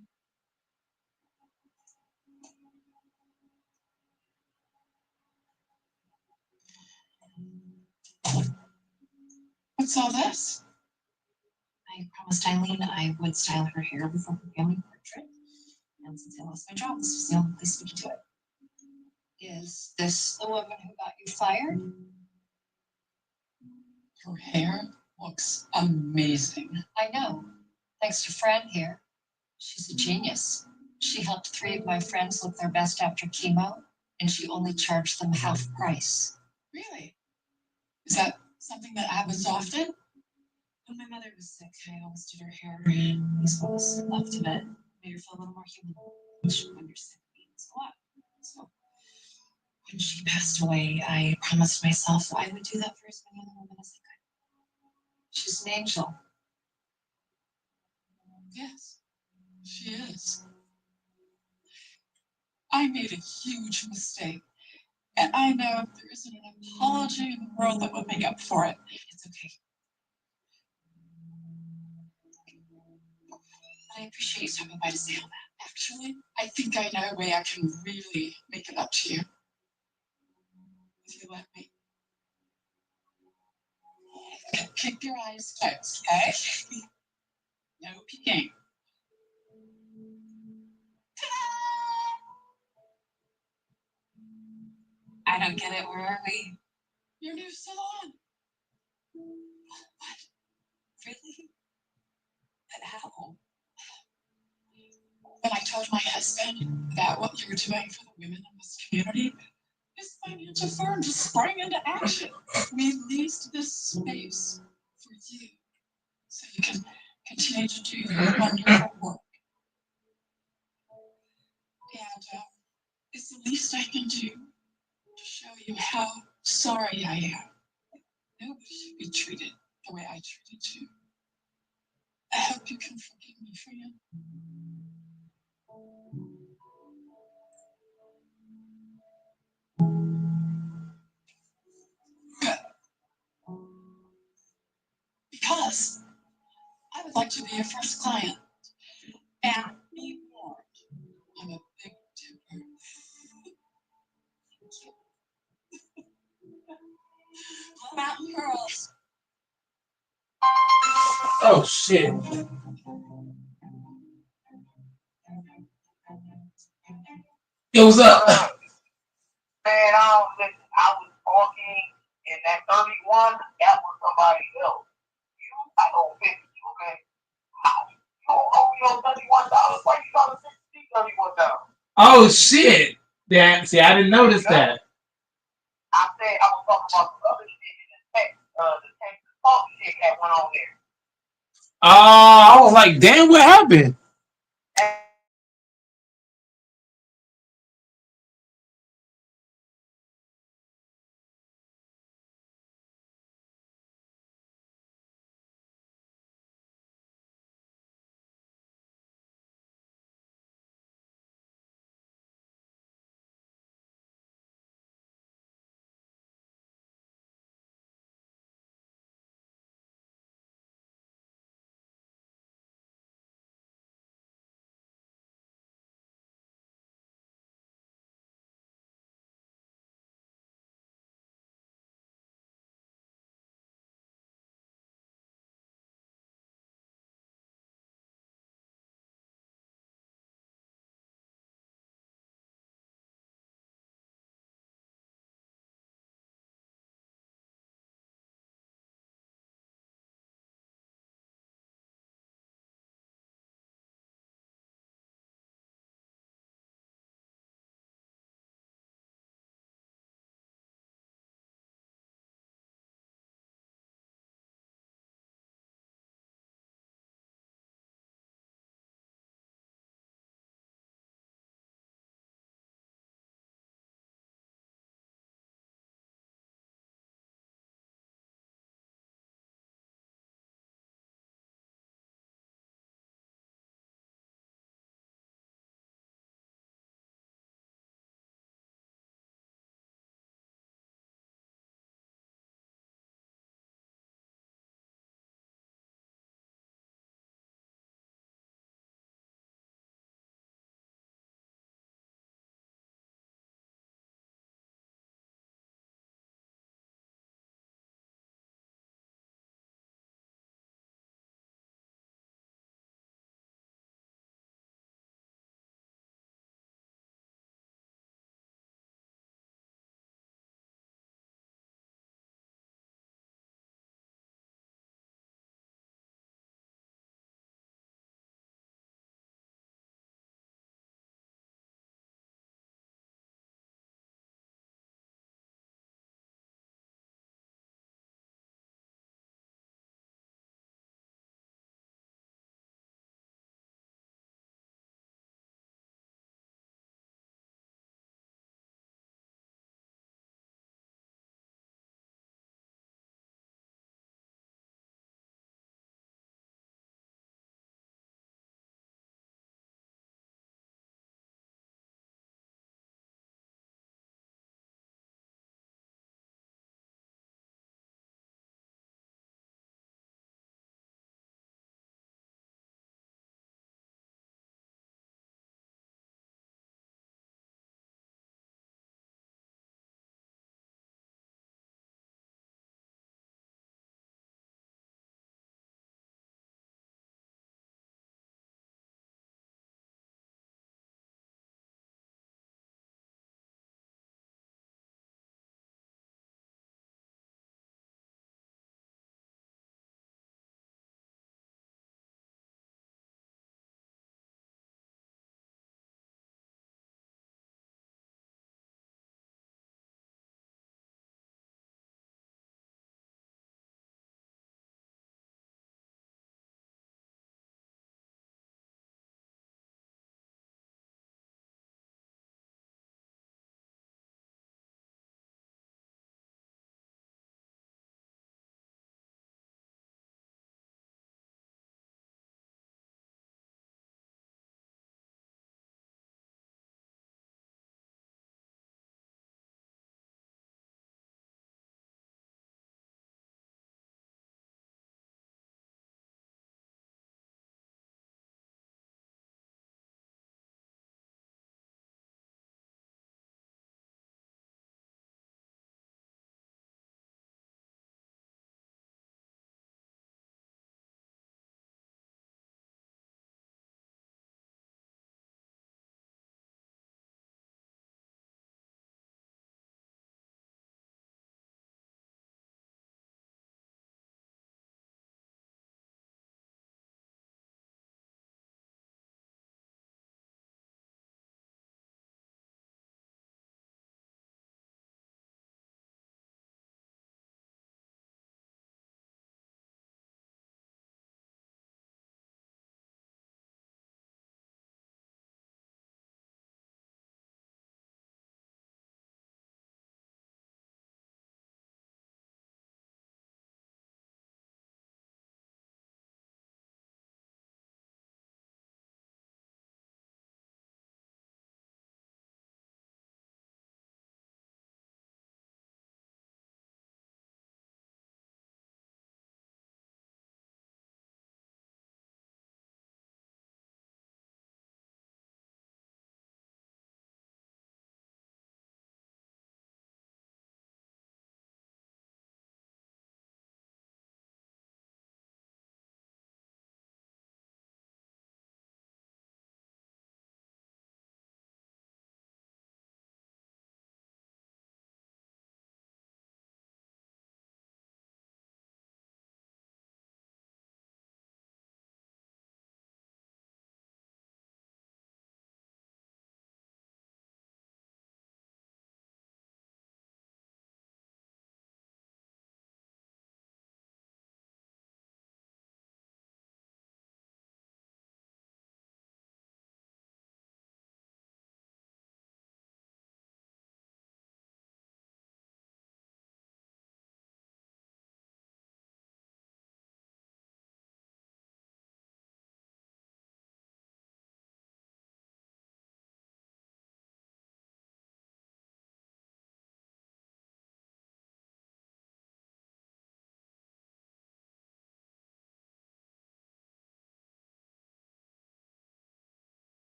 What's all this? I promised Eileen I would style her hair before her family portrait. And since I lost my job, this was the only place we could do it. Is this the woman who got you fired? Her hair looks amazing. I know. Thanks to Fran here. She's a genius. She helped 3 of my friends look their best after chemo, and she only charged them half price. Really? Is that something that happens often? When my mother was sick, I always did her hair, and these was left of it. Made her feel a little more human, which when you're sick means a lot. So when she passed away, I promised myself I would do that for as many other women as I could. She's an angel. Yes, she is. I made a huge mistake, and I know there isn't an apology in the world that would make up for it. It's okay. But I appreciate you stopping by to say all that. Actually, I think I know a way I can really make it up to you. If you let me. Keep your eyes closed, okay? No peeking. I don't get it. Where are we? Your new salon. What? Really? But how? When I told my husband about what you were doing for the women in this community, his financial firm just sprang into action. We leased this space for you so you can continue to do your wonderful work. And the least I can do to show you how sorry I am. Nobody should be treated the way I treated you. I hope you can forgive me, Fran. Because I would like to be your first client. And be warned, I'm a big tipper. Mountain Girls. Oh shit. Yo, what's up? Man, I was talking in that 31, that was somebody else. You, I don't fit you, okay? You owe me on $31. Why you got $31? Oh shit. Damn, see, I didn't notice that. I said I was talking about the other shit in the text, the text talk shit that went on there. I was like, damn, what happened?